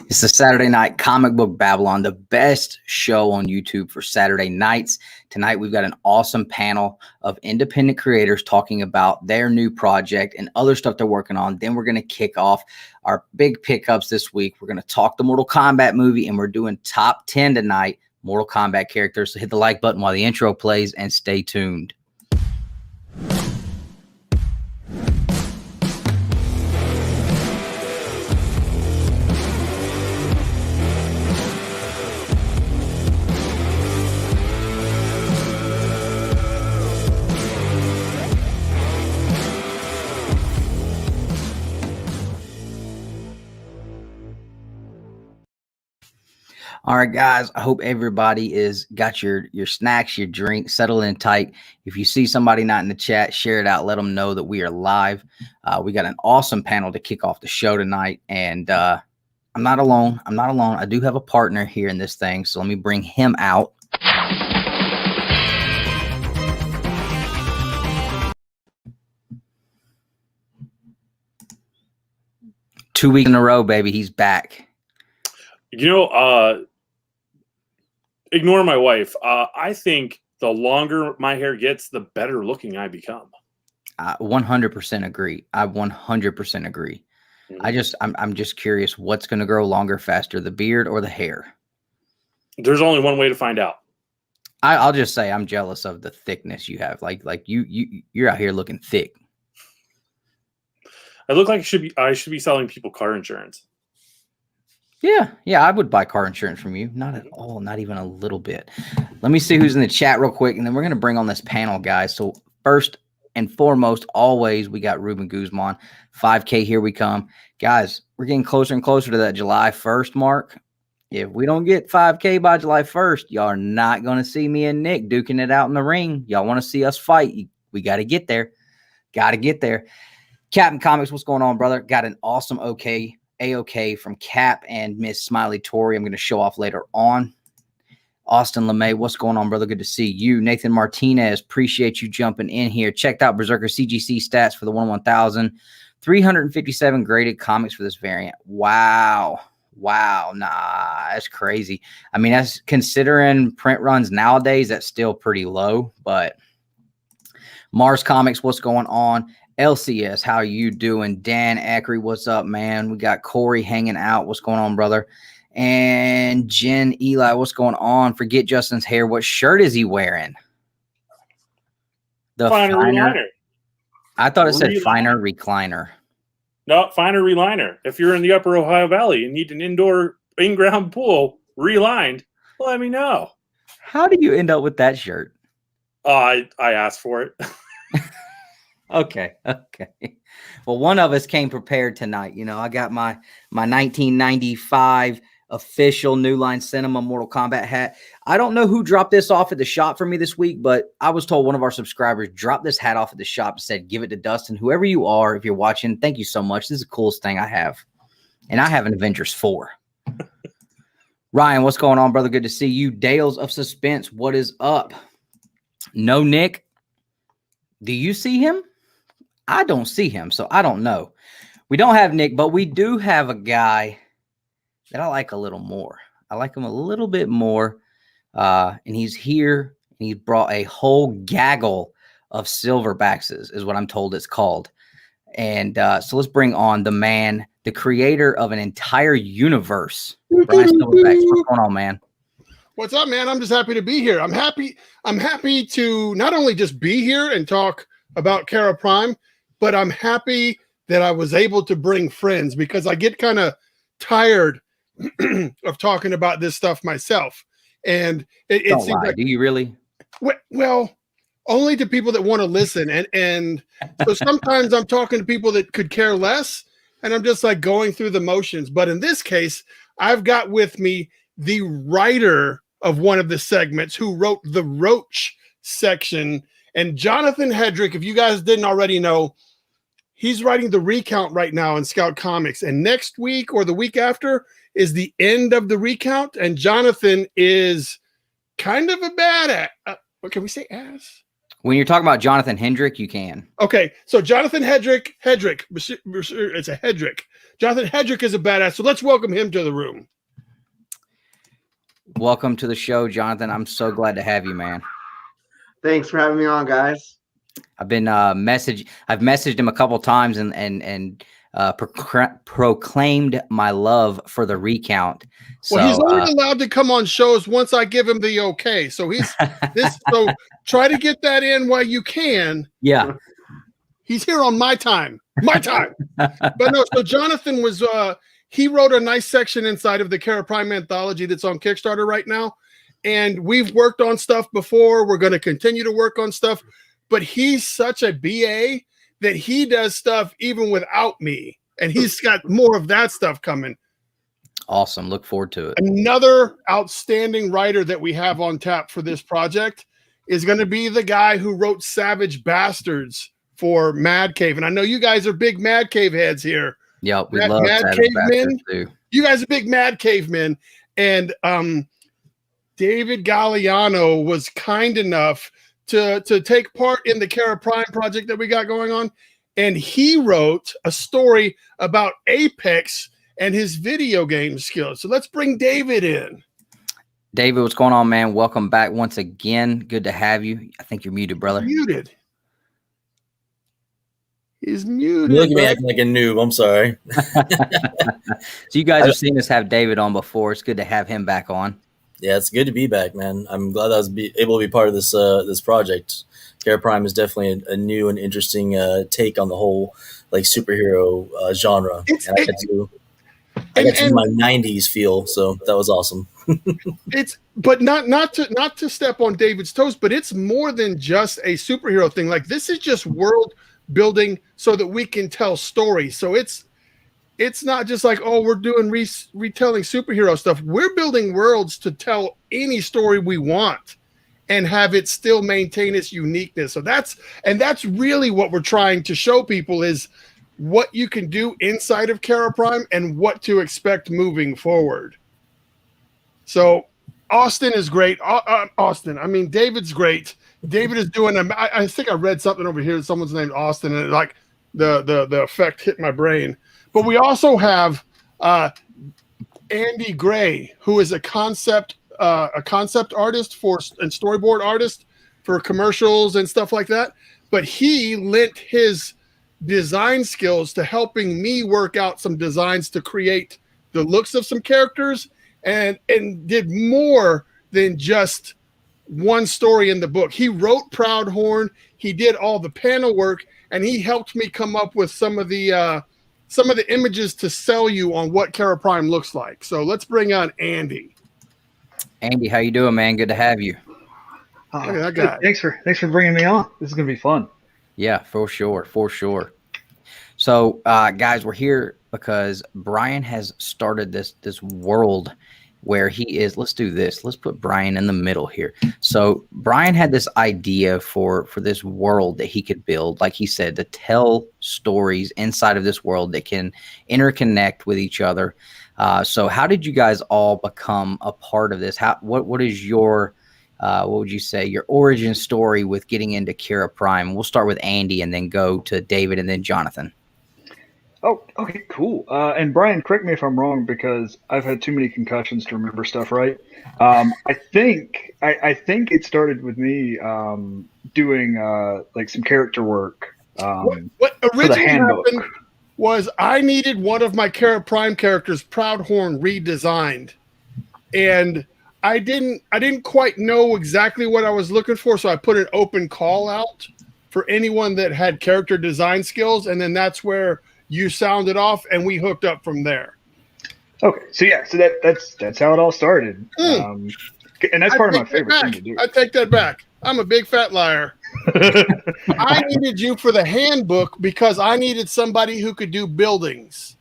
It's the Saturday Night Comic Book Babble-on, the best show on YouTube for Saturday nights. Tonight, we've got an awesome panel of independent creators talking about their new project and other stuff they're working on. Then we're going to kick off our big pickups this week. We're going to talk the Mortal Kombat movie, and we're doing top 10 tonight, Mortal Kombat characters. So hit the like button while the intro plays and stay tuned. All right, guys, I hope everybody is got your snacks, your drink, settled in tight. If you see somebody not in the chat, share it out. Let them know that we are live. We got an awesome panel to kick off the show tonight. And I'm not alone. I do have a partner here in this thing. So let me bring him out. Two weeks in a row, baby. He's back. You know, ignore my wife. I think the longer my hair gets, the better looking I become. 100% agree. I 100% agree. Mm-hmm. I'm just curious, what's going to grow longer, faster, the beard or the hair? There's only one way to find out. I'll just say I'm jealous of the thickness you have. Like you're out here looking thick. I look like I should be selling people car insurance. Yeah, I would buy car insurance from you. Not at all, not even a little bit. Let me see who's in the chat real quick, and then we're going to bring on this panel, guys. So first and foremost, always, we got Ruben Guzman. 5K, here we come. Guys, we're getting closer and closer to that July 1st mark. If we don't get 5K by July 1st, y'all are not going to see me and Nick duking it out in the ring. Y'all want to see us fight. We got to get there. Got to get there. Captain Comics, what's going on, brother? Got an awesome A-OK from Cap and Miss Smiley Tori. I'm going to show off later on. Austin LeMay, what's going on, brother? Good to see you. Nathan Martinez, appreciate you jumping in here. Checked out Berserker CGC stats for the 1-1000. 357 graded comics for this variant. Wow. Nah, that's crazy. I mean, that's considering print runs nowadays, that's still pretty low. But Mars Comics, what's going on? LCS, how are you doing? Dan Ackery, what's up, man? We got Corey hanging out. What's going on, brother? And Jen Eli, what's going on? Forget Justin's hair. What shirt is he wearing? The Finer Reliner. I thought it said Finer Recliner. No, Finer Reliner. If you're in the upper Ohio Valley and need an indoor in-ground pool relined, let me know. How did you end up with that shirt? I asked for it. Okay. Well, one of us came prepared tonight. You know, I got my 1995 official New Line Cinema Mortal Kombat hat. I don't know who dropped this off at the shop for me this week, but I was told one of our subscribers dropped this hat off at the shop and said, give it to Dustin. Whoever you are, if you're watching, thank you so much. This is the coolest thing I have. And I have an Avengers 4. Ryan, what's going on, brother? Good to see you. Dales of Suspense, what is up? No, Nick. Do you see him? I don't see him, so I don't know. We don't have Nick, but we do have a guy that I like a little more. I like him a little bit more, and he's here, and he's brought a whole gaggle of silverbacks, is what I'm told it's called. And so let's bring on the man, the creator of an entire universe. Brian Silverbacks, what's going on, man? What's up, man? I'm just happy to be here. I'm happy to not only just be here and talk about Kerra Prime, but I'm happy that I was able to bring friends because I get kind of tired of talking about this stuff myself. And it Don't seems lie. like, do you really? Well, only to people that want to listen. And so sometimes I'm talking to people that could care less, and I'm just like going through the motions. But in this case, I've got with me the writer of one of the segments who wrote the Roach section. And Jonathan Hedrick, if you guys didn't already know, he's writing the recount right now in Scout Comics. And next week or the week after is the end of the recount. And Jonathan is kind of a bad what can we say, ass? When you're talking about Jonathan Hendrick, you can. Okay, so Jonathan Hedrick, it's a Hedrick. Jonathan Hedrick is a badass, so let's welcome him to the room. Welcome to the show, Jonathan. I'm so glad to have you, man. Thanks for having me on, guys. I've been I've messaged him a couple times and proclaimed my love for the recount. So, well, he's only allowed to come on shows once I give him the okay. So so try to get that in while you can. Yeah. He's here on my time. My time. But no, so Jonathan was he wrote a nice section inside of the Kerra Prime Anthology that's on Kickstarter right now. And we've worked on stuff before. We're going to continue to work on stuff. But he's such a BA that he does stuff even without me. And he's got more of that stuff coming. Awesome. Look forward to it. Another outstanding writer that we have on tap for this project is going to be the guy who wrote Savage Bastards for Mad Cave. And I know you guys are big Mad Cave heads here. Yeah, we love Mad Savage Cavemen Bastards too. You guys are big Mad Cavemen. And David Galliano was kind enough to take part in the Kerra Prime project that we got going on. And he wrote a story about Apex and his video game skills. So let's bring David in. David, what's going on, man? Welcome back once again. Good to have you. I think you're muted, brother. Muted. He's muted. You look at me acting like a noob. I'm sorry. So you guys have seen us have David on before. It's good to have him back on. Yeah, it's good to be back, man. I'm glad I was able to be part of this this project. Kerra Prime is definitely a new and interesting take on the whole like superhero genre. And I got to my 90s feel, so that was awesome. But not to step on David's toes, but it's more than just a superhero thing. Like this is just world building so that we can tell stories. So it's not just like, oh, we're doing retelling superhero stuff. We're building worlds to tell any story we want and have it still maintain its uniqueness. So that's really what we're trying to show people is what you can do inside of Kerra Prime and what to expect moving forward. So Austin is great. David's great. David is doing I think I read something over here. Someone's named Austin, and like the effect hit my brain. But we also have Andy Gray, who is a concept artist and storyboard artist for commercials and stuff like that. But he lent his design skills to helping me work out some designs to create the looks of some characters and did more than just one story in the book. He wrote Proudhorn, he did all the panel work, and he helped me come up with some of the images to sell you on what Kerra Prime looks like. So let's bring on Andy. Andy, how you doing, man? Good to have you. Look at that guy. Thanks for bringing me on. This is gonna be fun. Yeah, for sure. So, guys, we're here because Brian has started this world where he is. Let's do this. Let's put Brian in the middle here. So Brian had this idea for this world that he could build, like he said, to tell stories inside of this world that can interconnect with each other. So how did you guys all become a part of this? What is your what would you say your origin story with getting into Kerra Prime? We'll start with Andy and then go to David and then Jonathan. Oh, okay, cool. And Brian, correct me if I'm wrong because I've had too many concussions to remember stuff right. I think it started with me doing like some character work. What originally happened was I needed one of my Kerra Prime characters, Proudhorn, redesigned, and I didn't quite know exactly what I was looking for, so I put an open call out for anyone that had character design skills, and then that's where you sounded off, and we hooked up from there. Okay, so that's how it all started, and that's part of my favorite thing to do. I take that back. I'm a big fat liar. I needed you for the handbook because I needed somebody who could do buildings.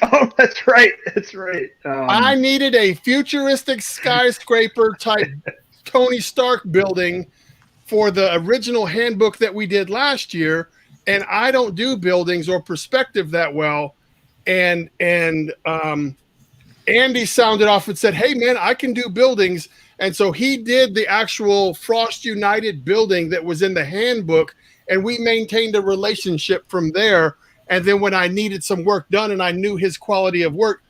Oh, that's right. That's right. I needed a futuristic skyscraper type Tony Stark building for the original handbook that we did last year. And I don't do buildings or perspective that well. And Andy sounded off and said, "Hey man, I can do buildings." And so he did the actual Frost United building that was in the handbook, and we maintained a relationship from there. And then when I needed some work done and I knew his quality of work,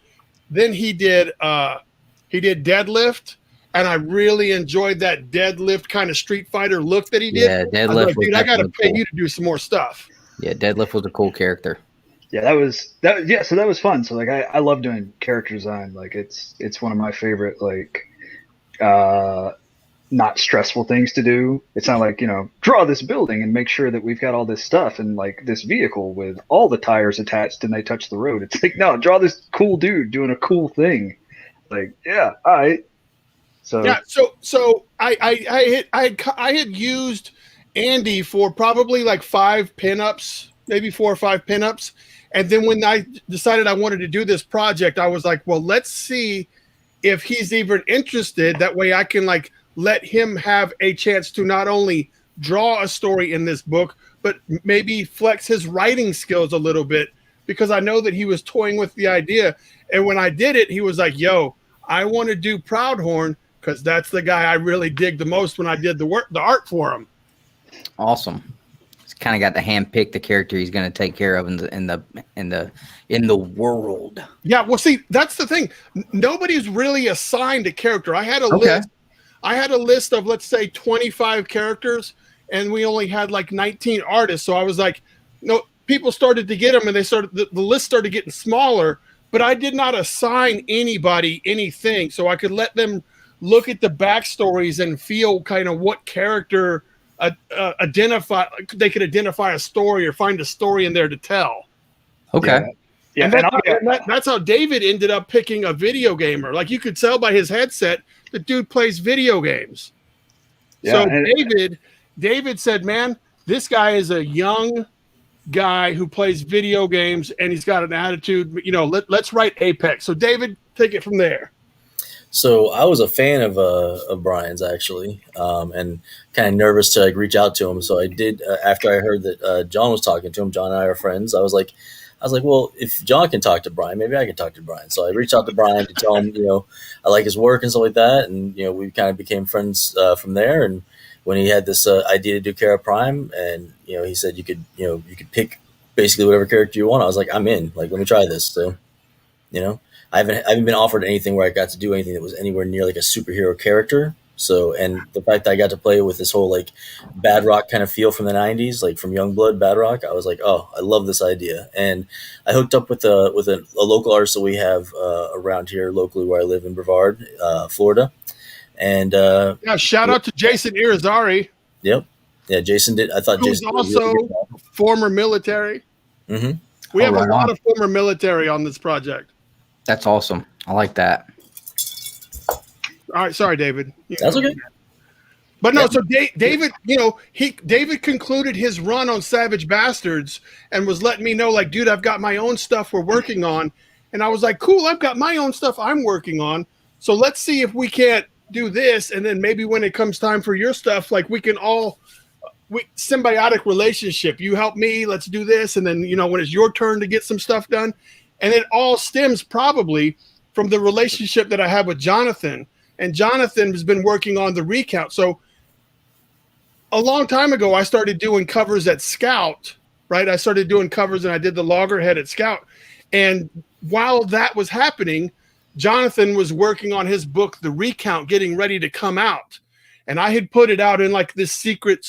then he did deadlift, and I really enjoyed that deadlift kind of Street Fighter look that he did. Yeah, I was Deadlift. like, dude, I got to pay you to do some more stuff. Yeah, Deadlift was a cool character. Yeah, so that was fun. So like I love doing character design. Like it's one of my favorite like not stressful things to do. It's not like, draw this building and make sure that we've got all this stuff and like this vehicle with all the tires attached and they touch the road. It's like, no, draw this cool dude doing a cool thing. Like, yeah, all right. So yeah, so I had used Andy for probably like 5 pinups, maybe 4 or 5 pinups. And then when I decided I wanted to do this project, I was like, well, let's see if he's even interested. That way I can like let him have a chance to not only draw a story in this book, but maybe flex his writing skills a little bit, because I know that he was toying with the idea. And when I did it, he was like, yo, I want to do Proudhorn because that's the guy I really dig the most when I did the art for him. Awesome. He's kind of got to handpick the character he's going to take care of in the world. Yeah, well, see, that's the thing. Nobody's really assigned a character. I had a list. I had a list of, let's say, 25 characters, and we only had like 19 artists. So I was like, no, people started to get them, and the list started getting smaller. But I did not assign anybody anything, so I could let them look at the backstories and feel kind of what character they could identify a story or find a story in there to tell. Okay. Yeah. And that's how David ended up picking a video gamer. Like, you could tell by his headset, the dude plays video games. Yeah, so David said, man, this guy is a young guy who plays video games and he's got an attitude, let's write Apex. So David, take it from there. So I was a fan of Brian's actually, and kind of nervous to like reach out to him. So I did after I heard that John was talking to him. John and I are friends. I was like, well, if John can talk to Brian, maybe I can talk to Brian. So I reached out to Brian to tell him, I like his work and stuff like that, and we kind of became friends from there. And when he had this idea to do Kerra Prime, and he said you could pick basically whatever character you want, I was like, I'm in. Like, let me try this. So, I haven't been offered anything where I got to do anything that was anywhere near like a superhero character. So, and the fact that I got to play with this whole like Bad Rock kind of feel from the 90s, like from Youngblood, Bad Rock, I was like, oh, I love this idea. And I hooked up with a local artist that we have around here locally where I live in Brevard, Florida. And shout out to Jason Irizarry. Yep. Yeah, Jason did. I thought who's Jason also really former military. Mm-hmm. We have a lot of former military on this project. That's awesome. I like that. All right, sorry, David. That's okay. But no, so David, David concluded his run on Savage Bastards and was letting me know, like, dude, I've got my own stuff we're working on. And I was like, cool, I've got my own stuff I'm working on. So let's see if we can't do this. And then maybe when it comes time for your stuff, like, we can all symbiotic relationship. You help me, let's do this. And then, when it's your turn to get some stuff done. And it all stems probably from the relationship that I have with Jonathan. And Jonathan has been working on the recount. So a long time ago, I started doing covers at Scout, right? I started doing covers and I did the loggerhead at Scout. And while that was happening, Jonathan was working on his book, The Recount, getting ready to come out. And I had put it out in like the secret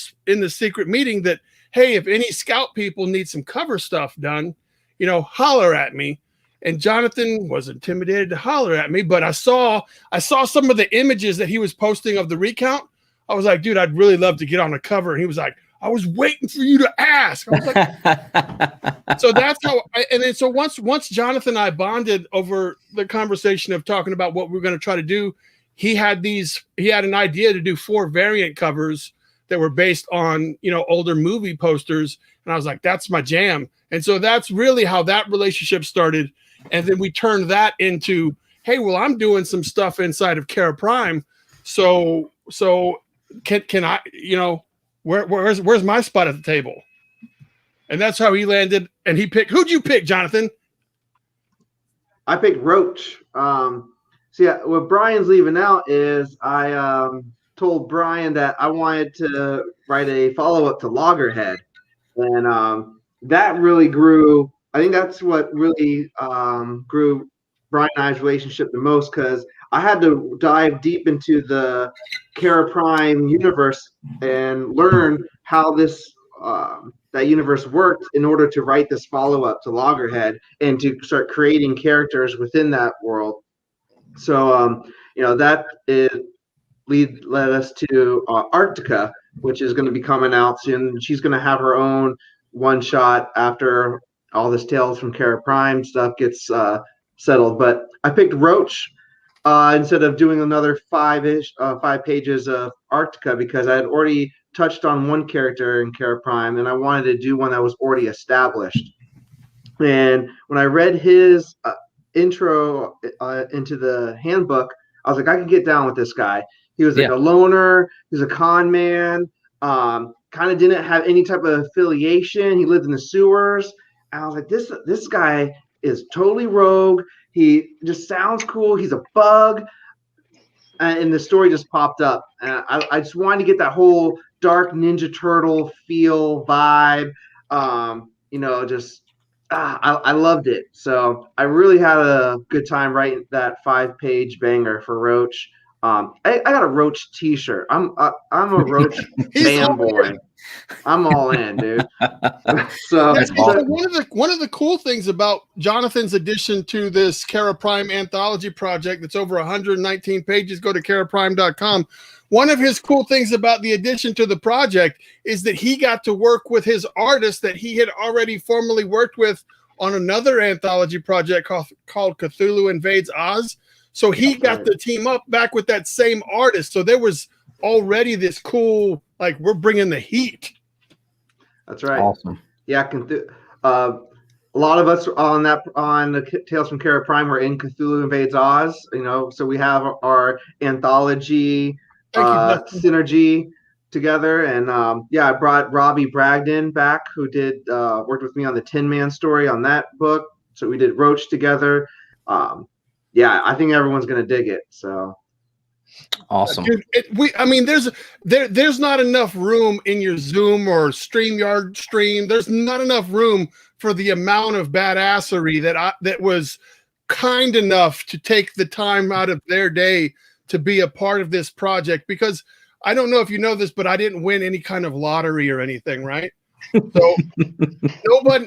meeting that, hey, if any Scout people need some cover stuff done, holler at me. And Jonathan was intimidated to holler at me, but I saw some of the images that he was posting of the recount. I was like, dude, I'd really love to get on the cover. And he was like, I was waiting for you to ask. I was like, so that's how. And then so once Jonathan and I bonded over the conversation of talking about what we're going to try to do, he had an idea to do 4 variant covers that were based on older movie posters. And I was like, that's my jam. And so that's really how that relationship started. And then we turned that into, hey, well, I'm doing some stuff inside of Kerra Prime. So can I, where's my spot at the table? And that's how he landed. And he picked, who'd you pick, Jonathan? I picked Roach. So yeah, what Brian's leaving out is I told Brian that I wanted to write a follow-up to Loggerhead, and that really grew. I think that's what really grew Brian and I's relationship the most, because I had to dive deep into the Kerra Prime universe and learn how this that universe worked in order to write this follow-up to Loggerhead and to start creating characters within that world. So that led us to Arctica, which is going to be coming out soon. She's going to have her own one shot after all this Tales from Kerra Prime stuff gets settled. But I picked Roach instead of doing another 5 pages of Arctica, because I had already touched on one character in Kerra Prime, and I wanted to do one that was already established. And when I read his intro into the handbook, I was like, I can get down with this guy. He was like a loner. He was a con man. Kind of didn't have any type of affiliation. He lived in the sewers. And I was like, this guy is totally rogue. He just sounds cool. He's a bug. And the story just popped up. And I just wanted to get that whole dark Ninja Turtle feel vibe. I loved it. So I really had a good time writing that 5-page banger for Roach. I got a Roach T-shirt. I'm a Roach fanboy. I'm all in, dude. So one of the cool things about Jonathan's addition to this Kerra Prime anthology project that's over 119 pages. Go to kerraprime.com. One of his cool things about the addition to the project is that he got to work with his artist that he had already formerly worked with on another anthology project called Cthulhu Invades Oz. So he got to team up back with that same artist. So there was already this cool, like, we're bringing the heat. That's right. Awesome. Yeah, a lot of us on the Tales from Kerra Prime were in Cthulhu Invades Oz. So we have our anthology synergy together, and I brought Robbie Bragdon back, who did worked with me on the Tin Man story on that book. So we did Roach together. I think everyone's gonna dig it. So awesome. Dude, there's not enough room in your Zoom or StreamYard stream. There's not enough room for the amount of badassery that was kind enough to take the time out of their day to be a part of this project, because I don't know if you know this, but I didn't win any kind of lottery or anything, right? So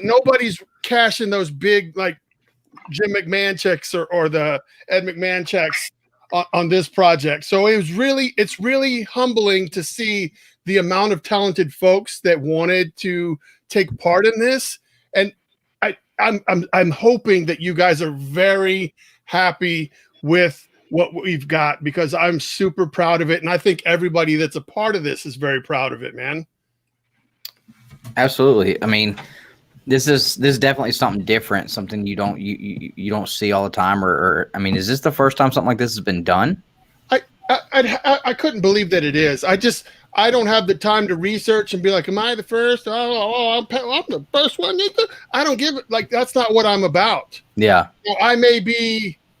nobody's cashing those big, like, Jim McMahon checks or the Ed McMahon checks on this project. So it's really humbling to see the amount of talented folks that wanted to take part in this. And I'm hoping that you guys are very happy with what we've got, because I'm super proud of it. And I think everybody that's a part of this is very proud of it, man. Absolutely. I mean, this is definitely something different, something you don't see all the time. Or I mean, is this the first time something like this has been done? I couldn't believe that it is. I don't have the time to research and be like, am I the first? I'm the first one. I don't give it. Like, that's not what I'm about. Yeah.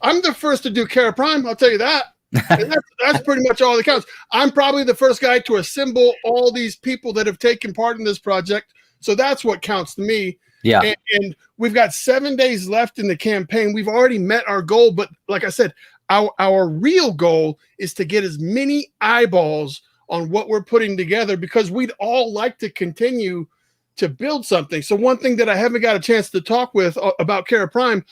I'm the first to do Kerra Prime. I'll tell you that. And that's pretty much all that counts. I'm probably the first guy to assemble all these people that have taken part in this project. So that's what counts to me. Yeah. And we've got 7 days left in the campaign. We've already met our goal. But like I said, our real goal is to get as many eyeballs on what we're putting together, because we'd all like to continue to build something. So one thing that I haven't got a chance to talk with about Kerra Prime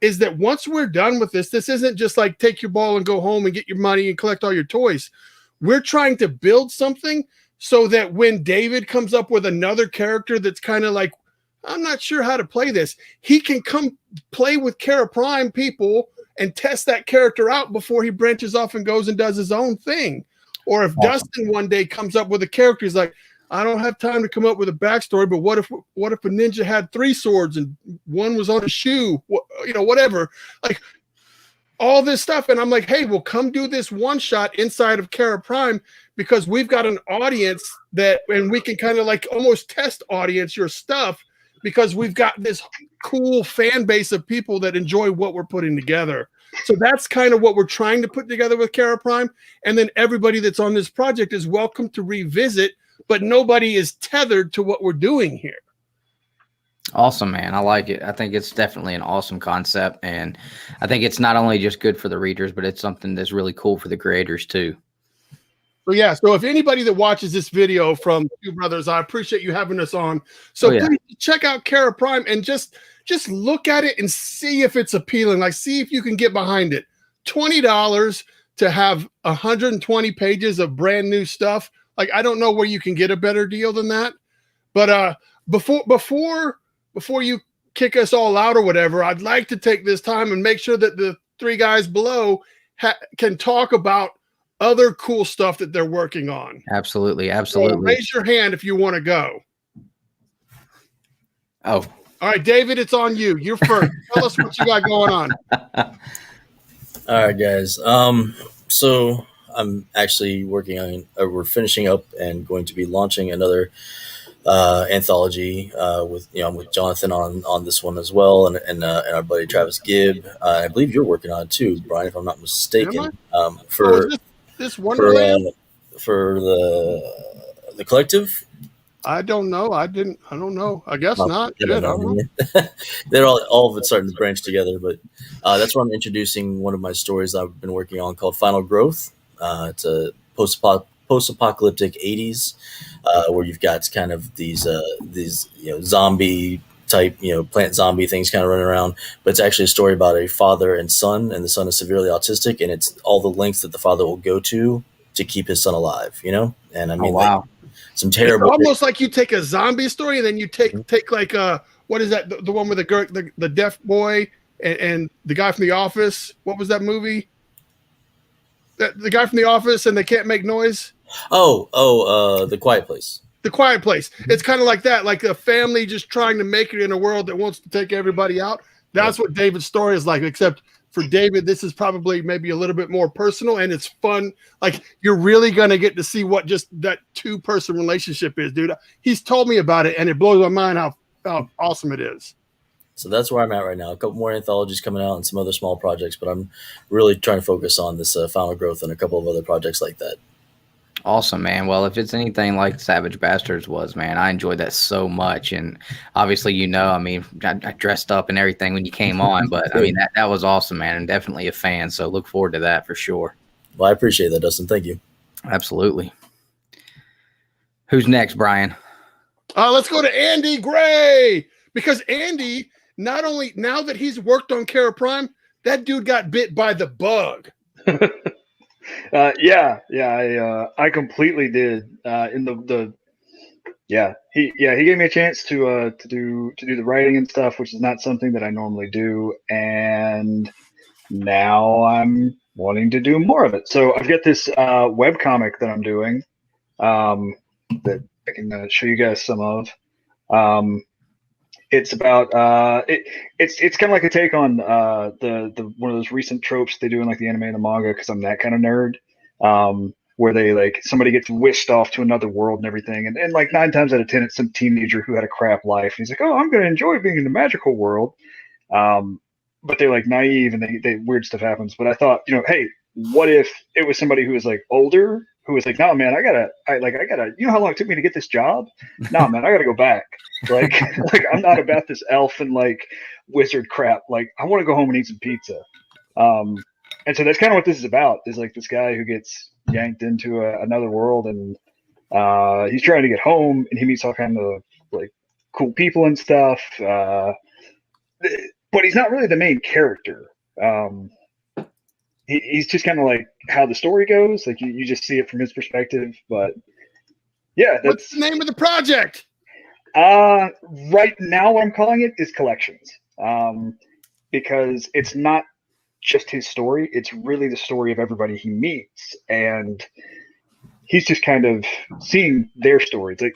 is that once we're done with this isn't just like take your ball and go home and get your money and collect all your toys. We're trying to build something so that when David comes up with another character that's kind of like, I'm not sure how to play this, he can come play with Kerra Prime people and test that character out before he branches off and goes and does his own thing. Or if Dustin one day comes up with a character, he's like, I don't have time to come up with a backstory, but what if a ninja had 3 swords and one was on a shoe, whatever, like all this stuff. And I'm like, hey, well, come do this one shot inside of Kerra Prime, because we've got an audience and we can kind of like almost test audience your stuff because we've got this cool fan base of people that enjoy what we're putting together. So that's kind of what we're trying to put together with Kerra Prime. And then everybody that's on this project is welcome to revisit, but nobody is tethered to what we're doing here. Awesome, man. I like it. I think it's definitely an awesome concept. And I think it's not only just good for the readers, but it's something that's really cool for the creators too. So yeah, so if anybody that watches this video from Two Brothers, I appreciate you having us on. So please check out Kerra Prime and just look at it and see if it's appealing. Like, see if you can get behind it. $20 to have 120 pages of brand new stuff. Like, I don't know where you can get a better deal than that. But before you kick us all out or whatever, I'd like to take this time and make sure that the three guys below can talk about other cool stuff that they're working on. Absolutely. So raise your hand if you want to go. Oh. All right, David, it's on you. You're first. Tell us what you got going on. All right, guys. So I'm actually working on, we're finishing up and going to be launching another anthology with Jonathan on this one as well, and our buddy Travis Gibb. I believe you're working on it too, Brian, if I'm not mistaken. For this Wonderland for the collective. I don't know. I don't know. I guess not. Good. I don't know. They're all of it starting to branch together, but that's where I'm introducing one of my stories I've been working on called Final Growth. It's a post-apocalyptic 80s where you've got kind of these zombie type plant zombie things kind of running around, but it's actually a story about a father and son, and the son is severely autistic, and it's all the lengths that the father will go to keep his son alive, and I mean, wow. Like, some terrible, it's almost like you take a zombie story and then you take like what is that, the one with the deaf boy and the guy from The Office? What was that movie? The guy from The Office and they can't make noise. The Quiet Place. The Quiet Place. It's kind of like that, like a family just trying to make it in a world that wants to take everybody out. That's what David's story is like, except for David, this is probably maybe a little bit more personal, and it's fun. Like, you're really going to get to see what just that two-person relationship is, dude. He's told me about it, and it blows my mind how awesome it is. So that's where I'm at right now. A couple more anthologies coming out and some other small projects, but I'm really trying to focus on this Final Growth and a couple of other projects like that. Awesome, man. Well, if it's anything like Savage Bastards was, man, I enjoyed that so much. And obviously, I mean, I dressed up and everything when you came on, but I mean, that was awesome, man. And definitely a fan. So look forward to that for sure. Well, I appreciate that, Dustin. Thank you. Absolutely. Who's next, Brian? Let's go to Andy Gray, because Andy, not only now that he's worked on Kerra Prime, that dude got bit by the bug. I completely did. He gave me a chance to do the writing and stuff, which is not something that I normally do, and now I'm wanting to do more of it. So I've got this webcomic that I'm doing that I can show you guys some of. It's about it's kind of like a take on the one of those recent tropes they do in like the anime and the manga, because I'm that kind of nerd, where they like somebody gets whisked off to another world and everything, and like 9 times out of 10 it's some teenager who had a crap life, and he's like, oh, I'm gonna enjoy being in the magical world, but they're like naive and they weird stuff happens. But I thought, hey, what if it was somebody who was like older, who was like, no, man, I gotta, how long it took me to get this job? No, man, I gotta go back. Like I'm not about this elf and like wizard crap. Like, I want to go home and eat some pizza. And so that's kind of what this is about, is like this guy who gets yanked into another world, and he's trying to get home, and he meets all kind of like cool people and stuff. But he's not really the main character. He's just kind of like how the story goes. Like you just see it from his perspective. But yeah, what's the name of the project? Right now, what I'm calling it is Collections, because it's not just his story. It's really the story of everybody he meets, and he's just kind of seeing their stories. Like,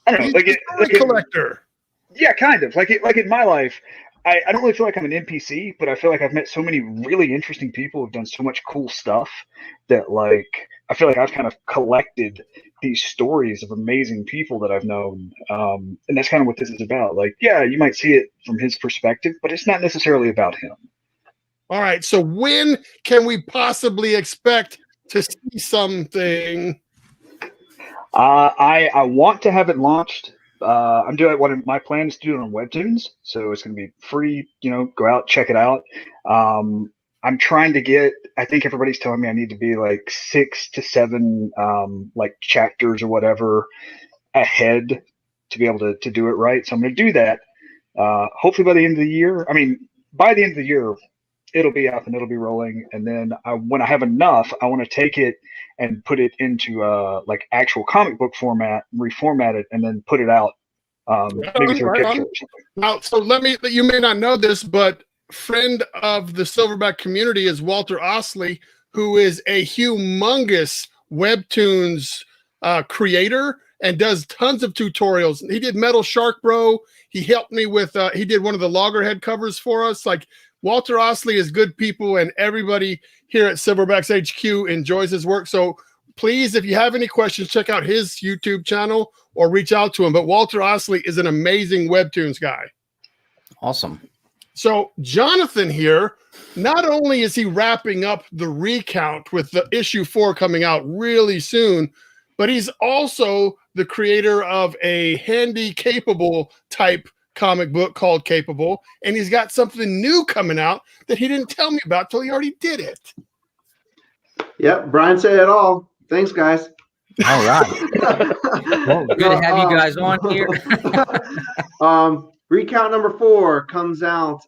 I don't know, like a collector. Yeah, kind of like in my life. I don't really feel like I'm an NPC, but I feel like I've met so many really interesting people who've done so much cool stuff that, like, I feel like I've kind of collected these stories of amazing people that I've known. And that's kind of what this is about. Like, yeah, you might see it from his perspective, but it's not necessarily about him. All right. So when can we possibly expect to see something? I want to have it launched. I'm doing one of my plans to do it on Webtoons, so it's going to be free. Go out, check it out. I'm trying to get. I think everybody's telling me I need to be like 6 to 7 like chapters or whatever ahead to be able to do it right. So I'm going to do that. Hopefully by the end of the year. I mean, by the end of the year, it'll be up and it'll be rolling. And then when I have enough, I want to take it and put it into like actual comic book format, reformat it, and then put it out. Maybe through a Kickstarter or something. Now, so you may not know this, but friend of the Silverback community is Walter Osley, who is a humongous Webtoons creator and does tons of tutorials. He did Metal Shark Bro. He helped me with, he did one of the Loggerhead covers for us. Like, Walter Osley is good people, and everybody here at Silverbacks HQ enjoys his work. So please, if you have any questions, check out his YouTube channel or reach out to him. But Walter Osley is an amazing Webtoons guy. Awesome. So Jonathan here, not only is he wrapping up the recount with the issue 4 coming out really soon, but he's also the creator of a handy capable type comic book called Capable, and he's got something new coming out that he didn't tell me about till he already did it. Yep, Brian said it all. Thanks, guys. All right. Well, good to have you guys on here. Recount number 4 comes out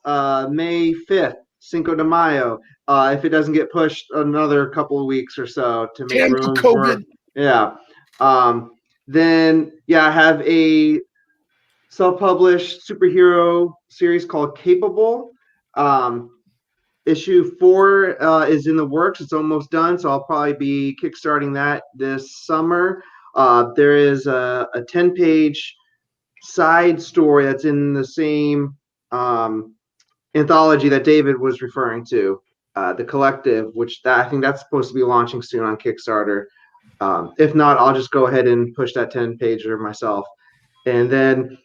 May 5th, Cinco de Mayo. If it doesn't get pushed another couple of weeks or so to make room for then I have a self-published superhero series called Capable. Issue 4 is in the works. It's almost done, so I'll probably be kickstarting that this summer. There is a 10-page side story that's in the same anthology that David was referring to, The Collective, I think that's supposed to be launching soon on Kickstarter. If not, I'll just go ahead and push that 10-pager myself. And then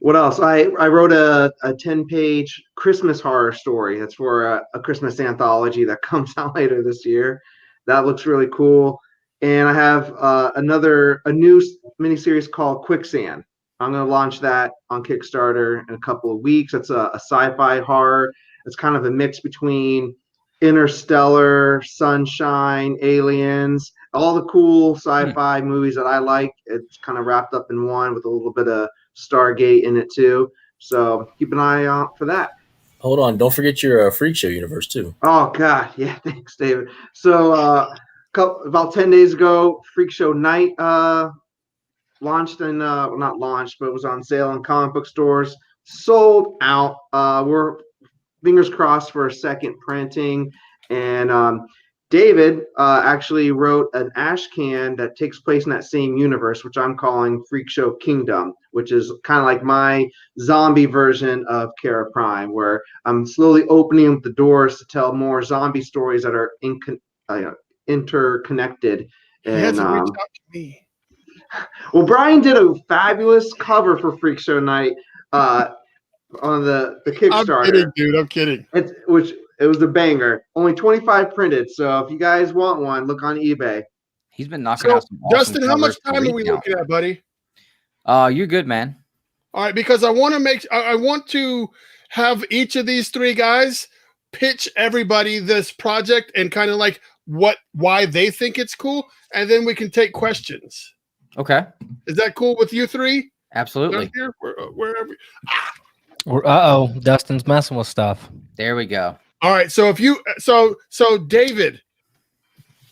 what else? I wrote a 10-page Christmas horror story. That's for a Christmas anthology that comes out later this year. That looks really cool. And I have a new miniseries called Quicksand. I'm going to launch that on Kickstarter in a couple of weeks. It's a sci-fi horror. It's kind of a mix between Interstellar, Sunshine, Aliens, all the cool sci-fi movies that I like. It's kind of wrapped up in one with a little bit of Stargate in it too. So keep an eye out for that. Hold on. Don't forget your Freak Show universe too. Oh, God. Yeah, thanks, David. So about 10 days ago, Freak Show Night launched and not launched, but it was on sale in comic book stores. Sold out. We're fingers crossed for a second printing. And David actually wrote an ash can that takes place in that same universe, which I'm calling Freak Show Kingdom, which is kind of like my zombie version of Kerra Prime, where I'm slowly opening the doors to tell more zombie stories that are interconnected. And, he hasn't reached out to me. Well, Brian did a fabulous cover for Freak Show Night on the Kickstarter. I'm kidding, dude. I'm kidding. It was a banger. Only 25 printed. So if you guys want one, look on eBay. He's been knocking out some awesome Justin, how much time are we looking at, buddy? You're good, man. All right, because I want to have each of these 3 guys pitch everybody this project and kind of like why they think it's cool, and then we can take questions. Okay. Is that cool with you 3? Absolutely. Here? Wherever. Dustin's messing with stuff. There we go. All right, so if you so David,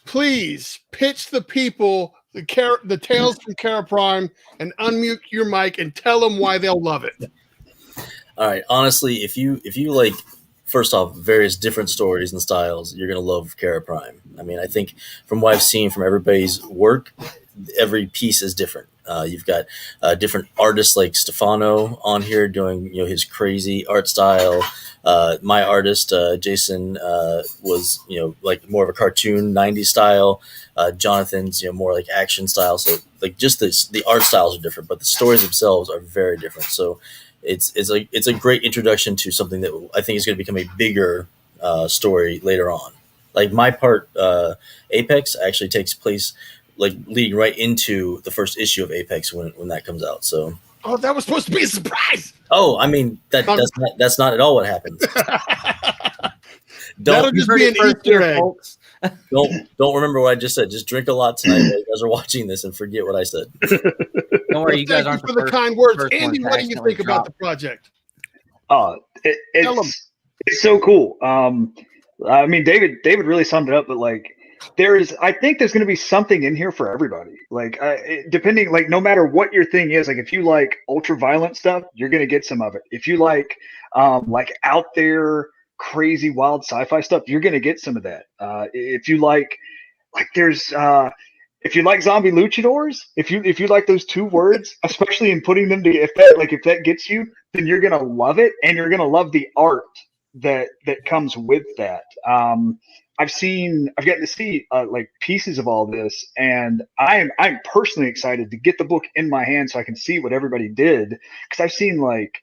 please pitch the people the Tales from Kerra Prime and unmute your mic and tell them why they'll love it. All right, honestly, if you like, first off, various different stories and styles, you're gonna love Kerra Prime. I mean, I think from what I've seen from everybody's work, every piece is different. You've got different artists like Stefano on here doing his crazy art style. My artist Jason was like more of a cartoon 90s style. Jonathan's more like action style. So like just the art styles are different, but the stories themselves are very different. So it's a great introduction to something that I think is going to become a bigger story later on. Like my part, Apex actually takes place like leading right into the first issue of Apex when that comes out. So that was supposed to be a surprise. Oh, I mean that's not at all what happens. That'll just be an Easter egg. Don't remember what I just said. Just drink a lot tonight while you guys are watching this and forget what I said. Don't worry, you guys aren't for the kind words. Andy, what do you think about the project? It's so cool. I mean, David really summed it up, but like I think there's going to be something in here for everybody. Like depending, like no matter what your thing is, like if you like ultra violent stuff, you're going to get some of it. If you like out there crazy wild sci-fi stuff, you're going to get some of that. If you like there's if you like zombie luchadors, if you like those two words, especially in putting them to, if that gets you, then you're going to love it, and you're going to love the art that comes with that. I've gotten to see like pieces of all this, and I'm personally excited to get the book in my hand so I can see what everybody did, because I've seen like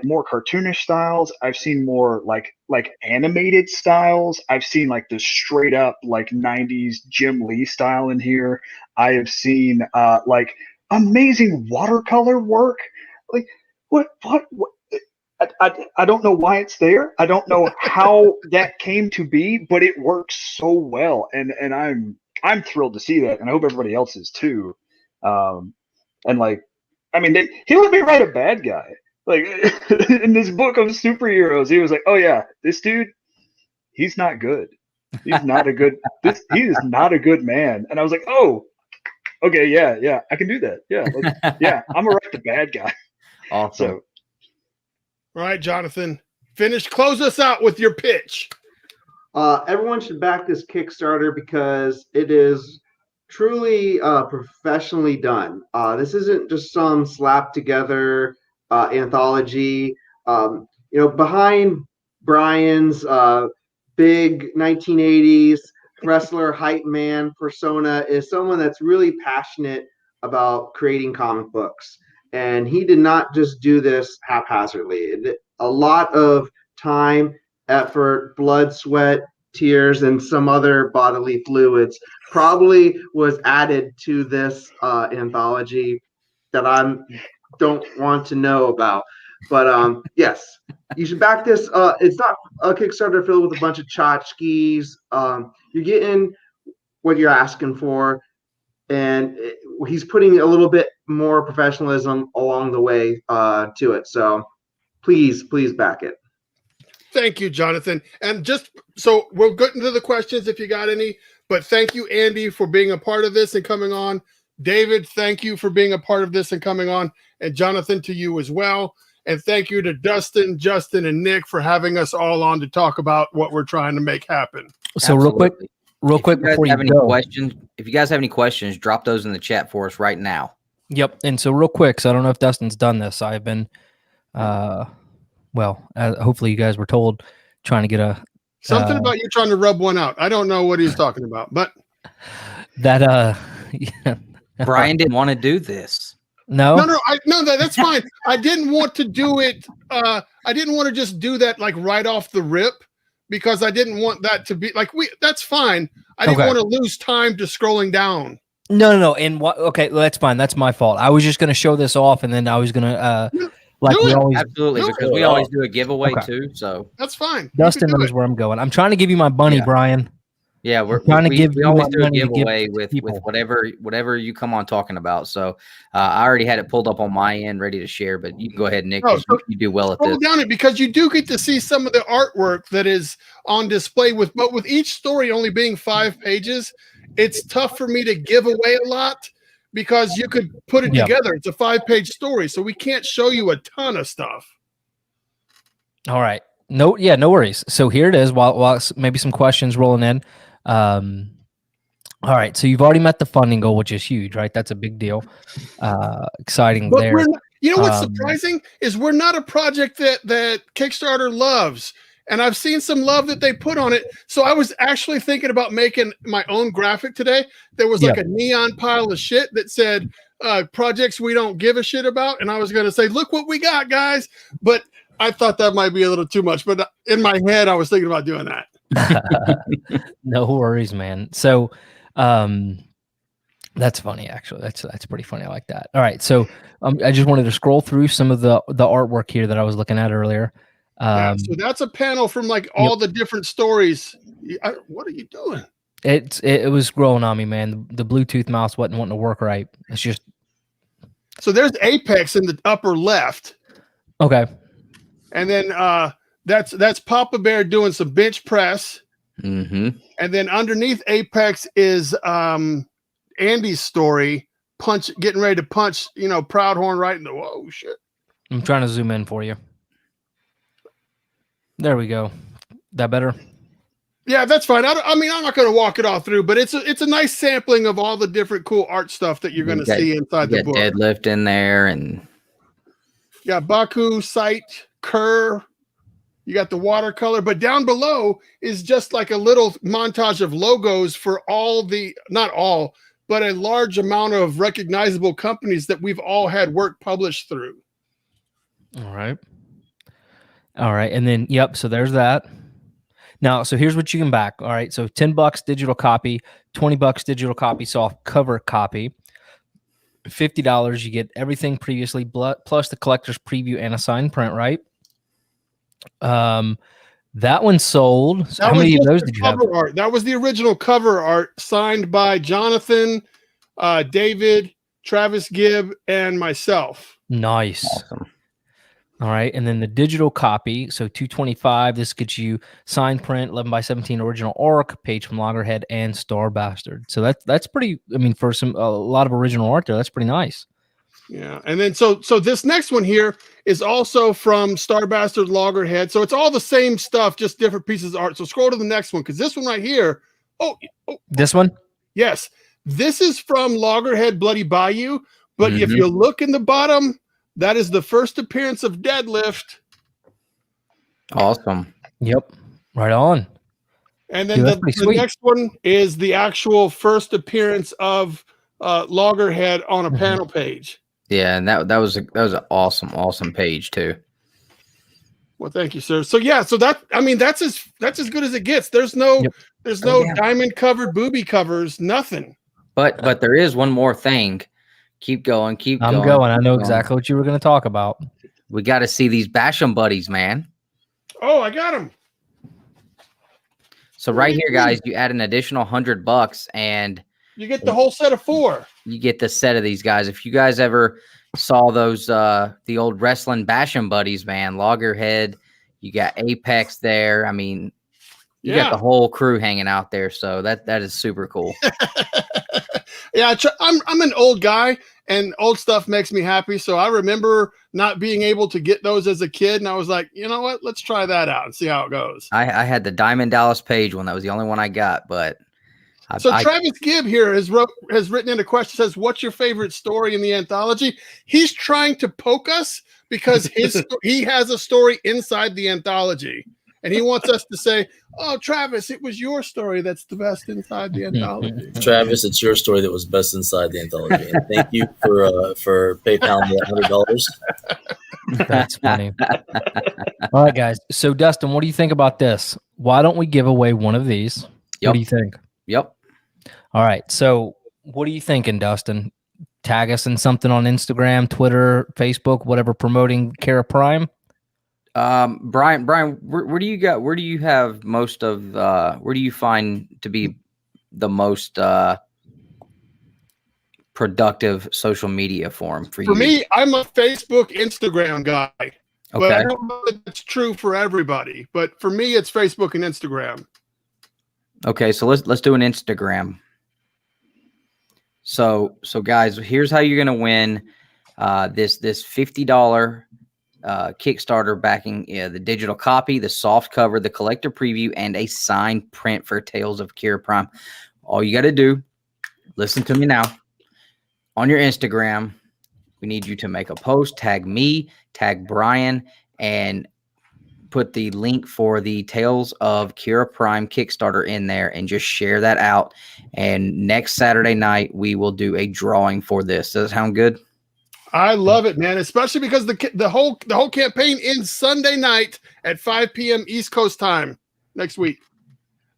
more cartoonish styles. I've seen more like animated styles. I've seen like the straight up like 90s Jim Lee style in here. I have seen like amazing watercolor work. Like what I don't know why it's there. I don't know how that came to be, but it works so well, and I'm thrilled to see that, and I hope everybody else is too. And like, I mean, he let me write a bad guy. Like in this book of superheroes, he was like, "Oh yeah, this dude, he's not good. He's not a good. He is not a good man." And I was like, "Oh, okay, yeah, I can do that. Yeah, I'm gonna write the bad guy." Awesome. So, all right, Jonathan, close us out with your pitch. Everyone should back this Kickstarter because it is truly professionally done. This isn't just some slap together anthology. Behind Brian's big 1980s wrestler hype man persona is someone that's really passionate about creating comic books. And he did not just do this haphazardly. A lot of time, effort, blood, sweat, tears, and some other bodily fluids probably was added to this anthology that I don't want to know about. But yes, you should back this. It's not a Kickstarter filled with a bunch of tchotchkes. You're getting what you're asking for, and he's putting a little bit more professionalism along the way to it. So please back it. Thank you, Jonathan. And just so we'll get into the questions if you got any, but thank you, Andy, for being a part of this and coming on. David, thank you for being a part of this and coming on, and Jonathan, to you as well. And thank you to Dustin, Justin, and Nick for having us all on to talk about what we're trying to make happen. So real quick before you go, if you guys have any questions, drop those in the chat for us right now. Yep. And so real quick, so I don't know if Dustin's done this. I've been, hopefully you guys were told, trying to get something about you trying to rub one out. I don't know what he's talking about, but that Brian didn't want to do this. No, that's fine. I didn't want to do it. I didn't want to just do that like right off the rip, because I didn't want that to be like that's fine. I didn't want to lose time to scrolling down. No. And okay, that's fine. That's my fault. I was just going to show this off, and then I was going to because we always do a giveaway too. So that's fine. Dustin knows where I'm going. I'm trying to give you my bunny, Brian. Yeah, we always do a giveaway with whatever you come on talking about. So I already had it pulled up on my end, ready to share. But you can go ahead, Nick. You do well at this. Down it, because you do get to see some of the artwork that is on display. But with each story only being 5 pages, it's tough for me to give away a lot, because you could put it together. It's a 5-page story, so we can't show you a ton of stuff. All right. No worries. So here it is. While maybe some questions rolling in. All right, so you've already met the funding goal, which is huge, right? That's a big deal. Exciting But there. you know what's surprising is we're not a project that Kickstarter loves. And I've seen some love that they put on it. So I was actually thinking about making my own graphic today. There was like a neon pile of shit that said projects we don't give a shit about. And I was going to say, look what we got, guys. But I thought that might be a little too much. But in my head, I was thinking about doing that. No worries, man. So that's funny, actually. That's pretty funny. I like that. All right, so I just wanted to scroll through some of the artwork here that I was looking at earlier. So that's a panel from like all the different stories. What are you doing? It was growing on me, man. The Bluetooth mouse wasn't wanting to work right. It's just so there's Apex in the upper left. Okay, and then that's Papa Bear doing some bench press. Mm-hmm. And then underneath Apex is Andy's story, getting ready to punch, Proudhorn right in the whoa shit. I'm trying to zoom in for you. There we go. That better? Yeah, that's fine. I'm not going to walk it all through, but it's a nice sampling of all the different cool art stuff that you're going to see inside the book. Deadlift in there, and yeah, Baku, Sight, Kerr. You got the watercolor, but down below is just like a little montage of logos for not all, but a large amount of recognizable companies that we've all had work published through. All right. And then, so there's that. Now, so here's what you can back. All right. So $10 digital copy, $20 digital copy, soft cover copy, $50. You get everything previously, plus the collector's preview and a signed print, right? That one sold. So how many of those did you have? Art. That was the original cover art signed by Jonathan, David, Travis Gibb, and myself. Nice. Awesome. All right, and then the digital copy, so $225. This gets you signed print, 11x17 original arc, page from Loggerhead, and Star Bastard. So that's pretty. I mean, for a lot of original art there, that's pretty nice. Yeah, and then so this next one here is also from Star Bastard Loggerhead. So it's all the same stuff, just different pieces of art. So scroll to the next one, because this one right here. This one? Yes, this is from Loggerhead Bloody Bayou. But if you look in the bottom, that is the first appearance of Deadlift. Awesome. Yep. Right on. And then the next one is the actual first appearance of Loggerhead on a panel page. Yeah, and that was an awesome page too. Well, thank you, sir. So that's as good as it gets. There's no diamond covered booby covers, nothing. But there is one more thing. Keep going. I'm going. I know exactly what you were going to talk about. We got to see these Bash 'em buddies, man. Oh, I got them. So right here, guys, you add an additional $100 and you get the whole set of 4. You get the set of these guys. If you guys ever saw those, the old wrestling Bash 'em buddies, man, Loggerhead, you got Apex there. I mean, you got the whole crew hanging out there. So that is super cool. Yeah, I'm an old guy, and old stuff makes me happy. So I remember not being able to get those as a kid, and I was like, you know what? Let's try that out and see how it goes. I had the Diamond Dallas Page one. That was the only one I got, but. Travis Gibb here has written in a question, says, what's your favorite story in the anthology? He's trying to poke us because he has a story inside the anthology. And he wants us to say, oh, Travis, it was your story that's the best inside the anthology. Travis, it's your story that was best inside the anthology. And thank you for PayPal me $100. That's funny. All right, guys. So, Dustin, what do you think about this? Why don't we give away one of these? What do you think? Yep. All right. So what are you thinking, Dustin? Tag us in something on Instagram, Twitter, Facebook, whatever, promoting Kerra Prime? Brian, where do you have most of, where do you find to be the most productive social media forum for you? For me, I'm a Facebook, Instagram guy. Okay. But I don't know that it's true for everybody. But for me, it's Facebook and Instagram. Okay, so let's do an Instagram. So guys, here's how you're gonna win this $50 Kickstarter backing the digital copy, the soft cover, the collector preview, and a signed print for Tales of Kerra Prime. All you got to do listen to me now. On your Instagram, we need you to make a post, tag me, tag Brian, and put the link for the Tales of Kerra Prime Kickstarter in there and just share that out. And next Saturday night, we will do a drawing for this. Does that sound good? I love it, man, especially because the whole campaign ends Sunday night at 5 p.m. East Coast time next week.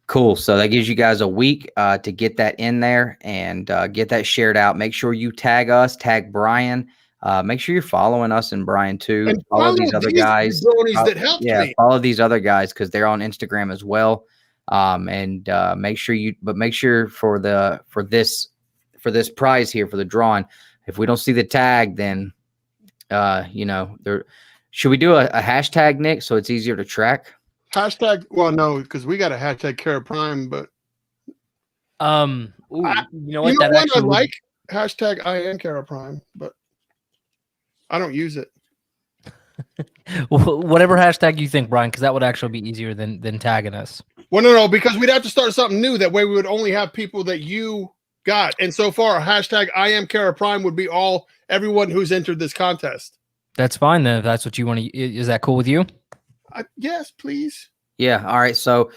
Cool. So that gives you guys a week to get that in there and get that shared out. Make sure you tag us, tag Brian. Make sure you're following us and Brian too. And follow these other guys. That helped me. Follow these other guys because they're on Instagram as well. And make sure for this prize here for the drawing. If we don't see the tag, then should we do a hashtag, Nick, so it's easier to track? Hashtag, well, no, because we got a hashtag Kerra Prime, but you know what? I like hashtag I am Kerra Prime, but I don't use it. Whatever hashtag you think, Brian, because that would actually be easier than tagging us. Well, no, because we'd have to start something new. That way, we would only have people that you got. And so far, hashtag I am Kerra Prime would be everyone who's entered this contest. That's fine then. If that's what you want to. Is that cool with you? Yes, please. Yeah. All right. So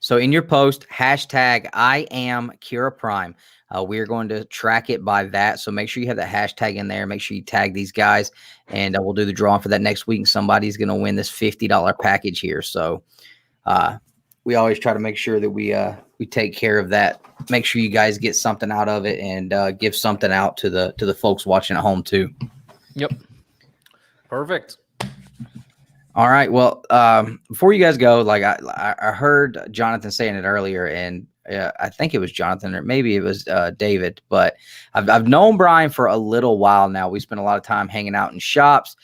in your post, hashtag I am Kerra Prime. We're going to track it by that. So make sure you have that hashtag in there. Make sure you tag these guys, and we'll do the drawing for that next week. And somebody's going to win this $50 package here. So we always try to make sure that we take care of that. Make sure you guys get something out of it and give something out to the folks watching at home too. Yep. Perfect. All right. Well, before you guys go, like I heard Jonathan saying it earlier, and I think it was Jonathan, or maybe it was David, but I've known Brian for a little while now. We spent a lot of time hanging out in shops.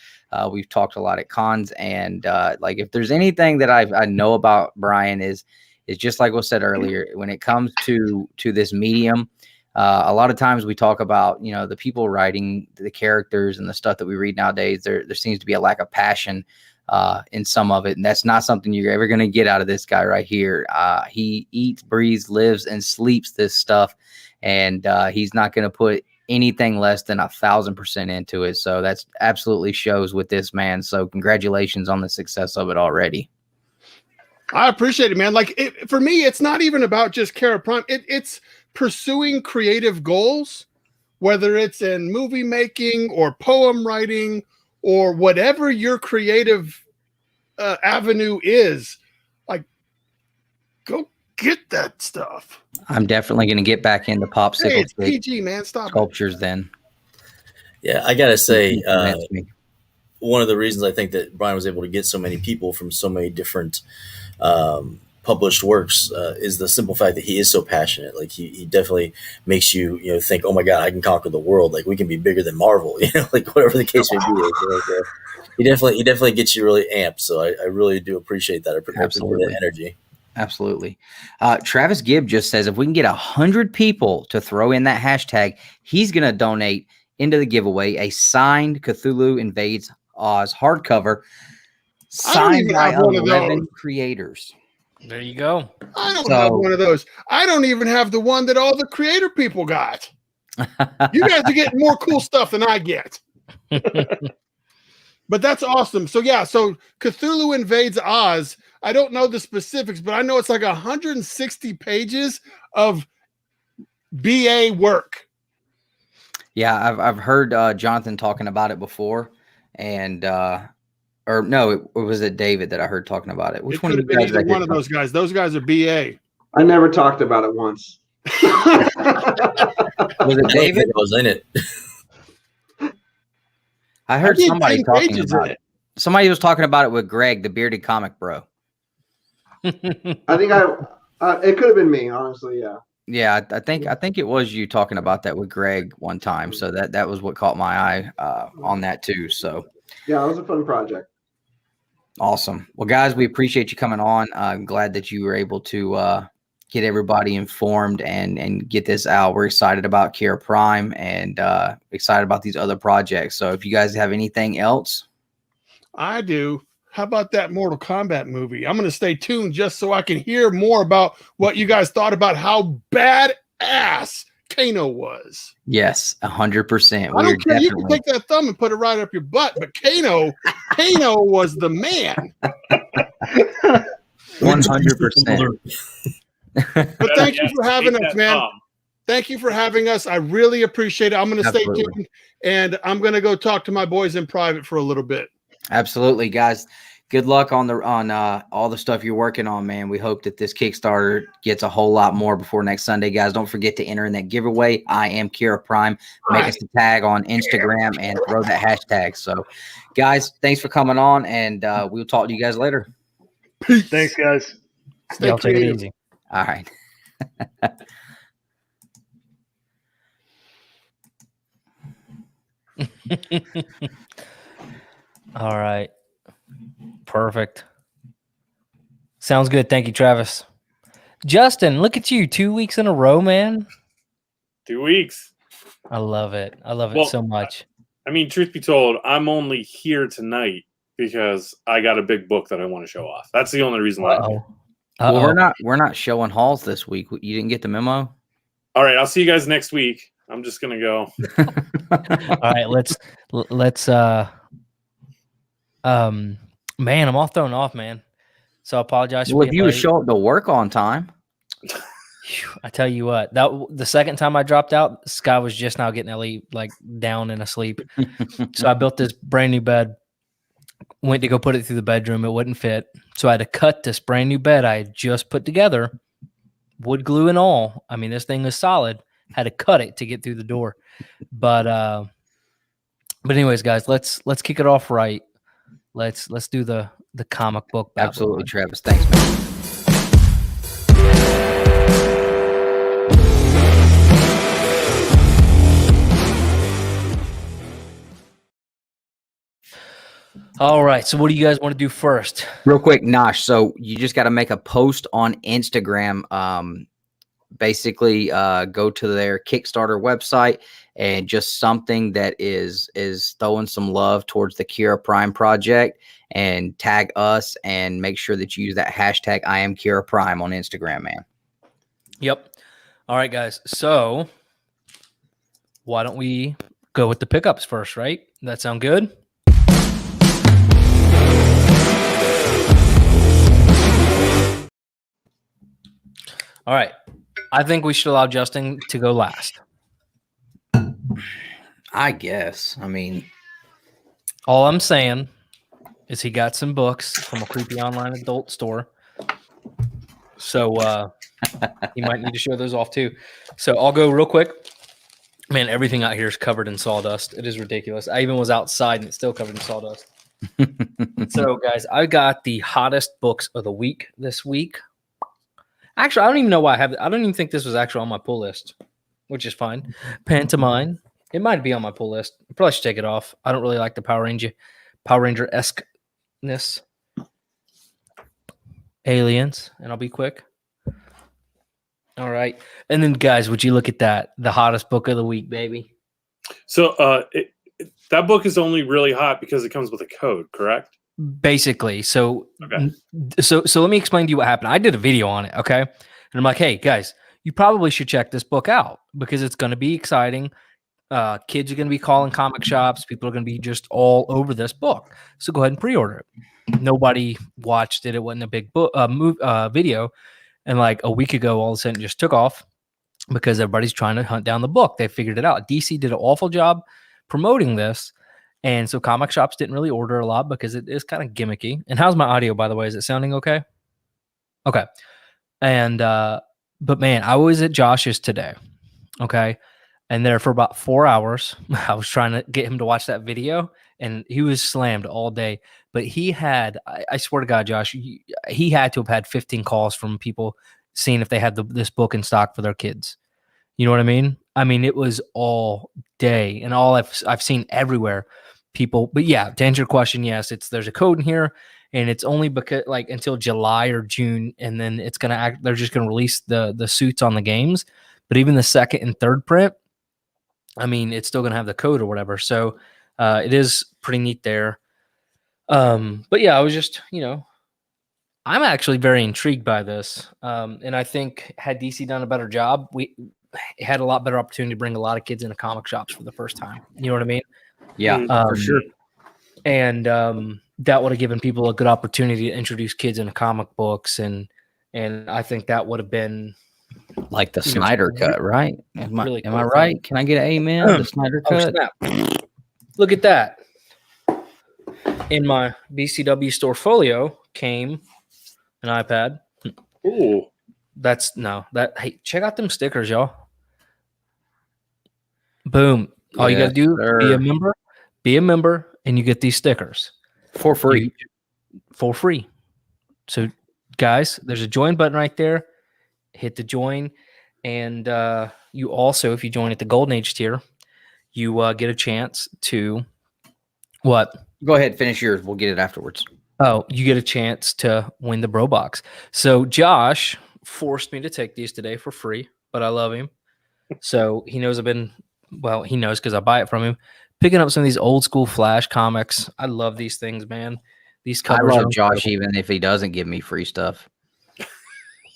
We've talked a lot at cons, and like if there's anything that I know about Brian is just like was said earlier. When it comes to this medium, a lot of times we talk about the people writing the characters and the stuff that we read nowadays. There seems to be a lack of passion in some of it, and that's not something you're ever going to get out of this guy right here. He eats, breathes, lives, and sleeps this stuff, and he's not going to put anything less than 1,000% into it. So that's absolutely shows with this man. So congratulations on the success of it already. I appreciate it, man. Like for me, it's not even about just Kerra Prime. It's pursuing creative goals, whether it's in movie making or poem writing or whatever your creative avenue is. Like, go get that stuff. I'm definitely going to get back into popsicle it's PG, man. Stop sculptures then. Yeah, I gotta say, one of the reasons I think that Brian was able to get so many people from so many different published works is the simple fact that he is so passionate. Like he definitely makes you think, oh my God, I can conquer the world. Like we can be bigger than Marvel, like whatever the case may be. He definitely gets you really amped. So I really do appreciate that. I appreciate that energy. Absolutely. Travis Gibb just says if we can get 100 people to throw in that hashtag, he's going to donate into the giveaway a signed Cthulhu Invades Oz hardcover signed by 11 creators. There you go. I don't have one of those. I don't even have the one that all the creator people got. You guys are getting more cool stuff than I get. But that's awesome. So yeah, so Cthulhu Invades Oz. I don't know the specifics, but I know it's like 160 pages of BA work. Yeah, I've heard Jonathan talking about it before, and or no, it was David that I heard talking about it. Which one of you guys? Either one of those guys. Those guys are BA. I never talked about it once. Was it David? I was in it. I heard somebody talking about it. Somebody was talking about it with Greg, the bearded comic bro. I think it could have been me, honestly. Yeah. Yeah, I think it was you talking about that with Greg one time. So that was what caught my eye on that too. So yeah, it was a fun project. Awesome. Well, guys, we appreciate you coming on. I'm glad that you were able to get everybody informed and get this out. We're excited about Kerra Prime and excited about these other projects. So if you guys have anything else. I do. How about that Mortal Kombat movie? I'm going to stay tuned just so I can hear more about what you guys thought about how badass Kano was. Yes, 100%. I don't care. You can take that thumb and put it right up your butt, but Kano was the man. 100%. But thank you for having us, man. Thank you for having us. I really appreciate it. I'm going to stay tuned, and I'm going to go talk to my boys in private for a little bit. Absolutely, guys. Good luck on all the stuff you're working on, man. We hope that this Kickstarter gets a whole lot more before next Sunday, guys. Don't forget to enter in that giveaway. I am Kerra Prime. Make us a tag on Instagram and throw that hashtag. So, guys, thanks for coming on, and we'll talk to you guys later. Peace. Thanks, guys. Y'all take it easy. All right. All right. Perfect. Sounds good. Thank you, Travis. Justin, look at you. 2 weeks in a row, man. 2 weeks. I love it. I love it so much. I mean, truth be told, I'm only here tonight because I got a big book that I want to show off. That's the only reason why. Well, we're not showing hauls this week. You didn't get the memo? All right, I'll see you guys next week. I'm just gonna go. All right, let's man, I'm all thrown off, man. So I apologize for if you would show up to work on time. I tell you what, the second time I dropped out, Sky was just now getting like down and asleep. So I built this brand new bed, went to go put it through the bedroom. It wouldn't fit. So I had to cut this brand new bed I had just put together, wood glue and all. I mean, this thing was solid. Had to cut it to get through the door. But anyways, guys, let's kick it off right. Let's do the comic book Babble-on. Absolutely, Travis. Thanks, man. All right. So what do you guys want to do first? Real quick, Nosh. So you just got to make a post on Instagram. Basically, go to their Kickstarter website and just something that is throwing some love towards the Kerra Prime project, and tag us and make sure that you use that hashtag I am Kerra Prime on Instagram, man. Yep. All right, guys. So why don't we go with the pickups first, right? That sound good? All right. I think we should allow Justin to go last. I guess. I mean, all I'm saying is he got some books from a creepy online adult store. So he might need to show those off too. So I'll go real quick. Man, everything out here is covered in sawdust. It is ridiculous. I even was outside and it's still covered in sawdust. So, guys, I got the hottest books of the week this week. Actually, I don't even know why I have it. I don't even think this was actually on my pull list, which is fine. Pantomime. It might be on my pull list. I probably should take it off. I don't really like the Power Ranger-esque-ness. Aliens, and I'll be quick. All right. And then, guys, would you look at that? The hottest book of the week, baby. So that book is only really hot because it comes with a code, correct? Basically. So, okay. So let me explain to you what happened. I did a video on it, okay? And I'm like, hey, guys, you probably should check this book out because it's going to be exciting. Kids are going to be calling comic shops. People are going to be just all over this book. So go ahead and pre-order it. Nobody watched it. It wasn't a big book video. And like a week ago, all of a sudden it just took off because everybody's trying to hunt down the book. They figured it out. DC did an awful job promoting this. And so comic shops didn't really order a lot because it is kind of gimmicky. And how's my audio, by the way? Is it sounding okay? Okay. And, but man, I was at Josh's today. Okay. And there for about 4 hours, I was trying to get him to watch that video and he was slammed all day. But he had, I swear to God, Josh, he had to have had 15 calls from people seeing if they had this book in stock for their kids. You know what I mean? I mean, it was all day and all I've seen everywhere. People, but yeah, to answer your question, yes, there's a code in here, and it's only because like until July or June, and then it's gonna they're just gonna release the suits on the games. But even the second and third print, I mean, it's still gonna have the code or whatever. So it is pretty neat there. But yeah, I was just I'm actually very intrigued by this, and I think had DC done a better job, it had a lot better opportunity to bring a lot of kids into comic shops for the first time. You know what I mean? Yeah, for sure. And that would have given people a good opportunity to introduce kids into comic books, and I think that would have been Like the Snyder cut, right? Am I cool right? Can I get an amen? The Snyder cut. Snap. Look at that. In my BCW store folio came an iPad. Ooh. Hey, check out them stickers, y'all. Boom. All you gotta do, be a member, and you get these stickers. For free. For free. So guys, there's a join button right there. Hit the join. And you also, if you join at the Golden Age tier, you get a chance to what? Go ahead, finish yours. We'll get it afterwards. Oh, you get a chance to win the Bro Box. So Josh forced me to take these today for free, but I love him. So he knows he knows because I buy it from him. Picking up some of these old school Flash comics. I love these things, man. These covers. I love Josh even if he doesn't give me free stuff.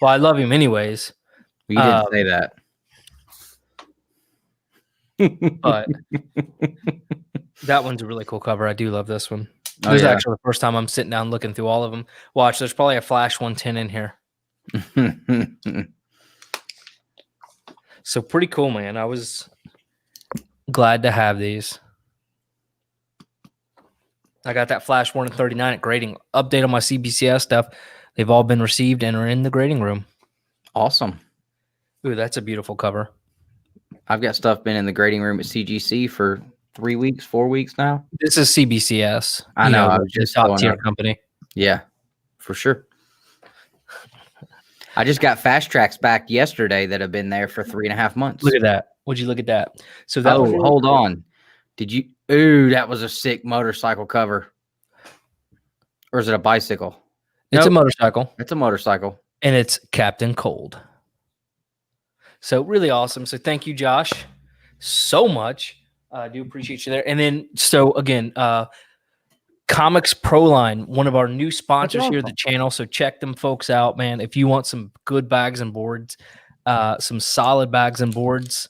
Well, I love him anyways. You didn't say that. But that one's a really cool cover. I do love this one. Oh, This is yeah. actually the first time I'm sitting down looking through all of them. Watch, there's probably a Flash 110 in here. So pretty cool, man. I was glad to have these. I got that Flash 1 and 39 at grading. Update on my CBCS stuff. They've all been received and are in the grading room. Awesome. Ooh, that's a beautiful cover. I've got stuff been in the grading room at CGC for 3 weeks, 4 weeks now. This is CBCS. I know. I was the just top going tier up. company. Yeah, for sure. I just got fast tracks back yesterday that have been there for 3.5 months. Look at that. Would you look at that? So that was hold on. Did you? Ooh, that was a sick motorcycle cover. Or is it a bicycle? It's a Nope. motorcycle. It's a motorcycle. And it's Captain Cold. So really awesome. So thank you, Josh, so much. I do appreciate you there. And then, so again, Comics Proline, one of our new sponsors here at the channel. So check them folks out, man. If you want some good bags and boards, some solid bags and boards,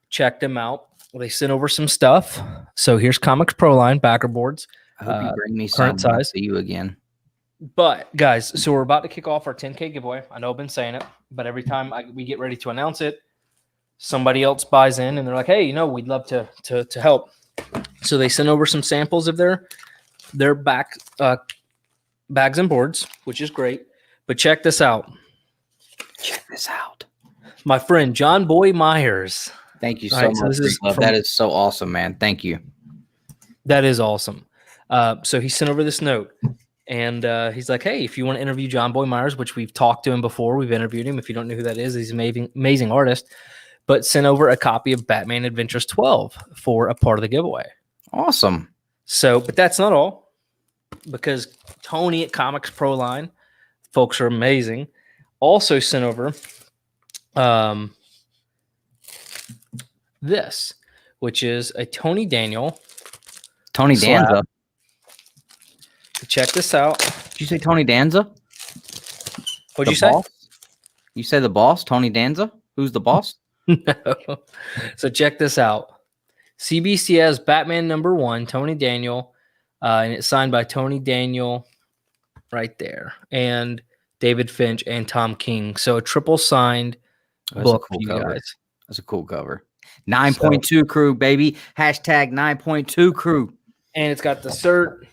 check them out. They sent over some stuff. So here's Comics Proline backer boards. I hope you bring me some. Current size. See you again. But guys, so we're about to kick off our 10K giveaway. I know I've been saying it, but every time we get ready to announce it, somebody else buys in and they're like, hey, we'd love to help. So they send over some samples of their bags and boards, which is great. But check this out. Check this out. My friend John Boy Myers. Thank you so All right, much. so this is Love. from- That is so awesome, man. Thank you. That is awesome. So he sent over this note. And he's like, hey, if you want to interview John Boy Myers, which we've talked to him before, we've interviewed him. If you don't know who that is, he's an amazing artist. But sent over a copy of Batman Adventures 12 for a part of the giveaway. Awesome. So, but that's not all. Because Tony at Comics Proline, folks are amazing, also sent over this, which is a Tony Daniel. Tony slab. Danza. Check this out. Did you say Tony Danza? What'd The you say? boss? You say the boss, Tony Danza? Who's the boss? No. So check this out. CBCS Batman #1, Tony Daniel, and it's signed by Tony Daniel right there, and David Finch and Tom King. So a triple signed That's a book cool for you cover. guys. That's a cool cover. 9.2 crew, baby. Hashtag 9.2 crew. And it's got the cert,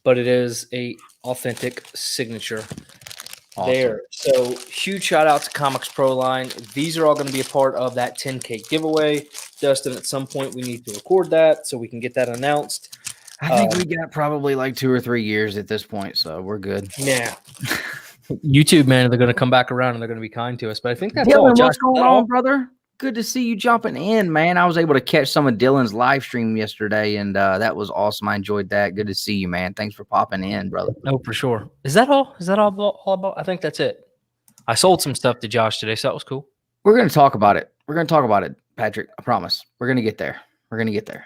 but it is a authentic signature. Awesome. There. So huge shout out to Comics Proline. These are all going to be a part of that 10K giveaway. Dustin, at some point we need to record that so we can get that announced. I think we got probably like 2 or 3 years at this point, so we're good. Yeah. YouTube, man, they're going to come back around and they're going to be kind to us. But I think that's Dylan, all. Josh, what's going is that all? on, brother? Good to see you jumping in, man. I was able to catch some of Dylan's live stream yesterday, and that was awesome. I enjoyed that. Good to see you, man. Thanks for popping in, brother. No, for sure. Is that all? Is that all about? I think that's it. I sold some stuff to Josh today, so that was cool. We're going to talk about it. We're going to talk about it, Patrick. I promise. We're going to get there. We're going to get there.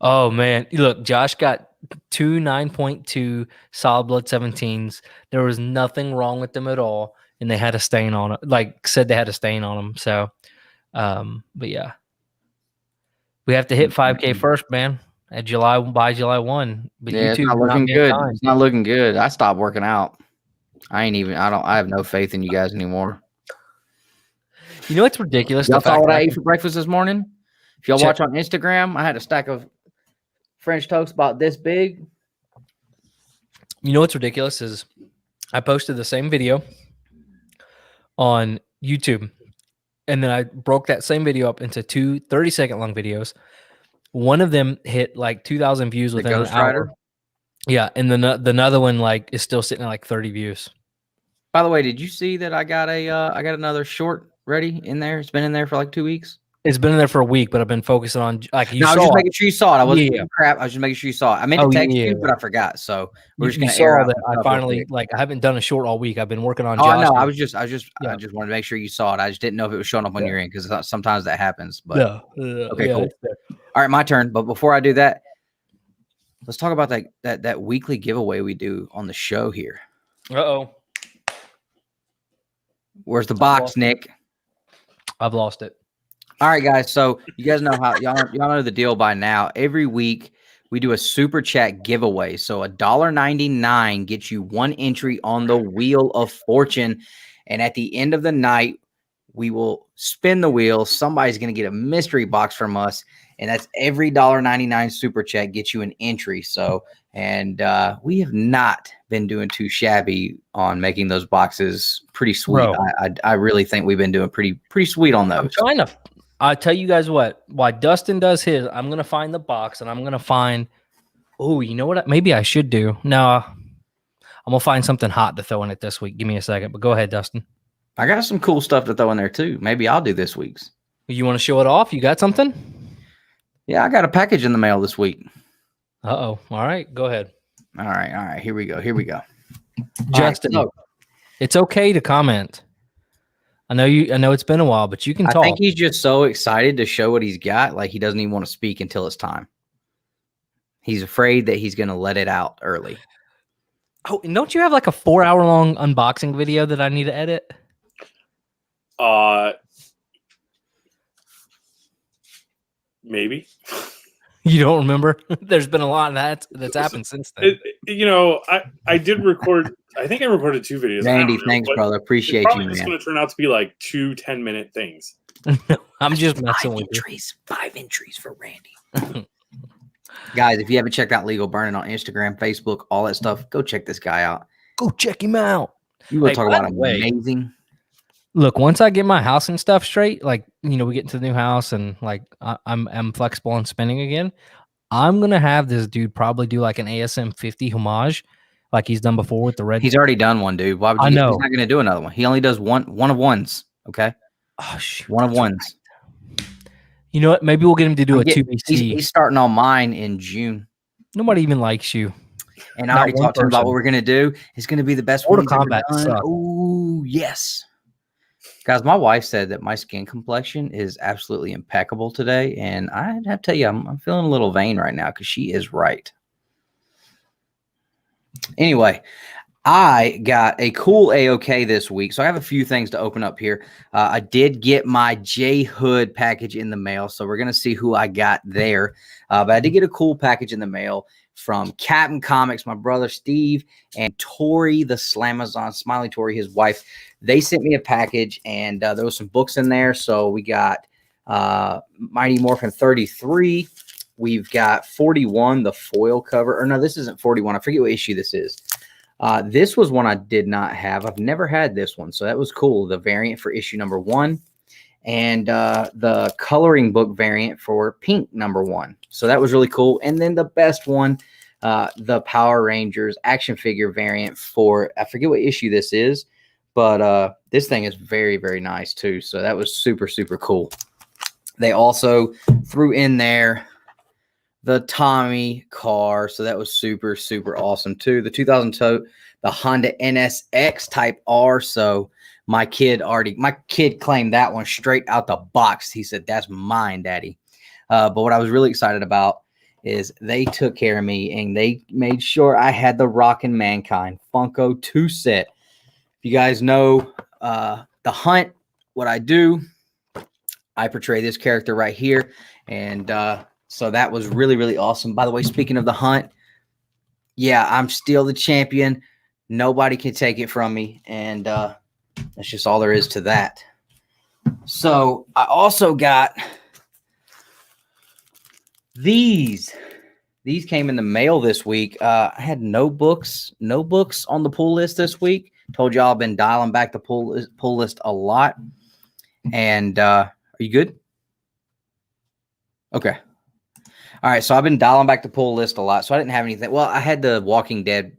Oh, man. Look, Josh got 2 9.2 Solid Blood 17s. There was nothing wrong with them at all, and they had a stain on it. Like, said they had a stain on them. So But yeah, we have to hit 5K first, man. By July 1. But Yeah, it's YouTube not looking being good. kind. It's not looking good. I stopped working out. I have no faith in you guys anymore. You know what's ridiculous? Y'all The saw fact what that I ate for breakfast this morning? If y'all watch on Instagram, I had a stack of French toast about this big. You know what's ridiculous is I posted the same video on YouTube, and then I broke that same video up into two 30-second long videos. One of them hit like 2,000 views within an hour. Yeah, and the another one like is still sitting at like 30 views. By the way, did you see that I got another short ready in there? It's been in there for like 2 weeks. It's been in there for a week, but I've been focusing on like you I was saw. just making sure you saw it. I wasn't Yeah. crap. I was just making sure you saw it. I meant to text you, but I forgot. So we're just gonna air out that. I finally I haven't done a short all week. I've been working on. Oh, Josh no, I just wanted to make sure you saw it. I just didn't know if it was showing up on your end because sometimes that happens. But okay, cool. All right, my turn. But before I do that, let's talk about that weekly giveaway we do on the show here. Uh-oh. Where's the box, Nick? I've lost it. All right, guys. So you guys know how y'all know the deal by now. Every week we do a super chat giveaway. So $1.99 gets you one entry on the Wheel of Fortune. And at the end of the night, we will spin the wheel. Somebody's going to get a mystery box from us. And that's every $1.99 super chat gets you an entry. So, and we have not been doing too shabby on making those boxes pretty sweet. I really think we've been doing pretty sweet on those. I'll tell you guys what, while Dustin does his, I'm going to find the box and I'm going to find, oh, you know what? Maybe I should do. No, I'm going to find something hot to throw in it this week. Give me a second, but go ahead, Dustin. I got some cool stuff to throw in there too. Maybe I'll do this week's. You want to show it off? You got something? Yeah, I got a package in the mail this week. Uh-oh. All right, go ahead. All right. Here we go. Justin, it's okay to comment. I know it's been a while, but you can talk. I think he's just so excited to show what he's got, like he doesn't even want to speak until it's time. He's afraid that he's going to let it out early. Oh, and don't you have like a 4-hour-long unboxing video that I need to edit? Maybe. You don't remember? There's been a lot of that's happened since then. I did record. I think I recorded 2 videos. Randy, thanks, brother. Appreciate you, man. It's going to turn out to be like 2 10-minute things. I'm just messing with you. 5 entries for Randy. Guys, if you haven't checked out Legal Burning on Instagram, Facebook, all that stuff, go check this guy out. Go check him out. You will talk about amazing. Look, once I get my house and stuff straight, like, we get into the new house and like I'm flexible on spending again, I'm going to have this dude probably do like an ASM 50 homage like he's done before with the red. He's already done one, dude. Why would you? I know. He's not going to do another one. He only does one of ones. Okay. Oh, shoot. One of ones. Right. You know what? Maybe we'll get him to do a 2BC. He's starting on mine in June. Nobody even likes you. And I already talked to him about what we're going to do. It's going to be the best one. Kombat. Oh, yes. Guys, my wife said that my skin complexion is absolutely impeccable today. And I have to tell you, I'm feeling a little vain right now because she is right. Anyway, I got a cool AOK this week. So I have a few things to open up here. I did get my J Hood package in the mail. So we're going to see who I got there. But I did get a cool package in the mail from Captain Comics, my brother Steve, and Tori, the Slamazon, Smiley Tori, his wife. They sent me a package, and there was some books in there. So we got Mighty Morphin 33. We've got 41, the foil cover. Or no, this isn't 41. I forget what issue this is. This was one I did not have. I've never had this one, so that was cool. The variant for issue number 1. And the coloring book variant for Pink number 1. So that was really cool. And then the best one, the Power Rangers action figure variant for, I forget what issue this is, but this thing is very, very nice too. So that was super, super cool. They also threw in there the Tommy car. So that was super, super awesome too. The 2002, the Honda NSX Type R. So my kid claimed that one straight out the box. He said, "That's mine, Daddy." But what I was really excited about is they took care of me and they made sure I had the Rockin' Mankind Funko 2 set. If you guys know the hunt, what I do, I portray this character right here. And so that was really, really awesome. By the way, speaking of the hunt, yeah, I'm still the champion. Nobody can take it from me. And that's just all there is to that. So I also got these. These came in the mail this week. I had no books on the pull list this week. Told y'all I've been dialing back the pull list a lot. And are you good? Okay. All right. So I've been dialing back the pull list a lot. So I didn't have anything. Well, I had the Walking Dead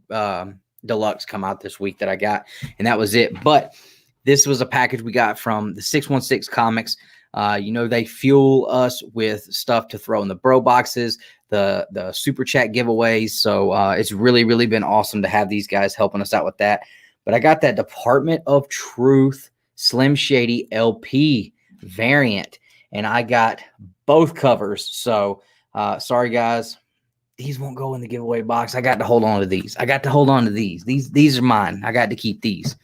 Deluxe come out this week that I got, and that was it. But this was a package we got from the 616 Comics. You know, they fuel us with stuff to throw in the bro boxes, the super chat giveaways. So it's really, really been awesome to have these guys helping us out with that. But I got that Department of Truth Slim Shady LP variant, and I got both covers. So sorry, guys. These won't go in the giveaway box. I got to hold on to these. These are mine. I got to keep these.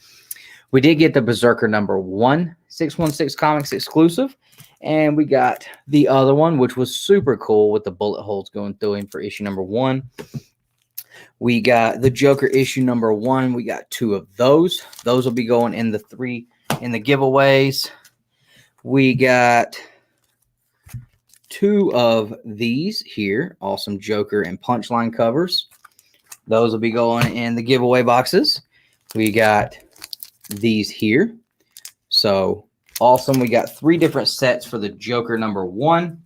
We did get the Berserker #1 616 Comics exclusive, and we got the other one, which was super cool with the bullet holes going through him for issue #1. We got the Joker issue #1. We got 2 of those. Those will be going in the 3 in the giveaways. We got 2 of these here, awesome Joker and Punchline covers. Those will be going in the giveaway boxes. We got these here. So awesome. We got 3 different sets for the Joker #1.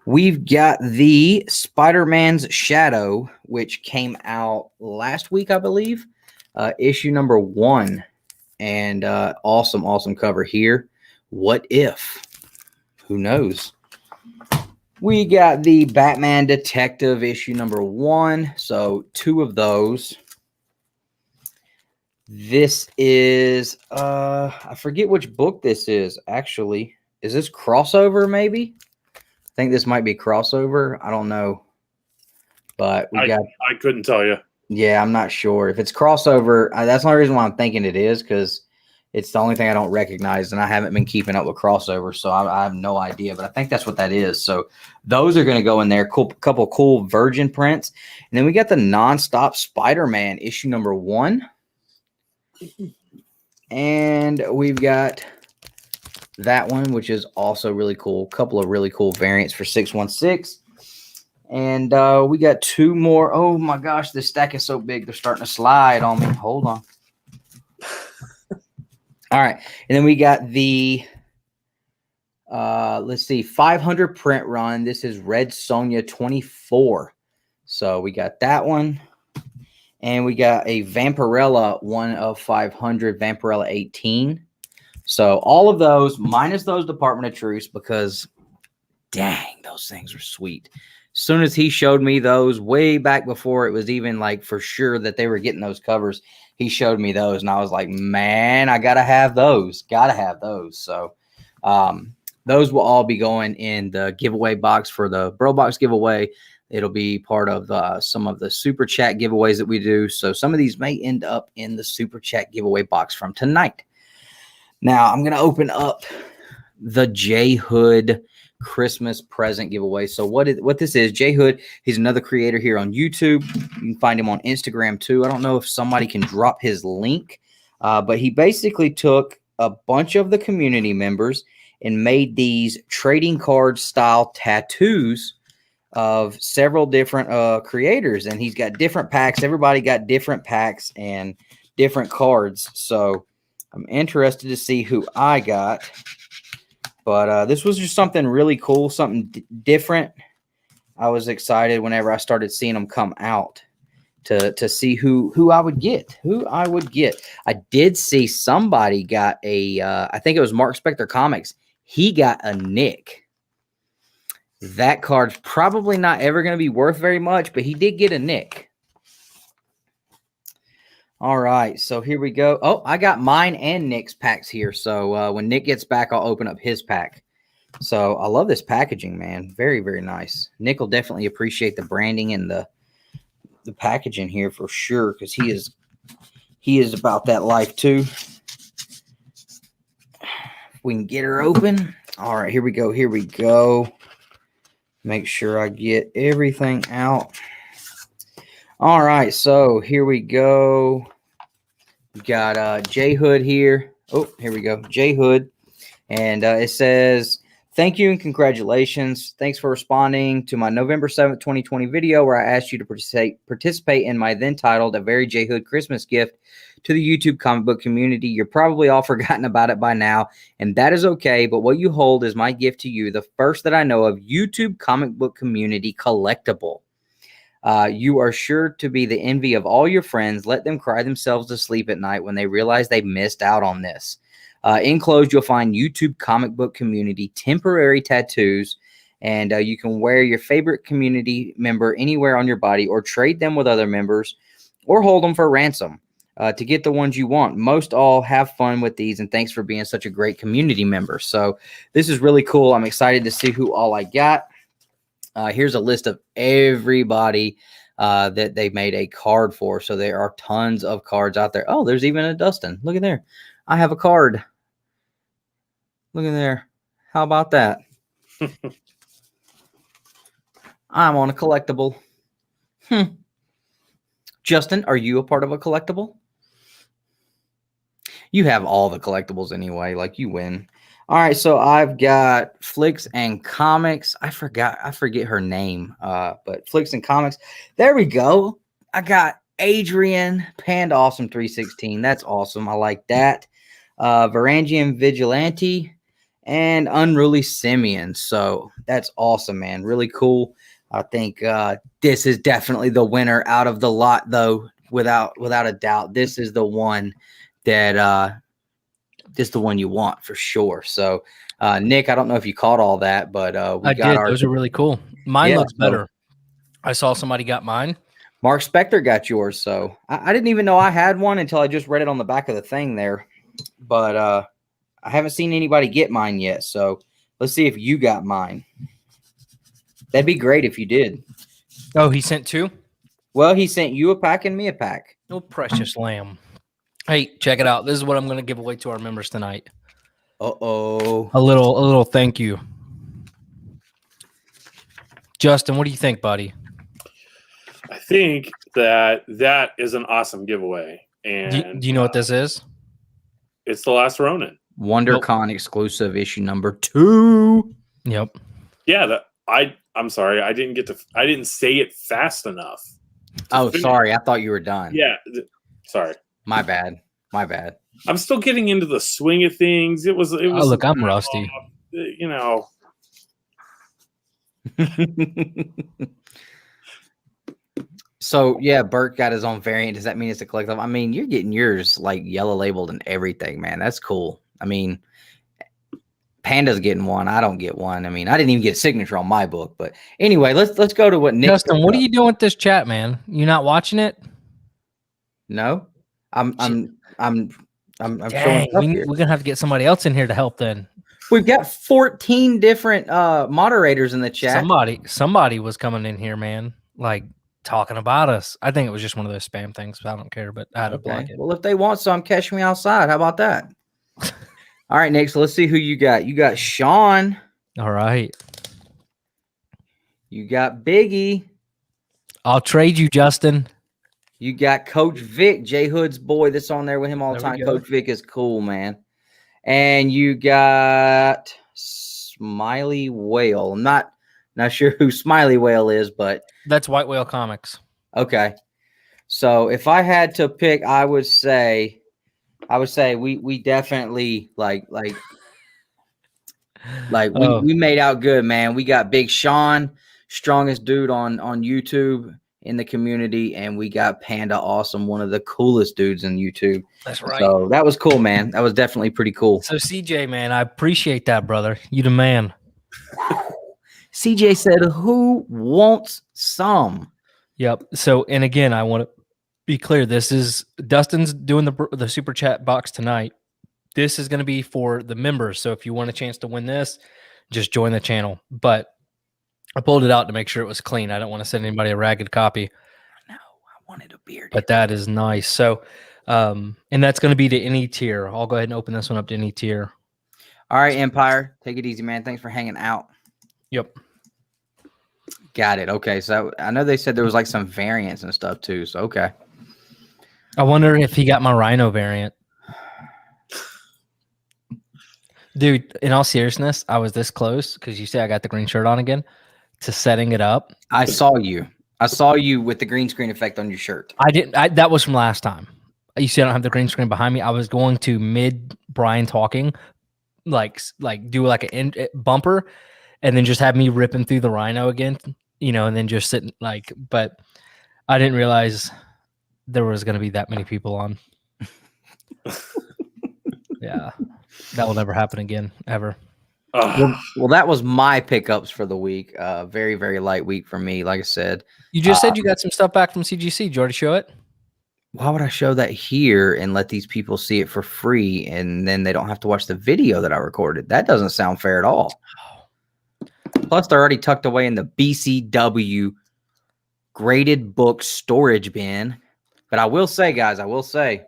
We've got the Spider-Man's Shadow, which came out last week, I believe, issue #1. And awesome cover here. What if? Who knows? We got the Batman Detective issue #1. So 2 of those. This is, I forget which book this is, actually. Is this crossover, maybe? I think this might be crossover. I don't know. But I couldn't tell you. Yeah, I'm not sure. If it's crossover, that's the only reason why I'm thinking it is, because it's the only thing I don't recognize, and I haven't been keeping up with crossover, so I have no idea. But I think that's what that is. So those are going to go in there. Couple cool Virgin prints. And then we got the Nonstop Spider-Man issue #1. And we've got that one, which is also really cool. Couple of really cool variants for 616. And we got 2 more. Oh my gosh, this stack is so big. They're starting to slide on me. Hold on. All right. And then we got the, let's see, 500 print run. This is Red Sonja 24. So we got that one. And we got a Vampirella 1 of 500, Vampirella 18. So all of those, minus those Department of Truth, because dang, those things were sweet. As soon as he showed me those way back before it was even like for sure that they were getting those covers, he showed me those, and I was like, man, I gotta have those. So those will all be going in the giveaway box for the Bro Box giveaway. It'll be part of some of the super chat giveaways that we do. So some of these may end up in the super chat giveaway box from tonight. Now I'm going to open up the J Hood Christmas present giveaway. So what this is, J Hood, he's another creator here on YouTube. You can find him on Instagram too. I don't know if somebody can drop his link, but he basically took a bunch of the community members and made these trading card style tattoos of several different creators, and he's got different packs. Everybody got different packs and different cards. So I'm interested to see who I got. But this was just something really cool, something different. I was excited whenever I started seeing them come out to see who I would get. I did see somebody got a, I think it was Mark Spector Comics. He got a Nick. That card's probably not ever going to be worth very much, but he did get a Nick. All right, so here we go. Oh, I got mine and Nick's packs here. So when Nick gets back, I'll open up his pack. So I love this packaging, man. Very, very nice. Nick will definitely appreciate the branding and the packaging here for sure, because he is about that life too. We can get her open. All right, here we go. Here we go. Make sure I get everything out. All right, so here we go. We got J Hood here. Oh, here we go. J Hood. And it says, thank you and congratulations. Thanks for responding to my November 7th, 2020 video where I asked you to participate in my then titled A Very J Hood Christmas Gift to the YouTube comic book community. You're probably all forgotten about it by now, and that is okay, but what you hold is my gift to you, the first that I know of YouTube comic book community collectible. You are sure to be the envy of all your friends. Let them cry themselves to sleep at night when they realize they missed out on this. Enclosed, you'll find YouTube comic book community temporary tattoos, and you can wear your favorite community member anywhere on your body or trade them with other members or hold them for ransom to get the ones you want. Most all have fun with these, and thanks for being such a great community member. So this is really cool. I'm excited to see who all I got. Here's a list of everybody that they made a card for. So there are tons of cards out there. Oh, there's even a Dustin. Look at there. I have a card. Look at there. How about that? I'm on a collectible. Justin, are you a part of a collectible? You have all the collectibles anyway. Like, you win. All right, so I've got Flicks and Comics. I forget her name, but Flicks and Comics. There we go. I got Adrian Pandawesome316. That's awesome. I like that. Varangian Vigilante and Unruly Simeon. So that's awesome, man. Really cool. I think this is definitely the winner out of the lot, though, without a doubt. This is the one that this is the one you want for sure. So, Nick, I don't know if you caught all that, but I did. Those are really cool. Mine looks better. I saw somebody got mine. Mark Spector got yours. So I didn't even know I had one until I just read it on the back of the thing there. But I haven't seen anybody get mine yet. So let's see if you got mine. That'd be great if you did. Oh, he sent two? Well, he sent you a pack and me a pack. Oh, precious lamb. Hey, check it out. This is what I'm going to give away to our members tonight. Uh-oh. A little thank you. Justin, what do you think, buddy? I think that is an awesome giveaway. And do you know what this is? It's The Last Ronin. WonderCon exclusive issue number 2. Yep. Yeah, I'm sorry. I didn't say it fast enough. Oh, sorry. I thought you were done. Yeah. Sorry. My bad. I'm still getting into the swing of things. It was. Oh, look, I'm rusty. You know. So yeah, Birch got his own variant. Does that mean it's a collectible? I mean, you're getting yours like yellow labeled and everything, man. That's cool. I mean, Panda's getting one. I don't get one. I mean, I didn't even get a signature on my book. But anyway, let's go to what Nick. Justin, what are you doing with this chat, man? You not watching it? No, I'm Dang, showing up here. we're gonna have to get somebody else in here to help. Then We've got 14 different moderators in the chat. Somebody was coming in here, man. Like, talking about us. I think it was just one of those spam things, but I don't care. But I had to block it. Well, if they want some, catch me outside. How about that? All right, Nick. So let's see who you got. You got Sean. All right. You got Biggie. I'll trade you, Justin. You got Coach Vic, J Hood's boy that's on there with him all the There we time. go. Coach Vic is cool, man. And you got Smiley Whale. I'm not sure who Smiley Whale is, but That's White Whale Comics. okay. So if I had to pick, I would say we definitely like we made out good, man. We got Big Sean, strongest dude on YouTube in the community, and we got Panda Awesome, one of the coolest dudes in YouTube. That's right. So that was cool, man. That was definitely pretty cool. So CJ, man, I appreciate that, brother. You the man. CJ said, "Who wants some?" Yep. So, and again, I want to be clear. This is Dustin's doing the super chat box tonight. This is going to be for the members. So if you want a chance to win this, just join the channel. But I pulled it out to make sure it was clean. I don't want to send anybody a ragged copy. No, I wanted a beard. But that is nice. So, and that's going to be to any tier. I'll go ahead and open this one up to any tier. All right, Empire, take it easy, man. Thanks for hanging out. Yep. Got it. Okay, so I know they said there was like some variants and stuff too. So okay. I wonder if he got my Rhino variant. Dude, in all seriousness, I was this close because you say I got the green shirt on again to setting it up. I saw you. I saw you with the green screen effect on your shirt. I didn't. That was from last time. You see, I don't have the green screen behind me. I was going to mid Brian talking, like do like a bumper, and then just have me ripping through the Rhino again, and then just sitting like. But I didn't realize there was going to be that many people on. Yeah, that will never happen again, ever. Well, that was my pickups for the week. Very, very light week for me. Like I said, you just said you got some stuff back from CGC. Did you already show it? Why would I show that here and let these people see it for free, and then they don't have to watch the video that I recorded? That doesn't sound fair at all. Plus, they're already tucked away in the BCW graded book storage bin. But I will say, guys, it was a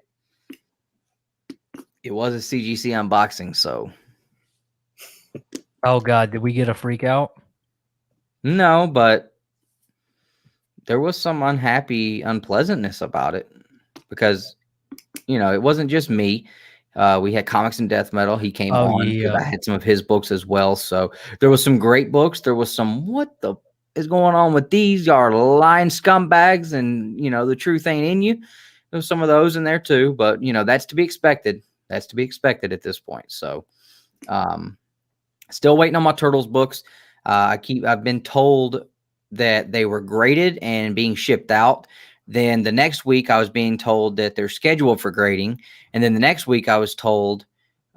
CGC unboxing, so. Oh God, did we get a freak out? No, but there was some unpleasantness about it because, it wasn't just me. We had Comics and Death Metal. He came on because I had some of his books as well. So there was some great books. There was some, what the is going on with these? Y'all are lying scumbags, and the truth ain't in you. There's some of those in there too, but that's to be expected. That's to be expected at this point. So, still waiting on my Turtles books. I've been told that they were graded and being shipped out. Then the next week I was being told that they're scheduled for grading. And then the next week I was told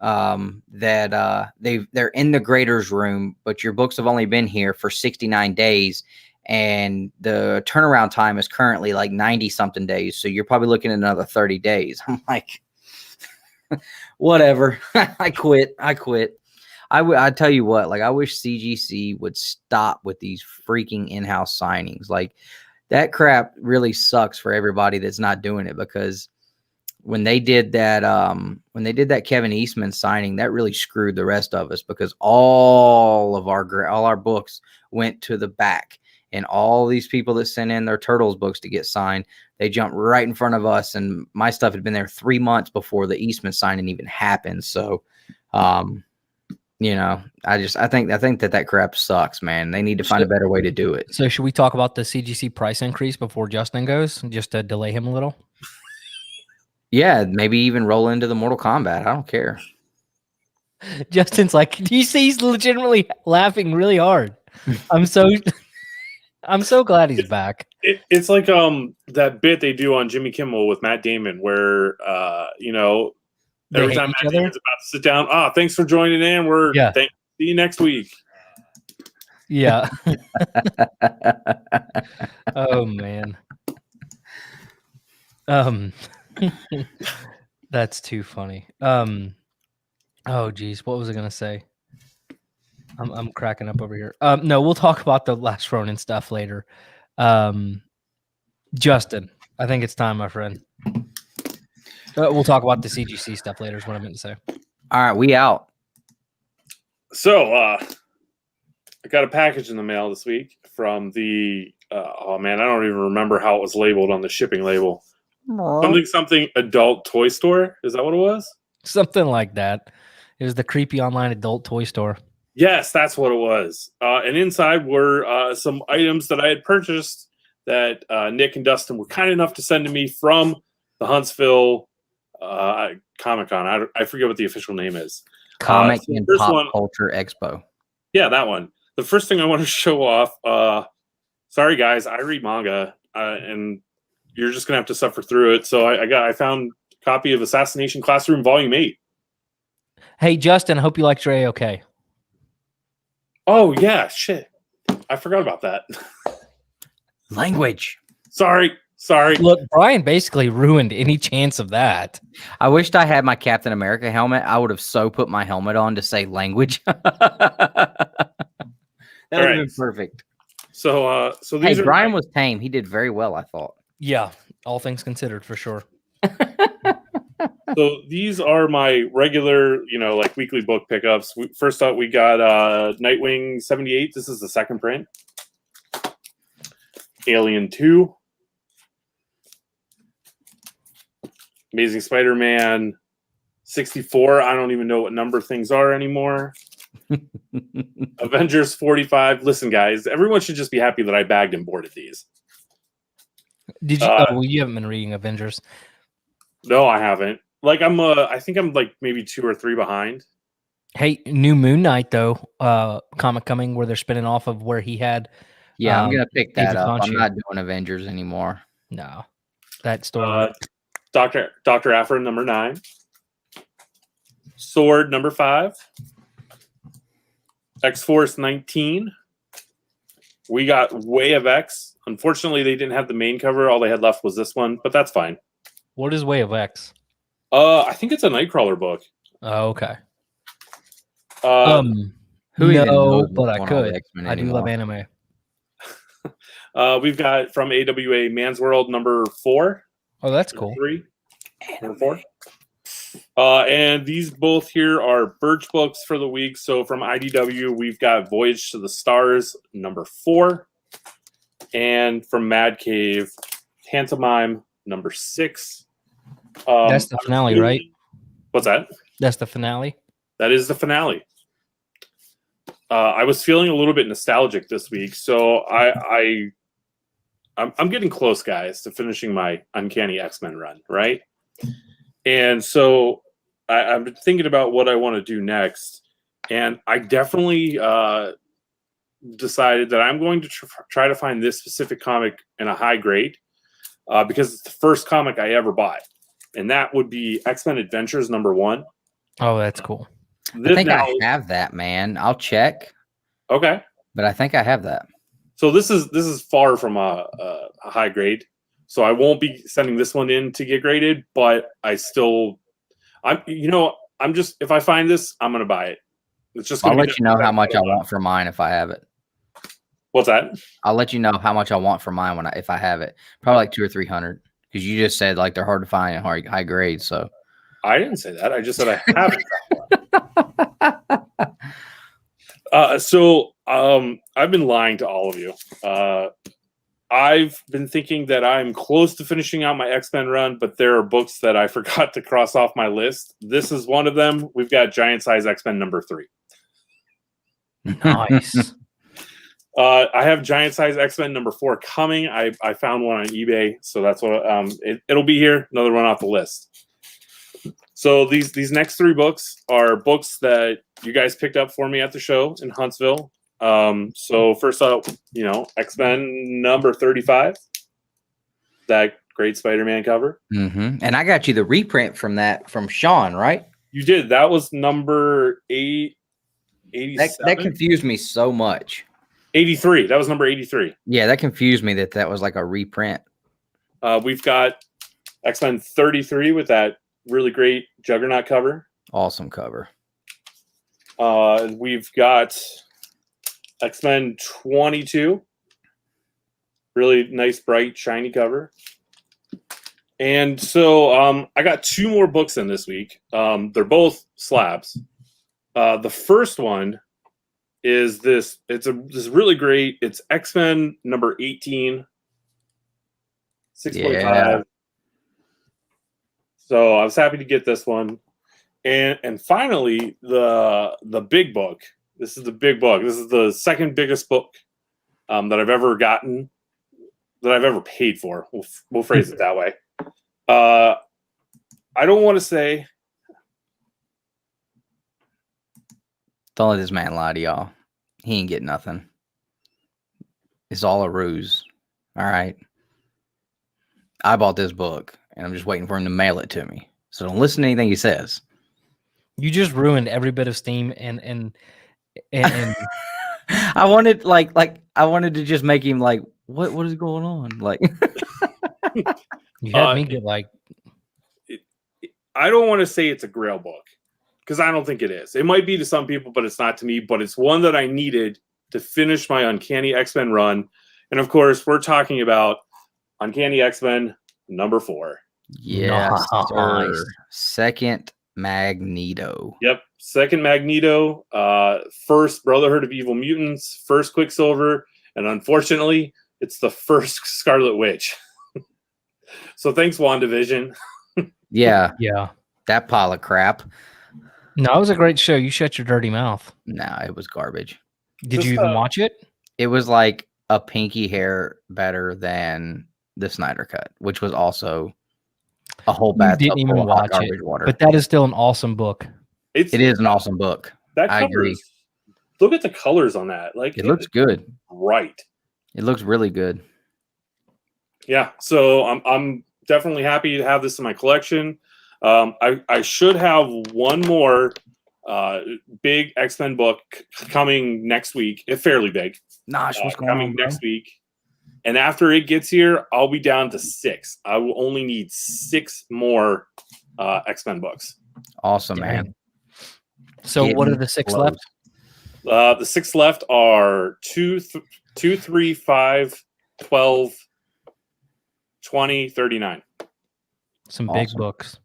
that they're in the grader's room, but your books have only been here for 69 days. And the turnaround time is currently like 90 something days. So you're probably looking at another 30 days. I'm like, whatever. I quit. I tell you what, like, I wish CGC would stop with these freaking in-house signings. Like, that crap really sucks for everybody that's not doing it, because when they did that Kevin Eastman signing, that really screwed the rest of us, because all our books went to the back, and all these people that sent in their Turtles books to get signed, they jumped right in front of us, and my stuff had been there 3 months before the Eastman signing even happened. So, I think that crap sucks, man. They need to find a better way to do it. So should we talk about the CGC price increase before Justin goes, just to delay him a little? Yeah, maybe even roll into the Mortal Kombat. I don't care. Justin's like, do you see he's legitimately laughing really hard? I'm so glad he's back. It's like that bit they do on Jimmy Kimmel with Matt Damon, where every time Matt Damon's about to sit down, thanks for joining in. See you next week. Yeah. Oh man. That's too funny. Oh geez, what was I gonna say? I'm cracking up over here. No, we'll talk about the Last Ronin stuff later. Justin, I think it's time, my friend. We'll talk about the CGC stuff later is what I meant to say. All right, we out. So, I got a package in the mail this week from the, I don't even remember how it was labeled on the shipping label. Something adult toy store. Is that what it was? Something like that. It was the creepy online adult toy store. Yes, that's what it was. And inside were some items that I had purchased that Nick and Dustin were kind enough to send to me from the Huntsville ComiKon. I forget what the official name is. Comic and Pop Culture Expo. Yeah, that one. The first thing I want to show off. Sorry, guys, I read manga, and you're just gonna have to suffer through it. So I found a copy of Assassination Classroom Volume 8. Hey, Justin, I hope you liked your A-OK. Oh yeah, shit. I forgot about that. Language. Sorry. Look, Brian basically ruined any chance of that. I wished I had my Captain America helmet. I would have put my helmet on to say language. That would have been perfect. So these Brian was tame. He did very well, I thought. Yeah, all things considered, for sure. So So these are my regular, like weekly book pickups. First up, we got Nightwing 78. This is the second print. Alien 2. Amazing Spider-Man 64. I don't even know what number things are anymore. Avengers 45. Listen, guys, everyone should just be happy that I bagged and boarded these. Did you? Well, you haven't been reading Avengers. No, I haven't. Like I think I'm like maybe 2 or 3 behind. Hey, new Moon Knight though, comic coming where they're spinning off of where he had. Yeah, I'm gonna pick that Adrian up. I'm Pandawesome316. not doing Avengers anymore. No, that story. Dr. Aphra number 9. Sword number 5. X-Force 19. We got Way of X. Unfortunately, they didn't have the main cover. All they had left was this one, but that's fine. What is Way of X? I think it's a Nightcrawler book. Oh, okay. Who even knows but what's I going on with could. X-Men I do anymore? love anime. We've got from AWA Man's World number 4. Oh, that's cool. 3. Number 4. And these both here are Birch books for the week. So from IDW, we've got Voyage to the Stars number 4. And from Mad Cave, Pantomime number 6. That's the finale, right? What's that? That's the finale. That is the finale. I was feeling a little bit nostalgic this week, so I'm getting close, guys, to finishing my Uncanny X-Men run, right? And so I'm thinking about what I want to do next, and I definitely decided that I'm going to try to find this specific comic in a high grade because it's the first comic I ever bought, and that would be X-Men Adventures number 1. Oh, that's cool. I think I have that, man. I'll check. Okay, but I think I have that. So this is far from a high grade, so I won't be sending this one in to get graded. But I'm just, if I find this, I'm gonna buy it. It's just. I'll let you know how much I want for mine if I have it. What's that? I'll let you know how much I want for mine if I have it. Probably like 200 or 300 because you just said like they're hard to find and high grade. So I didn't say that. I just said I haven't. I've been lying to all of you. I've been thinking that I'm close to finishing out my X-Men run, but there are books that I forgot to cross off my list. This is one of them. We've got Giant Size X-Men number 3. Nice. I have Giant Size X-Men number 4 coming. I found one on eBay, so that's what it'll be here. Another one off the list. So these next 3 books are books that you guys picked up for me at the show in Huntsville. So first up, X-Men number 35, that great Spider-Man cover. Mm-hmm. And I got you the reprint from Sean, right? You did. That was number 87. That confused me so much. 83. That was number 83. Yeah, that confused me that was like a reprint. We've got X-Men 33 with that really great Juggernaut cover. Awesome cover. We've got X-Men 22. Really nice, bright, shiny cover. And so I got 2 more books in this week. They're both slabs. The first one is this. It's this really great. It's X-Men number 18. 6.5. Yeah. So I was happy to get this one. And finally, the big book. This is the big book. This is the second biggest book that I've ever gotten, that I've ever paid for. We'll phrase it that way. I don't want to say. Don't let this man lie to y'all. He ain't get nothing. It's all a ruse. All right. I bought this book, and I'm just waiting for him to mail it to me. So don't listen to anything he says. You just ruined every bit of steam and I wanted I wanted to just make him like, what is going on? Like you had me get like, I don't want to say it's a Grail book because I don't think it is. It might be to some people, but it's not to me. But it's one that I needed to finish my Uncanny X-Men run. And of course, we're talking about Uncanny X-Men number 4. Yes, sir. Nice. Second Magneto. Yep. Second Magneto, first Brotherhood of Evil Mutants, first Quicksilver, and unfortunately, it's the first Scarlet Witch. So thanks, WandaVision. Yeah, Yeah. that pile of crap. No, it was a great show. You shut your dirty mouth. Nah, it was garbage. Did Just, you even watch it? It was like a pinky hair better than the Snyder Cut, which was also a whole bathtub didn't even full of hot watch garbage it, water. But that is still an awesome book. It It is an awesome book. That I covers, agree. Look at the colors on that. Like It looks good. right. It looks really good. Yeah. So I'm definitely happy to have this in my collection. I should have one more big X-Men book coming next week. Fairly big. Nosh, what's going coming on, bro? next week. And after it gets here, I'll be down to 6. I will only need 6 more X-Men books. Awesome, Dang. man. So what are Getting the 6 close. left? The 6 left are 2, 3, 5, 12, 20, 39. Some big Awesome. books.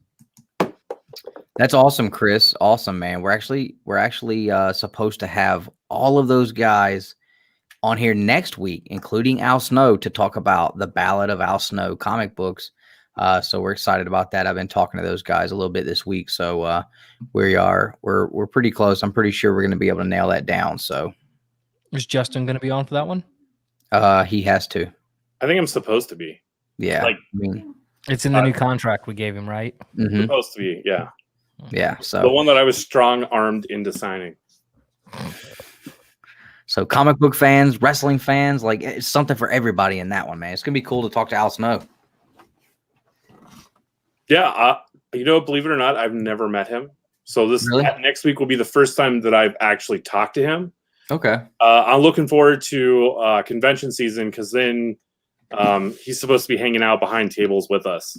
That's awesome, Chris. Awesome, man. We're actually supposed to have all of those guys on here next week, including Al Snow, to talk about the Ballad of Al Snow comic books. So we're excited about that. I've been talking to those guys a little bit this week, so we're pretty close. I'm pretty sure we're going to be able to nail that down. So Is Justin going to be on for that one? he has to. I think I'm supposed to be. Yeah, Like- I mean, It's in the new contract we gave him, right? mhm, Supposed to be, yeah. yeah. The So one that I was strong-armed into signing. comic book fans, wrestling fans, like it's something for everybody in that one, man. It's gonna be cool to talk to Al Snow. Yeah, believe it or not, I've never met him. So this Really? next week will be the first time that I've actually talked to him. Okay. I'm looking forward to convention season because then he's supposed to be hanging out behind tables with us.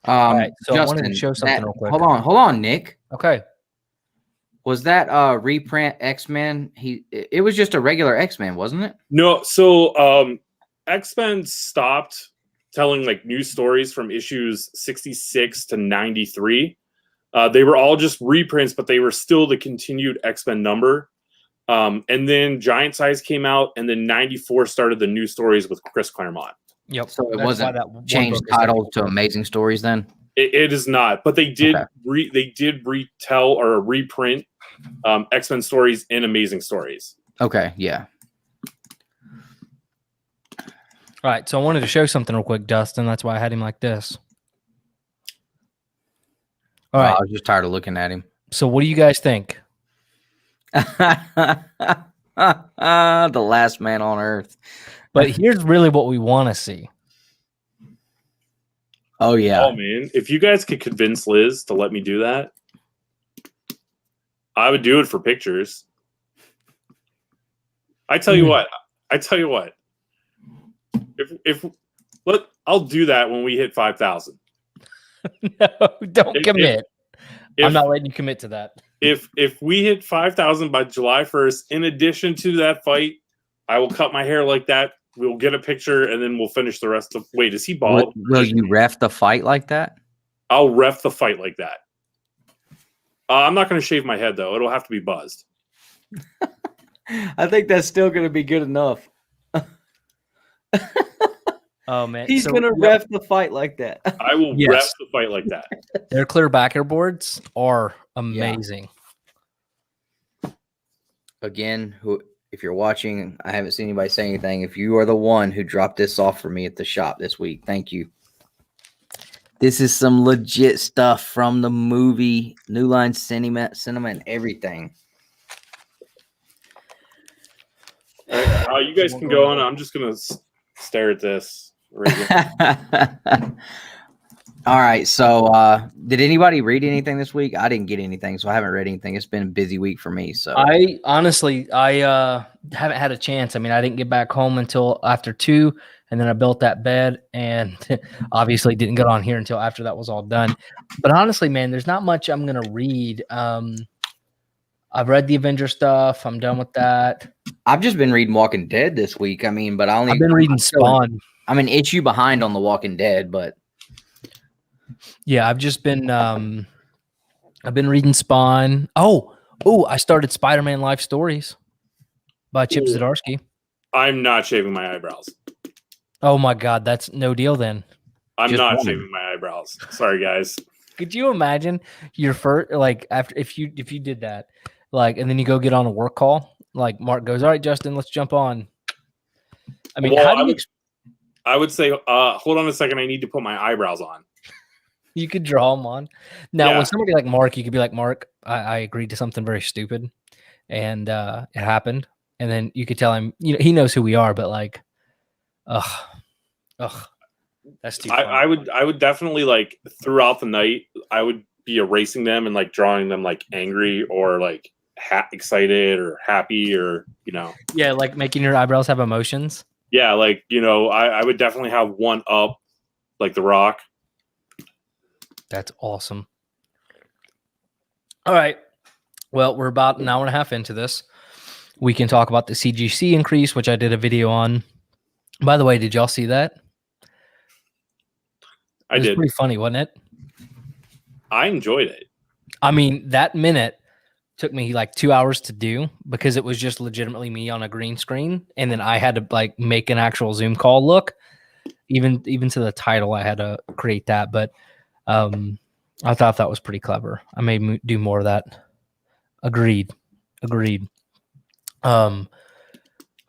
right, so I wanted to show something real quick. Hold on, Nick. Okay. Was that reprint X-Men? It was just a regular X-Men, wasn't it? No, so X-Men stopped telling like new stories from issues 66 to 93. They were all just reprints, but they were still the continued X-Men number. And then Giant Size came out, and then 94 started the new stories with Chris Claremont. Yep. So it That's wasn't why that one changed book is titles to Amazing Stories then? It is not, but they did Okay. they did retell or reprint X-Men stories in Amazing Stories. Okay, yeah. All right, so I wanted to show something real quick, Dustin. That's why I had him like this. All right, I was just tired of looking at him. so what do you guys think? The last man on earth. But here's really what we want to see. Oh yeah. Oh man, if you guys could convince Liz to let me do that, I would do it for pictures. I tell you what. I'll do that when we hit 5,000. No, don't If- commit. I'm If not letting you commit to that. if we hit 5,000 by July 1st, in addition to that fight, I will cut my hair like that. We'll get a picture and then we'll finish the rest of. Wait, is he bald? Will you ref the fight like that? I'll ref the fight like that. I'm not going to shave my head though. It'll have to be buzzed. I think that's still going to be good enough. Oh man, He's so, going to yep, ref the fight like that. I will Yes. ref the fight like that. Their clear backer boards are amazing. Again, if you're watching, I haven't seen anybody say anything. If you are the one who dropped this off for me at the shop this week, thank you. This is some legit stuff from the movie, New Line Cinema and everything. All right, you guys can go on. I'm just going to stare at this. Right here. All right. So, did anybody read anything this week? I didn't get anything, so I haven't read anything. It's been a busy week for me. So, I honestly, haven't had a chance. I mean, I didn't get back home until after 2, and then I built that bed, and obviously didn't get on here until after that was all done. But honestly, man, there's not much I'm gonna read. I've read the Avenger stuff. I'm done with that. I've just been reading Walking Dead this week. I mean, but I've been reading Spawn. I'm an issue behind on The Walking Dead, but Yeah, I've just been I've been reading Spawn. Oh, I started Spider-Man Life Stories by Chip Ooh. Zdarsky. I'm not shaving my eyebrows. Oh my god, that's no deal then. I'm Just not one. shaving my eyebrows. Sorry, guys. Could you imagine your first after if you did that, and then you go get on a work call, Mark goes, "All right, Justin, let's jump on." I mean, Well, how do you I would say, hold on a second. I need to put my eyebrows on. you could draw them on? Now, Yeah. with somebody like Mark, you could be like, "Mark, I agreed to something very stupid, and it happened." And then you could tell him, he knows who we are, but that's too funny. I would definitely throughout the night, I would be erasing them and drawing them angry or excited or happy or Yeah, making your eyebrows have emotions. Yeah, I would definitely have one up like The Rock. That's awesome. All right. Well, we're about an hour and a half into this. We can talk about the CGC increase, which I did a video on. By the way, did y'all see that? I did. It was pretty funny, wasn't it? I enjoyed it. I mean, that minute took me 2 hours to do because it was just legitimately me on a green screen, and then I had to make an actual Zoom call look. Even to the title, I had to create that, but I thought that was pretty clever. I may do more of that. Agreed. All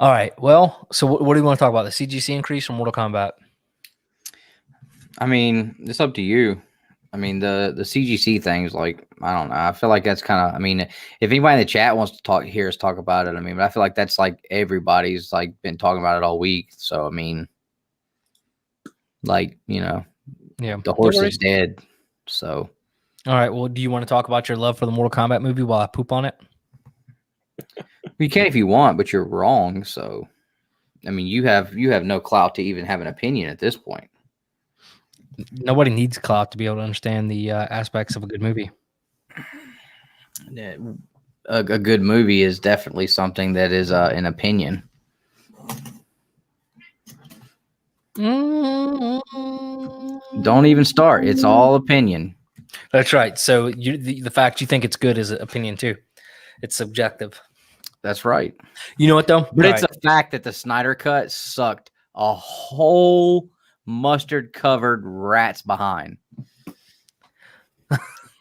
right. Well, so what do you want to talk about? The CGC increase from Mortal Kombat? I mean, it's up to you. I mean, the CGC things, I don't know. I feel like that's kind of, I mean, if anybody in the chat wants to hear us talk about it, I mean, but I feel like that's everybody's been talking about it all week. So, I mean, yeah, the horse is dead. So, all right. Well, do you want to talk about your love for the Mortal Kombat movie while I poop on it? You can if you want, but you're wrong. So, I mean, you have no clout to even have an opinion at this point. Nobody needs clout to be able to understand the aspects of a good movie. A good movie is definitely something that is an opinion. Don't even start. It's all opinion. That's right. So the fact you think it's good is an opinion too. It's subjective. That's right. You know what though? But it's a fact that the Snyder Cut sucked a whole mustard covered rat's behind.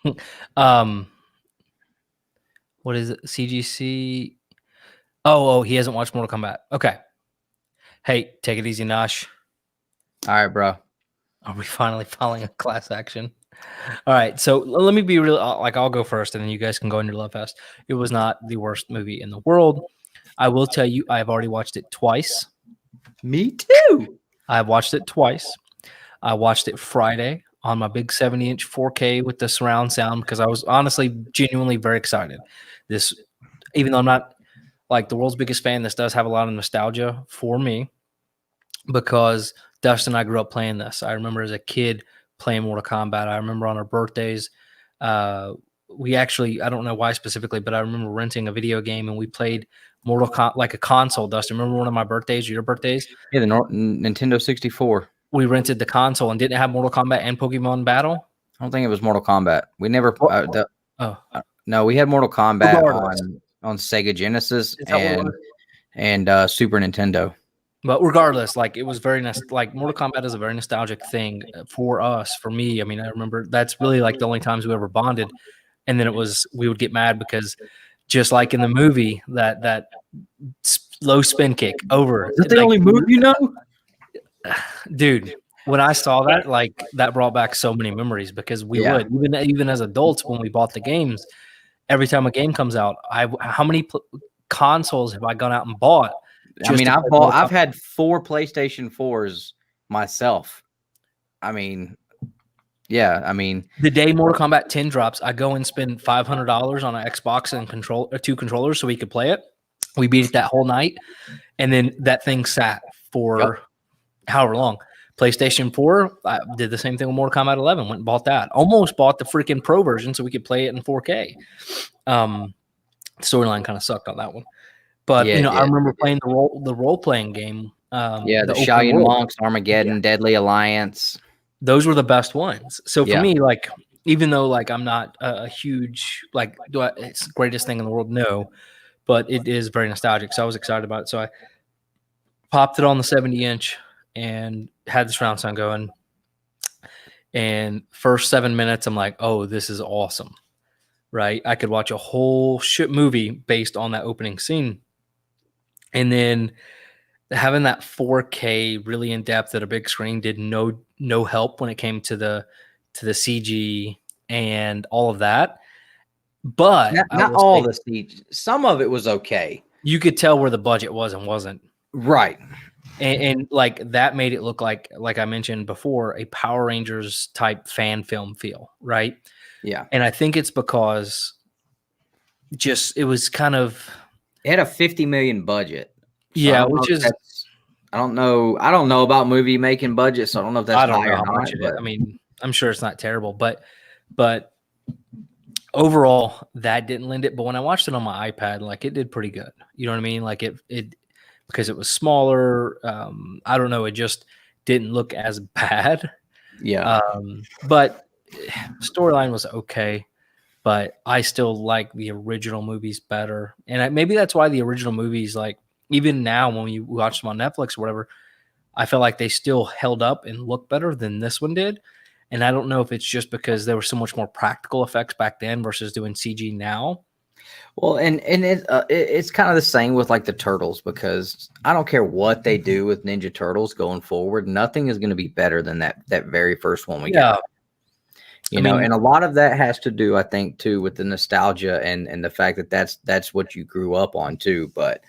What is it? CGC? Oh, he hasn't watched Mortal Kombat. Okay. Hey, take it easy, Nosh. All right, bro. Are we finally filing a class action? All right. So let me be real. I'll go first, and then you guys can go in your love fest. It was not the worst movie in the world. I will tell you, I've already watched it twice. Me too. I've watched it twice. I watched it Friday on my big 70-inch 4K with the surround sound because I was honestly, genuinely very excited. This, even though I'm not the world's biggest fan, this does have a lot of nostalgia for me because Dustin and I grew up playing this. I remember as a kid playing Mortal Kombat. I remember on our birthdays, we actually, I don't know why specifically, but I remember renting a video game and we played Mortal Kombat, a console. Dustin, remember one of my birthdays or your birthdays? Yeah, the Nintendo 64. We rented the console and didn't have Mortal Kombat and Pokemon Battle. I don't think it was Mortal Kombat. We never. No, we had Mortal Kombat on Sega Genesis and Super Nintendo. But regardless, it was very nice. Mortal Kombat is a very nostalgic thing for us, for me. I mean, I remember that's really the only times we ever bonded. And then we would get mad because just like in the movie, that low spin kick over. Is that the only move you know? Dude, when I saw that, that brought back so many memories because we would, even as adults, when we bought the games, every time a game comes out, how many consoles have I gone out and bought? I mean, I've had 4 PlayStation 4s myself. I mean, yeah, I mean, the day Mortal Kombat 10 drops, I go and spend $500 on an Xbox and 2 controllers so we could play it. We beat it that whole night, and then that thing sat for however long. PlayStation 4, I did the same thing with Mortal Kombat 11. Went and bought that. Almost bought the freaking Pro version so we could play it in 4K. Storyline kind of sucked on that one. But, I remember playing the role-playing game. The Shaolin Monks, Armageddon, Deadly Alliance. those were the best ones. So for Yeah. me, like, even though like I'm not a huge like it's the greatest thing in the world, no, but it is very nostalgic. So I was excited about it. So I popped it on the 70-inch and had the surround sound going. And first 7 minutes, I'm like, oh, this is awesome, right? I could watch a whole shit movie based on that opening scene. And then having that 4K really in depth at a big screen did no help when it came to the CG and all of that. But not all the CG. Some of it was okay. You could tell where the budget was and wasn't. Right. And like that made it look like I mentioned before, a Power Rangers type fan film feel, right? Yeah. And I think it's because just it was kind of it had a 50 million budget. So yeah, which is I don't know about movie making budget, so I don't know if that's I don't high know or how not, much it is. but I mean, I'm sure it's not terrible, but overall that didn't lend it. But when I watched it on my iPad, like it did pretty good. You know what I mean? Like it because it was smaller. I don't know. It just didn't look as bad. yeah. But storyline was okay. But I still like the original movies better. And maybe that's why the original movies, like even now when you watch them on Netflix or whatever, I feel like they still held up and look better than this one did. And I don't know if it's just because there were so much more practical effects back then versus doing CG now. Well, and it's kind of the same with like the Turtles, because I don't care what they do with Ninja Turtles going forward, nothing is going to be better than that very first one we got. You know, and a lot of that has to do, I think, too, with the nostalgia and the fact that that's what you grew up on too. But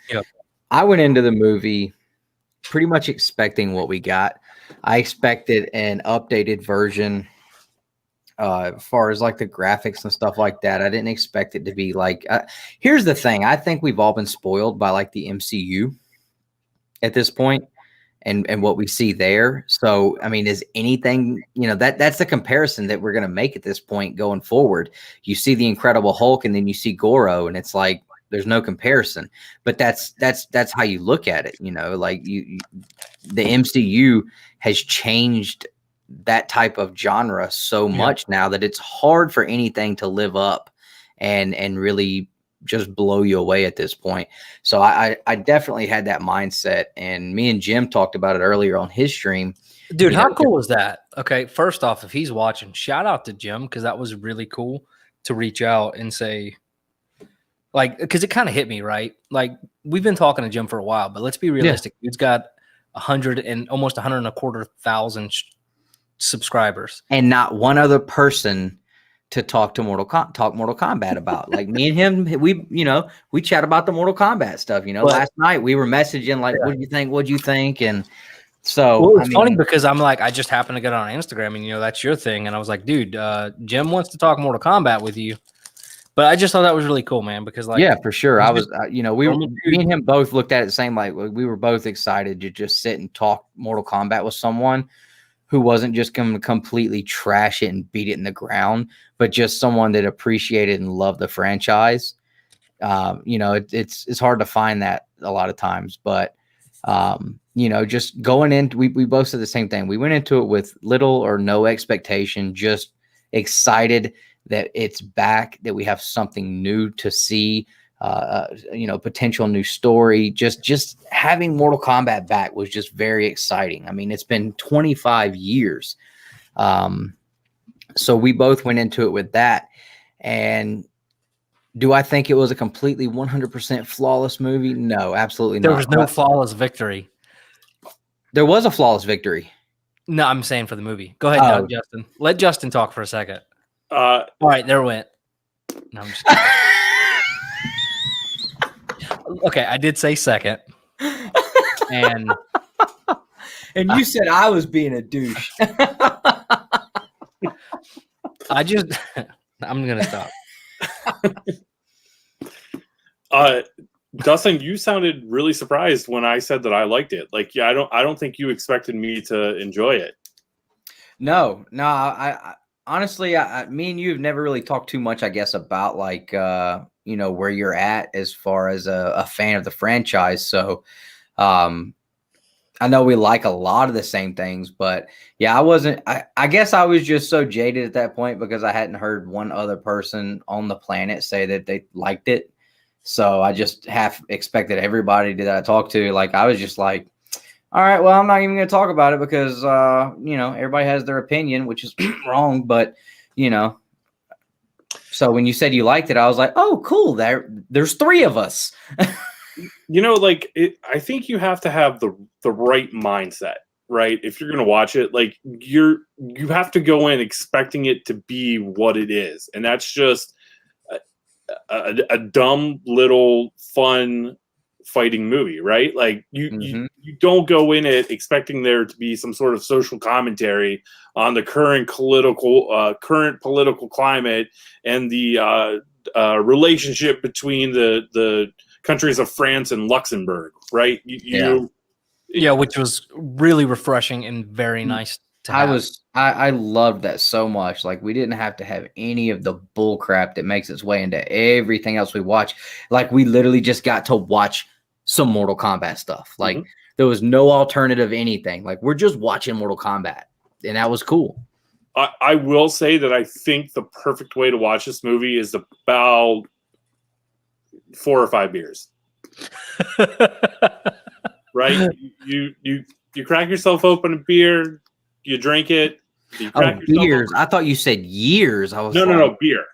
I went into the movie pretty much expecting what we got. I expected an updated version as far as like the graphics and stuff like that. I didn't expect it to be like here's the thing. I think we've all been spoiled by like the MCU at this point. And what we see there. So, I mean, is anything, you know, that's the comparison that we're going to make at this point going forward. You see the Incredible Hulk and then you see Goro and it's like, there's no comparison, but that's how you look at it. You know, like the MCU has changed that type of genre so much now that it's hard for anything to live up and really just blow you away at this point. So I definitely had that mindset, and me and Jim talked about it earlier on his stream. Dude, how cool was that? Okay, first off, if he's watching, shout out to Jim, because that was really cool to reach out and say, like, because it kind of hit me, right? Like, we've been talking to Jim for a while, but let's be realistic. Dude's got 100 and almost 125,000 subscribers, and not one other person to talk Mortal Kombat about. Like me and him, we chat about the Mortal Kombat stuff. You know, last night we were messaging like, "What do you think? What do you think?" And so it's funny because I'm like, I just happened to get on Instagram, and that's your thing, and I was like, dude, Jim wants to talk Mortal Kombat with you. But I just thought that was really cool, man, because like, yeah, for sure. I was, me and him both looked at it the same. Like we were both excited to just sit and talk Mortal Kombat with someone who wasn't just going to completely trash it and beat it in the ground, but just someone that appreciated and loved the franchise. It's hard to find that a lot of times, but just going in, we both said the same thing. We went into it with little or no expectation, just excited that it's back, that we have something new to see, potential new story. Just having Mortal Kombat back was just very exciting. I mean, it's been 25 years. So we both went into it with that. And do I think it was a completely 100% flawless movie? No, absolutely not. There was no flawless victory. There was a flawless victory. No, I'm saying for the movie. Go ahead, Justin. Let Justin talk for a second. All right, there went. No, I'm just kidding. Okay, I did say second. And you said I was being a douche. I'm going to stop. Dustin, you sounded really surprised when I said that I liked it. Like, I don't think you expected me to enjoy it. No, I honestly, me and you have never really talked too much, I guess, about like, where you're at as far as a fan of the franchise. So, I know we like a lot of the same things, but yeah, I guess I was just so jaded at that point because I hadn't heard one other person on the planet say that they liked it. So I just half expected everybody that I talked to. Like, I was just like, all right, well, I'm not even going to talk about it because, everybody has their opinion, which is wrong. But, so when you said you liked it, I was like, oh, cool. There's 3 of us. I think you have to have the right mindset, right? If you're going to watch it, like you have to go in expecting it to be what it is. And that's just a dumb little fun fighting movie, right? Like you don't go in it expecting there to be some sort of social commentary on the current political climate and the relationship between the countries of France and Luxembourg, right? Which was really refreshing and very nice to have. I loved that so much. Like, we didn't have to have any of the bull crap that makes its way into everything else we watch. Like, we literally just got to watch some Mortal Kombat stuff. Like, there was no alternative anything. Like, we're just watching Mortal Kombat, and that was cool. I will say that I think the perfect way to watch this movie is about 4 or 5 beers. Right? You crack yourself open a beer, you drink it. Beers. I thought you said years. I was no, beer.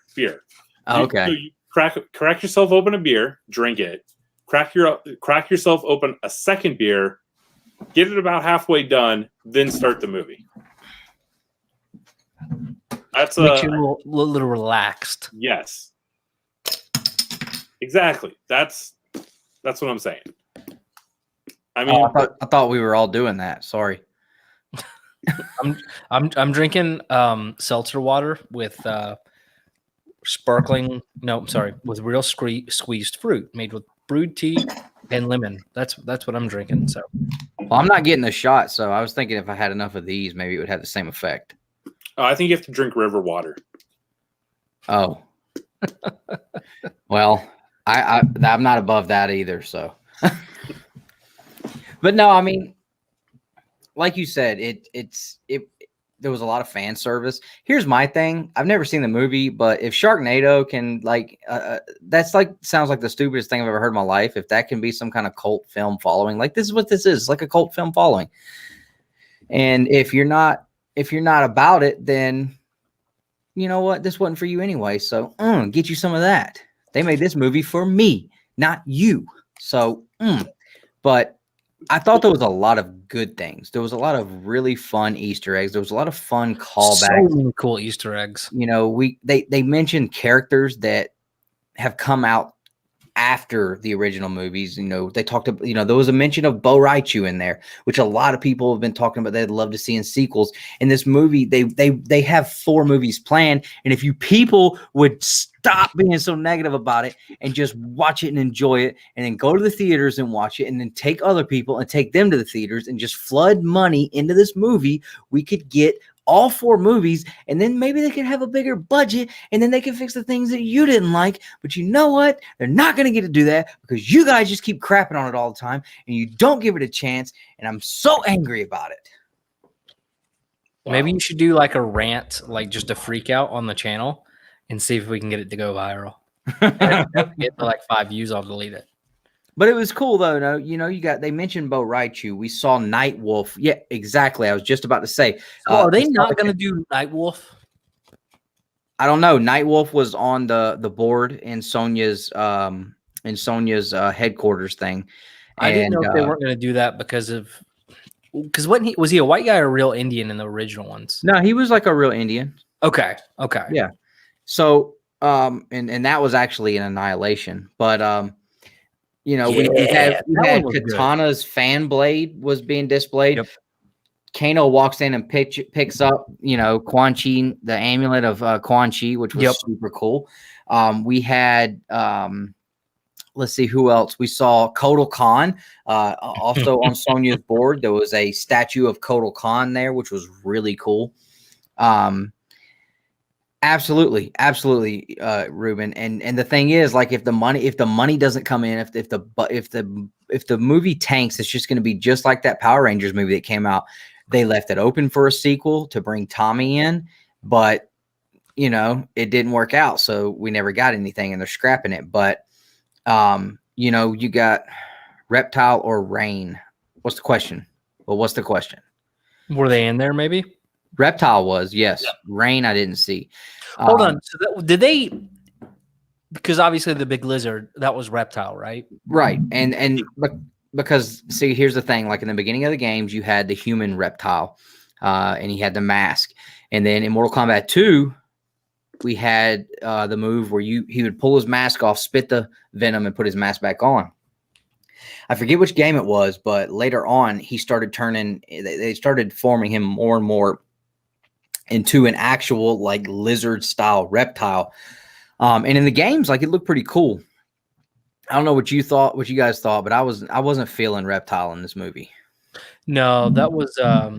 Oh, okay. You crack yourself open a beer, drink it. Crack yourself open a second beer, get it about halfway done, then start the movie. That's makes you a little relaxed. Yes. Exactly. That's what I'm saying. I mean, I thought we were all doing that. Sorry. I'm drinking seltzer water with with real squeezed fruit made with brewed tea and lemon. That's what I'm drinking. So, well, I'm not getting a shot, so I was thinking if I had enough of these, maybe it would have the same effect. I think you have to drink river water. Oh. Well, I'm not above that either, so. But no, I mean, like you said, there was a lot of fan service. Here's my thing. I've never seen the movie, but if Sharknado can sounds like the stupidest thing I've ever heard in my life. If that can be some kind of cult film following, like this is what this is, like a cult film following. And if you're not about it, then you know what? This wasn't for you anyway. So get you some of that. They made this movie for me, not you. So, but I thought there was a lot of good things. There was a lot of really fun Easter eggs. There was a lot of fun callbacks. So many cool Easter eggs. They mentioned characters that have come out after the original movies. They talked about, there was a mention of Bo Raichu in there, which a lot of people have been talking about. They'd love to see in sequels. In this movie, they have 4 movies planned. And if you people would stop being so negative about it and just watch it and enjoy it, and then go to the theaters and watch it, and then take other people and take them to the theaters and just flood money into this movie, we could get all 4 movies, and then maybe they could have a bigger budget, and then they can fix the things that you didn't like. But you know what? They're not going to get to do that because you guys just keep crapping on it all the time, and you don't give it a chance, and I'm so angry about it. Wow. Maybe you should do like a rant, like just a freak out on the channel, and see if we can get it to go viral. Get like 5 views, I'll delete it. But it was cool though. No, they mentioned Bo Raichu. We saw Nightwolf. Yeah, exactly. I was just about to say. Are they not going to do Nightwolf? I don't know. Nightwolf was on the board in Sonya's headquarters thing. I didn't know if they weren't going to do that because was he a white guy or a real Indian in the original ones? No, he was like a real Indian. Okay. Yeah. So and that was actually an Annihilation, but we had Katana's fan blade was being displayed. Yep. Kano walks in and picks up, Quan Chi, the amulet of Quan Chi, which was super cool. We had, let's see who else. We saw Kotal Khan, also on Sonya's board. There was a statue of Kotal Khan there, which was really cool. Absolutely, absolutely, Ruben. And the thing is, like, if the money doesn't come in, if the movie tanks, it's just going to be just like that Power Rangers movie that came out. They left it open for a sequel to bring Tommy in, but it didn't work out, so we never got anything, and they're scrapping it. But you got Reptile or Rain. What's the question? Well, what's the question? Were they in there? Maybe Reptile was, yes. Yeah. Rain, I didn't see. Hold on. So did they? Because obviously the big lizard, that was Reptile, right? Right. Because see, here's the thing. Like in the beginning of the games, you had the human Reptile, and he had the mask. And then in Mortal Kombat 2, we had the move where he would pull his mask off, spit the venom, and put his mask back on. I forget which game it was, but later on, he started they started forming him more and more into an actual like lizard style reptile. And in the games, like, it looked pretty cool. I don't know what you guys thought, but I wasn't feeling Reptile in this movie. No, that was I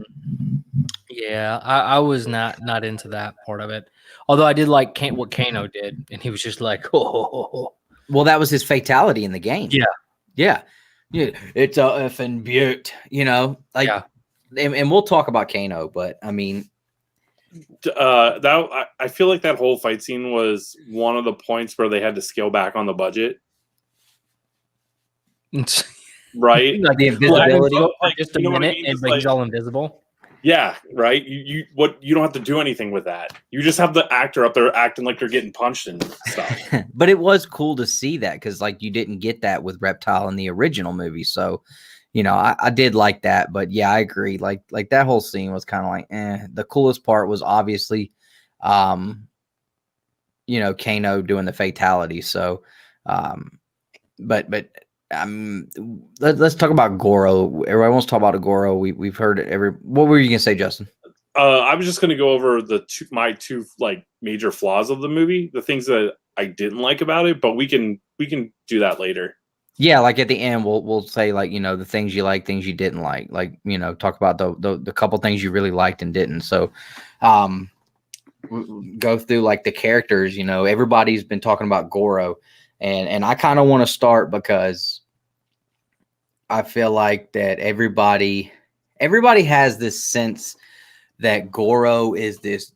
was not into that part of it. Although I did like what Kano did, and he was just like, oh. Well, that was his fatality in the game. Yeah. It's a effing beaut, like, Yeah. And we'll talk about Kano, but I mean, I feel like that whole fight scene was one of the points where they had to scale back on the budget. Right? like the invisibility. Like, Just a you know what I minute, mean? and It's but he's like- all invisible. Yeah, right. You don't have to do anything with that. You just have the actor up there acting like they're getting punched and stuff. But it was cool to see that, because like you didn't get that with Reptile in the original movie. So, I did like that. But yeah, I agree. Like that whole scene was kind of like, The coolest part was obviously, Kano doing the fatality. So, but let's talk about Goro. Everybody wants to talk about Goro. We've heard it what were you gonna say, Justin? I was just going to go over my two like major flaws of the movie, the things that I didn't like about it, but we can do that later. Yeah, like at the end, we'll say, like, the things you like, things you didn't like, talk about the couple things you really liked and didn't. So, go through like the characters. Everybody's been talking about Goro, and I kind of want to start because I feel like that everybody has this sense that Goro is this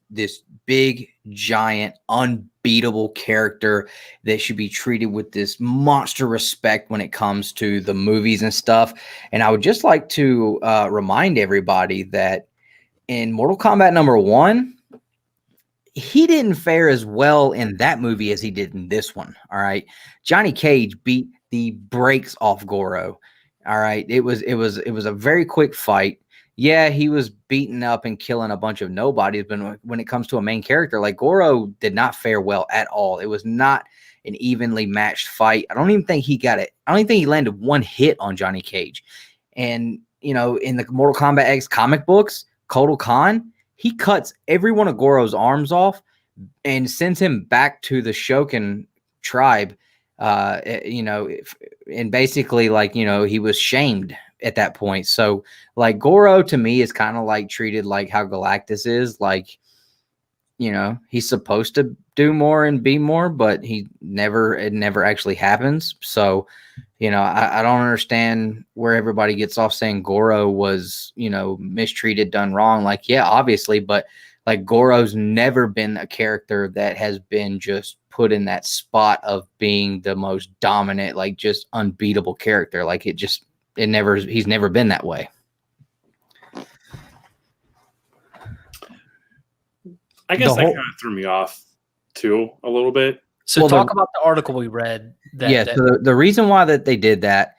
big, giant, unbeatable character that should be treated with this monster respect when it comes to the movies and stuff. And I would just like to remind everybody that in Mortal Kombat #1, he didn't fare as well in that movie as he did in this one. All right. Johnny Cage beat the brakes off Goro. All right. It was a very quick fight. Yeah, he was beating up and killing a bunch of nobodies, but when it comes to a main character, like, Goro did not fare well at all. It was not an evenly matched fight. I don't even think he got it. I don't even think he landed one hit on Johnny Cage. And, in the Mortal Kombat X comic books, Kotal Khan, he cuts every one of Goro's arms off and sends him back to the Shokin tribe, and basically, like, he was shamed at that point. So, like, Goro to me is kind of like treated like how Galactus is, like, he's supposed to do more and be more, but it never actually happens. So, I don't understand where everybody gets off saying Goro was, mistreated, done wrong. Like, yeah, obviously, but like, Goro's never been a character that has been just put in that spot of being the most dominant, like, just unbeatable character. Like, he's never been that way. I guess that kind of threw me off too a little bit. So talk about the article we read. So the reason why that they did that,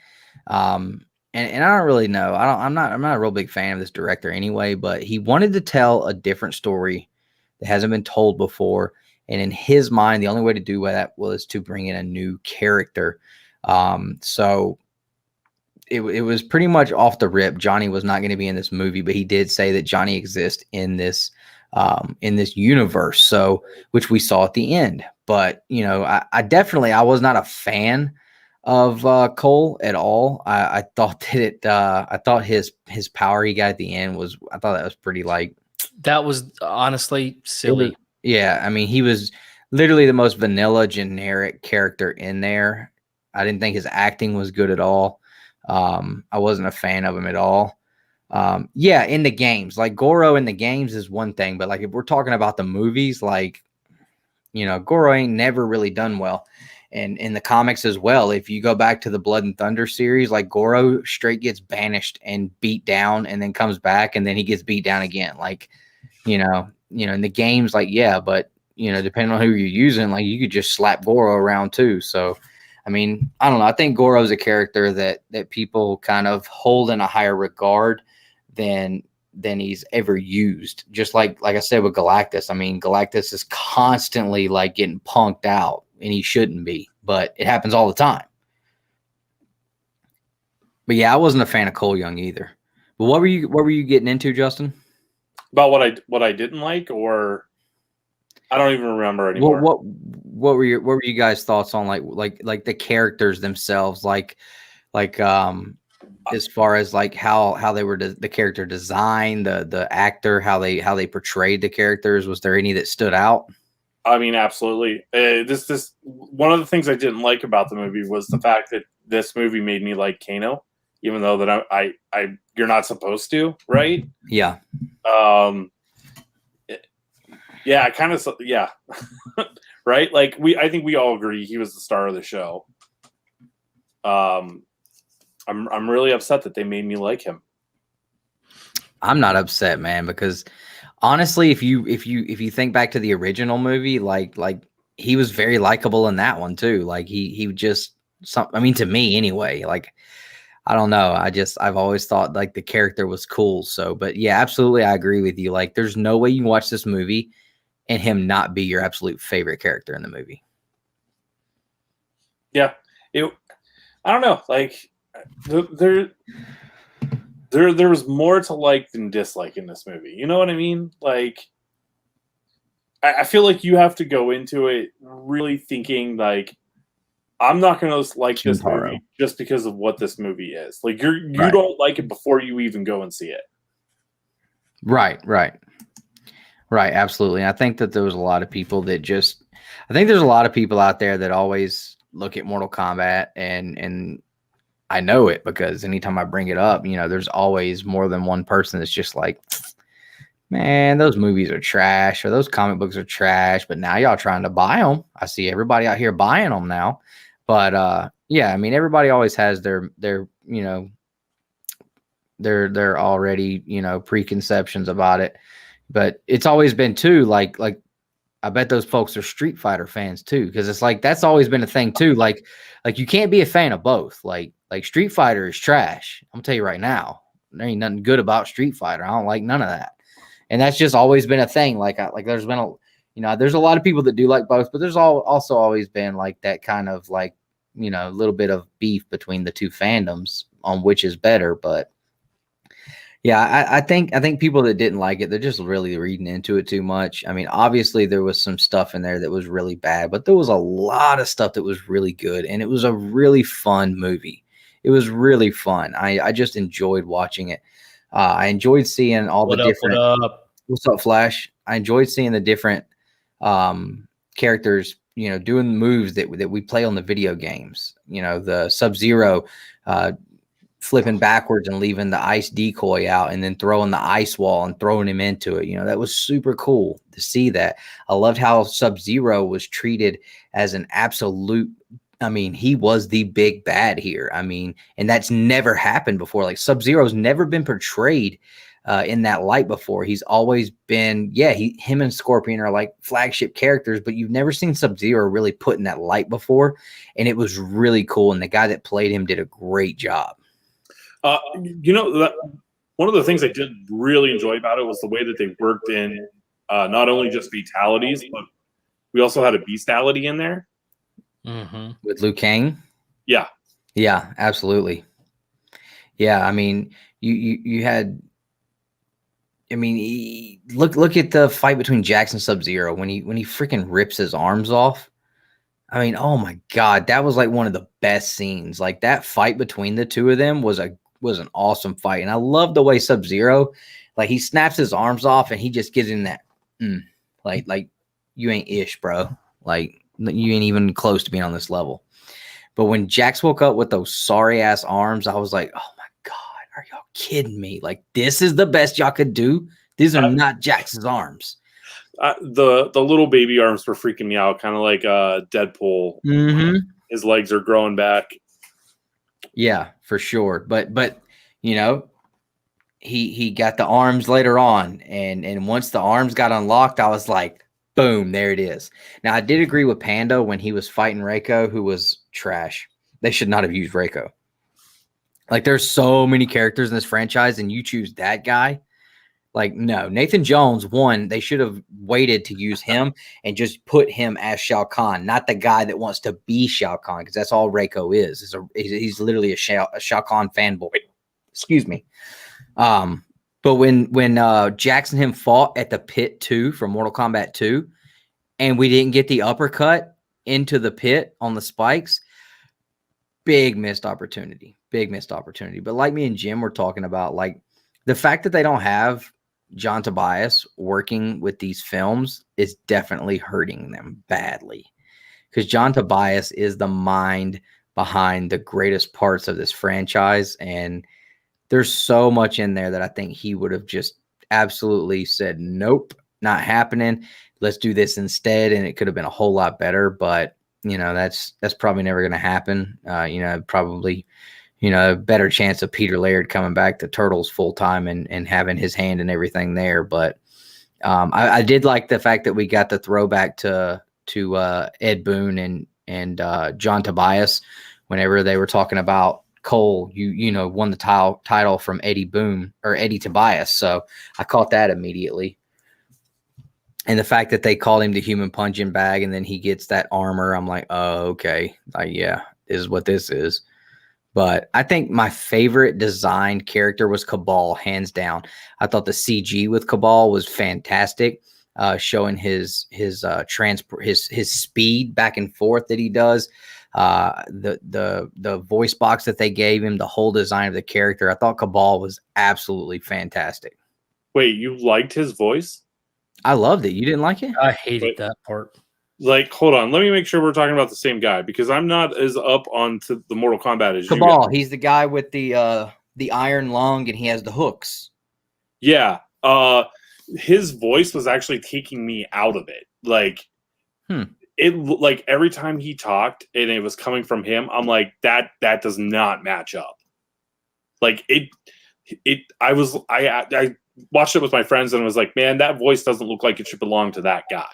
and I don't really know. I'm not a real big fan of this director anyway, but he wanted to tell a different story that hasn't been told before. And in his mind, the only way to do that was to bring in a new character. So it was pretty much off the rip. Johnny was not going to be in this movie, but he did say that Johnny exists in this universe. So, which we saw at the end. But, I was not a fan of Cole at all. I thought that I thought his power he got at the end I thought that was pretty, like, that was honestly silly. Yeah, I mean, he was literally the most vanilla, generic character in there. I didn't think his acting was good at all. I wasn't a fan of him at all. Yeah, in the games, like Goro in the games is one thing, but like if we're talking about the movies, like, you know, Goro ain't never really done well. And in the comics as well, if you go back to the Blood and Thunder series, like Goro straight gets banished and beat down and then comes back and then he gets beat down again. Like, you know, in the games, like, yeah, but, you know, depending on who you're using, like you could just slap Goro around too. So, I mean, I don't know. I think Goro's a character that people kind of hold in a higher regard than he's ever used. Just like I said with Galactus. I mean, Galactus is constantly like getting punked out, and he shouldn't be, but it happens all the time. But yeah, I wasn't a fan of Cole Young either. But what were you getting into, Justin? About what I didn't like, or I don't even remember anymore. What were you guys' thoughts on like the characters themselves, like as far as like how they were the character design, the actor, how they portrayed the characters? Was there any that stood out? I mean, absolutely. This one of the things I didn't like about the movie was the fact that this movie made me like Kano, even though that I you're not supposed to, right? Yeah. Yeah, kind of. Yeah. Right. Like I think we all agree he was the star of the show. I'm really upset that they made me like him. I'm not upset, man, because honestly, if you think back to the original movie, like he was very likable in that one too. Like he just I mean, to me anyway, like, I don't know. I've always thought like the character was cool. So, but yeah, absolutely. I agree with you. Like there's no way you can watch this movie and him not be your absolute favorite character in the movie. Yeah. I don't know. Like there was more to like than dislike in this movie. You know what I mean? Like, I feel like you have to go into it really thinking like, I'm not going to like this movie just because of what this movie is. Like you don't like it before you even go and see it. Right. Absolutely. And I think that there was a lot of people that I think there's a lot of people out there that always look at Mortal Kombat and I know it because anytime I bring it up, you know, there's always more than one person that's just like, man, those movies are trash or those comic books are trash, but now y'all trying to buy them. I see everybody out here buying them now. But yeah, I mean, everybody always has their you know, their already, you know, preconceptions about it. But it's always been too, like I bet those folks are Street Fighter fans too, because it's like that's always been a thing too. Like you can't be a fan of both. Like Street Fighter is trash. I'm gonna tell you right now, there ain't nothing good about Street Fighter. I don't like none of that, and that's just always been a thing. Like there's been there's a lot of people that do like both, but there's also always been like that kind of like, you know, a little bit of beef between the two fandoms on which is better. But yeah, I think people that didn't like it, they're just really reading into it too much. I mean, obviously there was some stuff in there that was really bad, but there was a lot of stuff that was really good, and it was a really fun movie. It was really fun. I just enjoyed watching it. I enjoyed seeing all the different. What's up, Flash? I enjoyed seeing the different characters, you know, doing moves that we play on the video games. You know, the Sub-Zero flipping backwards and leaving the ice decoy out and then throwing the ice wall and throwing him into it. You know, that was super cool to see that. I loved how Sub-Zero was treated as an absolute, I mean, he was the big bad here. I mean, and that's never happened before. Like Sub-Zero's never been portrayed in that light before. He's always been, yeah, him and Scorpion are like flagship characters, but you've never seen Sub-Zero really put in that light before. And it was really cool. And the guy that played him did a great job. You know, one of the things I did really enjoy about it was the way that they worked in not only just fatalities, but we also had a beastality in there. Mm-hmm. With Liu Kang? Yeah. Yeah, absolutely. Yeah, I mean, you had, I mean, look at the fight between Jax and Sub-Zero when he freaking rips his arms off. I mean, oh my God, that was like one of the best scenes. Like that fight between the two of them was an awesome fight. And I love the way Sub-Zero, like he snaps his arms off and he just gives him that, like you ain't ish, bro. Like, you ain't even close to being on this level. But when Jax woke up with those sorry ass arms, I was like, oh my God, are y'all kidding me? Like, this is the best y'all could do? These are not Jax's arms. The little baby arms were freaking me out, kind of like Deadpool. Mm-hmm. His legs are growing back. Yeah, for sure. But you know, he got the arms later on, and once the arms got unlocked, I was like, boom, there it is. Now, I did agree with Panda when he was fighting Reiko, who was trash. They should not have used Reiko. Like, there's so many characters in this franchise, and you choose that guy. Like, no. Nathan Jones, one, they should have waited to use him and just put him as Shao Kahn, not the guy that wants to be Shao Kahn, because that's all Reiko is. He's literally a Shao Kahn fanboy. Excuse me. But when Jackson him fought at the pit 2 from Mortal Kombat 2, and we didn't get the uppercut into the pit on the spikes, big missed opportunity. But like me and Jim were talking about, like, the fact that they don't have John Tobias working with these films is definitely hurting them badly, because John Tobias is the mind behind the greatest parts of this franchise, and there's so much in there that I think he would have just absolutely said, nope, not happening. Let's do this instead. And it could have been a whole lot better, but you know, that's probably never going to happen. Probably, a better chance of Peter Laird coming back to Turtles full time and having his hand and everything there. But I did like the fact that we got the throwback to Ed Boon and John Tobias whenever they were talking about Cole, won the title from Eddie Boone or Eddie Tobias. So I caught that immediately. And the fact that they called him the human punching bag and then he gets that armor, I'm like, oh, okay. Like, yeah, this is what this is. But I think my favorite designed character was Cabal, hands down. I thought the CG with Cabal was fantastic, showing his transport, his speed back and forth that he does. The voice box that they gave him, the whole design of the character, I thought Cabal was absolutely fantastic. Wait, you liked his voice? I loved it. You didn't like it? I hated that part. Like, hold on, let me make sure we're talking about the same guy, because I'm not as up onto the Mortal Kombat as Cabal. you guys. He's the guy with the iron lung and he has the hooks. Yeah. His voice was actually taking me out of it. Like, it, like, every time he talked and it was coming from him, I'm like, that does not match up. Like, I watched it with my friends and was like, man, that voice doesn't look like it should belong to that guy.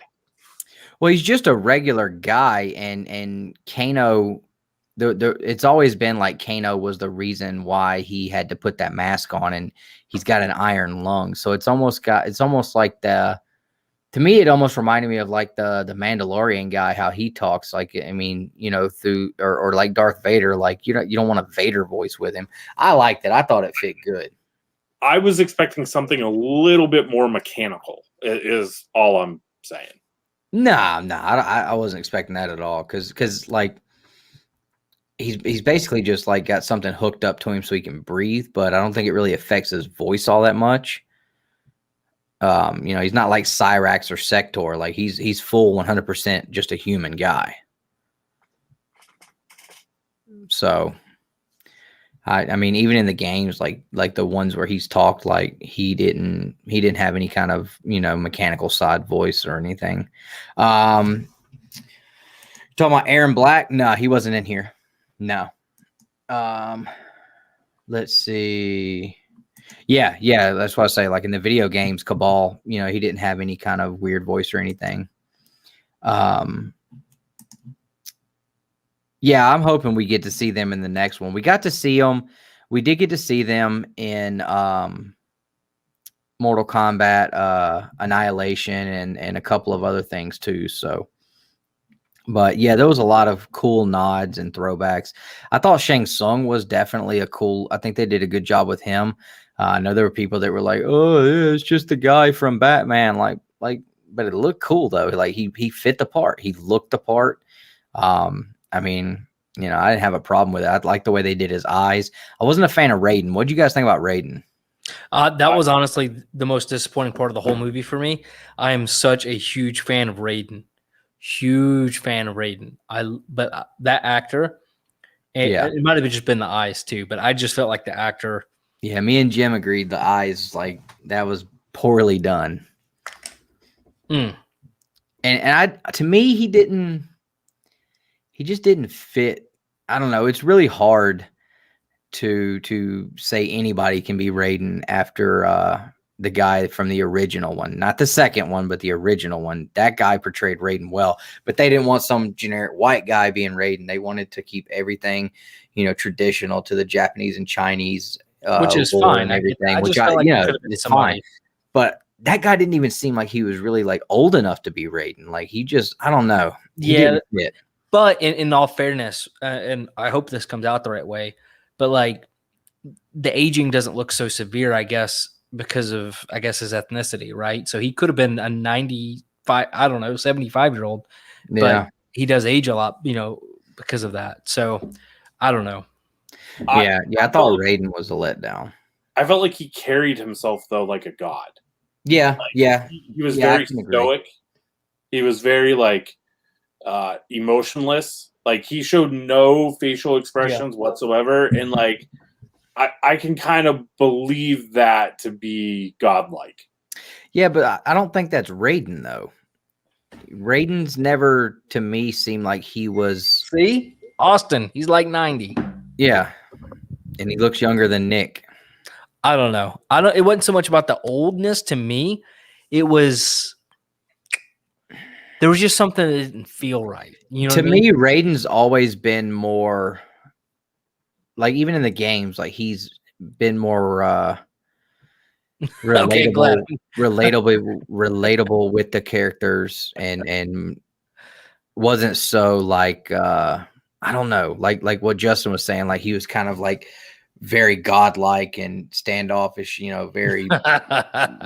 Well, he's just a regular guy, and Kano, it's always been like Kano was the reason why he had to put that mask on, and he's got an iron lung. So it's almost like to me, it almost reminded me of like the Mandalorian guy, how he talks. Like, I mean, through or like Darth Vader, like, you don't want a Vader voice with him. I liked it. I thought it fit good. I was expecting something a little bit more mechanical, is all I'm saying. Nah, I wasn't expecting that at all. Cause like he's basically just like got something hooked up to him so he can breathe, but I don't think it really affects his voice all that much. He's not like Cyrax or Sector. Like he's full 100% just a human guy. So I mean, even in the games, like the ones where he's talked, like he didn't have any kind of, mechanical side voice or anything. Talking about Aaron Black. No, he wasn't in here. No. Let's see. Yeah. That's what I say. Like in the video games, Cabal, he didn't have any kind of weird voice or anything. Yeah, I'm hoping we get to see them in the next one. We got to see them. We did get to see them in Mortal Kombat, Annihilation, and a couple of other things too. So, but yeah, there was a lot of cool nods and throwbacks. I thought Shang Tsung was definitely I think they did a good job with him. I know there were people that were like, "Oh, yeah, it's just the guy from Batman." Like, but it looked cool though. Like he fit the part. He looked the part. I mean, I didn't have a problem with it. I liked the way they did his eyes. I wasn't a fan of Raiden. What did you guys think about Raiden? That was honestly the most disappointing part of the whole movie for me. I am such a huge fan of Raiden. Huge fan of Raiden. But that actor, it might have just been the eyes too, but I just felt like the actor. Yeah, me and Jim agreed. The eyes, like, that was poorly done. And to me, he just didn't fit. I don't know. It's really hard to say anybody can be Raiden after the guy from the original one, not the second one, but the original one. That guy portrayed Raiden well, but they didn't want some generic white guy being Raiden. They wanted to keep everything, traditional to the Japanese and Chinese, which is fine. And everything, it's fine. But that guy didn't even seem like he was really like old enough to be Raiden. Like I don't know. But in all fairness, and I hope this comes out the right way, but like the aging doesn't look so severe, I guess, because of his ethnicity, right? So he could have been a 95, 75-year-old, but he does age a lot, because of that. So I don't know. I thought Raiden was a letdown. I felt like he carried himself though like a god. Yeah, He was very stoic. He was very emotionless. Like he showed no facial expressions whatsoever, and like I can kind of believe that to be godlike. Yeah, but I don't think that's Raiden though. Raiden's never to me seemed like he was. See, Austin, he's like 90. Yeah, and he looks younger than Nick. I don't know. It wasn't so much about the oldness to me. It was. There was just something that didn't feel right. To me, Raiden's always been more, like, even in the games, like he's been more relatable with the characters, and wasn't so like I don't know, like what Justin was saying, like he was kind of like very godlike and standoffish, very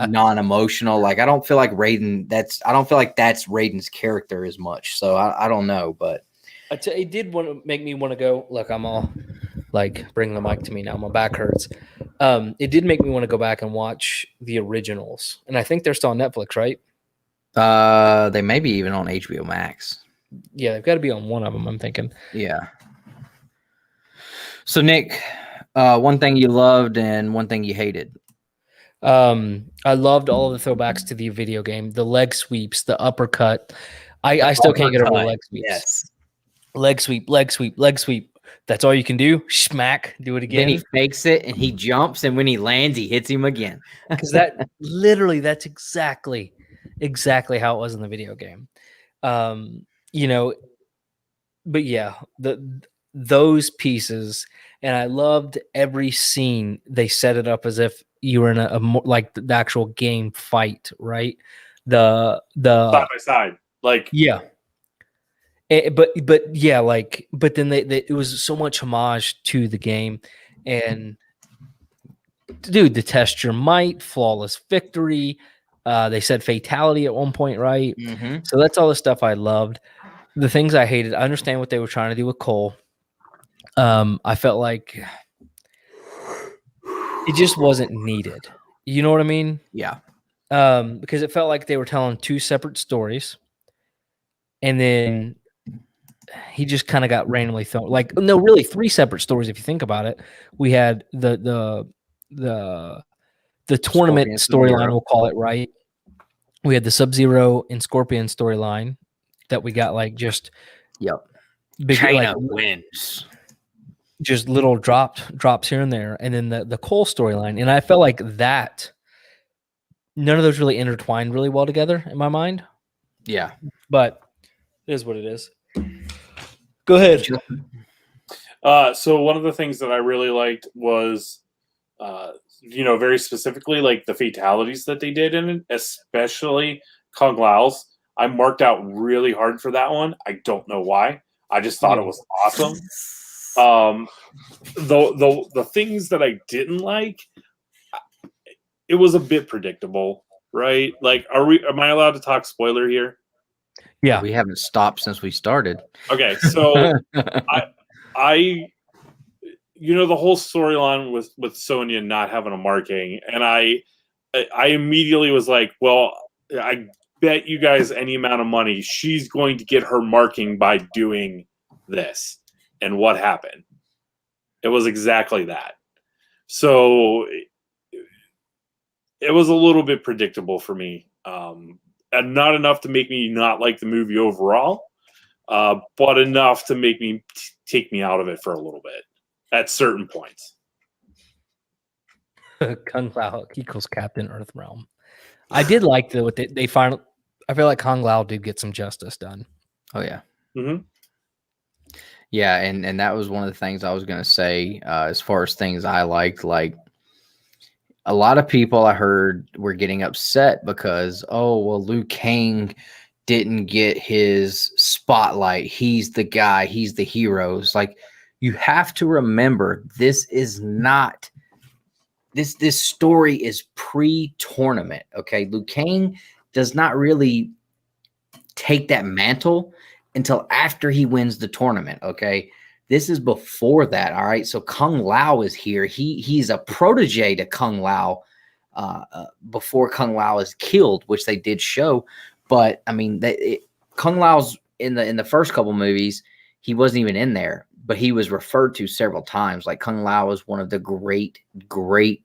non-emotional. Like I don't feel like that's Raiden's character as much. So I don't know, but it did make me want to go. Look, I'm all like, bring the mic to me now. My back hurts. It did make me want to go back and watch the originals, and I think they're still on Netflix, right? They may be even on HBO Max. Yeah, they've got to be on one of them, I'm thinking. Yeah. So Nick, one thing you loved and one thing you hated. I loved all of the throwbacks to the video game, the leg sweeps, the uppercut. I still can't get over the leg sweeps. Yes. Leg sweep, leg sweep, leg sweep. That's all you can do. Smack, do it again. Then he fakes it and he jumps, and when he lands, he hits him again. Because that's exactly how it was in the video game. But yeah, those pieces, and I loved every scene. They set it up as if you were in a more like the actual game fight, right? The side by side, like but then it was so much homage to the game, and dude, the test your might, flawless victory. They said fatality at one point, right? Mm-hmm. So that's all the stuff I loved. The things I hated, I understand what they were trying to do with Cole. I felt like it just wasn't needed. You know what I mean? Yeah. Because it felt like they were telling two separate stories, and then he just kind of got randomly thrown. Like, no, really, three separate stories if you think about it. We had the tournament storyline, we'll call it, right? We had the Sub-Zero and Scorpion storyline that we got like just big, China wins. Just little drops here and there, and then the Cole storyline. And I felt like that none of those really intertwined really well together in my mind. Yeah. But it is what it is. Go ahead. So one of the things that I really liked was very specifically like the fatalities that they did in it, especially Kung Lao's. I marked out really hard for that one. I don't know why. I just thought it was awesome. The things that I didn't like, it was a bit predictable, right? Like, am I allowed to talk spoiler here? Yeah. We haven't stopped since we started. Okay, so the whole storyline with Sonya not having a marking, and I immediately was like, well, I bet you guys any amount of money she's going to get her marking by doing this. And what happened? It was exactly that. So it was a little bit predictable for me, and not enough to make me not like the movie overall, but enough to make me take me out of it for a little bit at certain points. Kung Lao equals Captain Earthrealm. I did like what they finally. I feel like Kung Lao did get some justice done. Oh yeah. Mm-hmm. Yeah, and that was one of the things I was going to say as far as things I liked. Like, a lot of people I heard were getting upset because, oh, well, Liu Kang didn't get his spotlight. He's the guy. He's the hero. It's like, you have to remember, this is not this story is pre-tournament. Okay, Liu Kang does not really take that mantle until after he wins the tournament. Okay, this is before that. All right, so Kung Lao is here. He's a protege to Kung Lao before Kung Lao is killed, which they did show. But I mean, Kung Lao's in the first couple movies, he wasn't even in there, but he was referred to several times. Like, Kung Lao is one of the great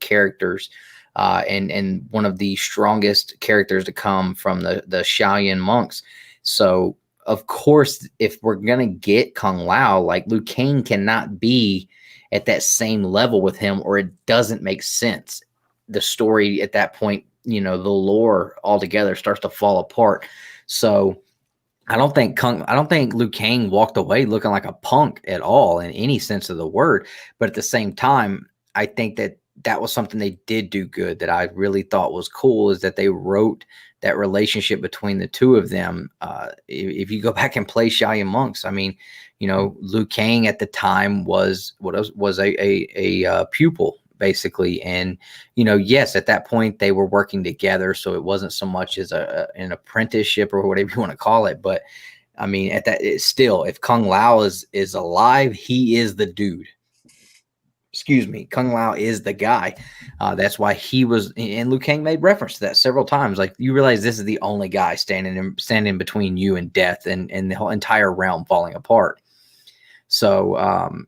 characters, and one of the strongest characters to come from the Shaolin monks. So, of course, if we're gonna get Kung Lao, like, Liu Kang cannot be at that same level with him, or it doesn't make sense. The story at that point, the lore altogether starts to fall apart. So I don't think Liu Kang walked away looking like a punk at all in any sense of the word. But at the same time, I think that was something they did do good, that I really thought was cool, is that they wrote that relationship between the two of them. If you go back and play Shaolin monks, I mean, Liu Kang at the time was a pupil, basically. And, yes, at that point they were working together. So it wasn't so much as an apprenticeship or whatever you want to call it. But I mean, still, if Kung Lao is alive, he is the dude. Excuse me. Kung Lao is the guy. That's why he was, and Liu Kang made reference to that several times. Like, you realize this is the only guy standing between you and death, and the whole entire realm falling apart. So,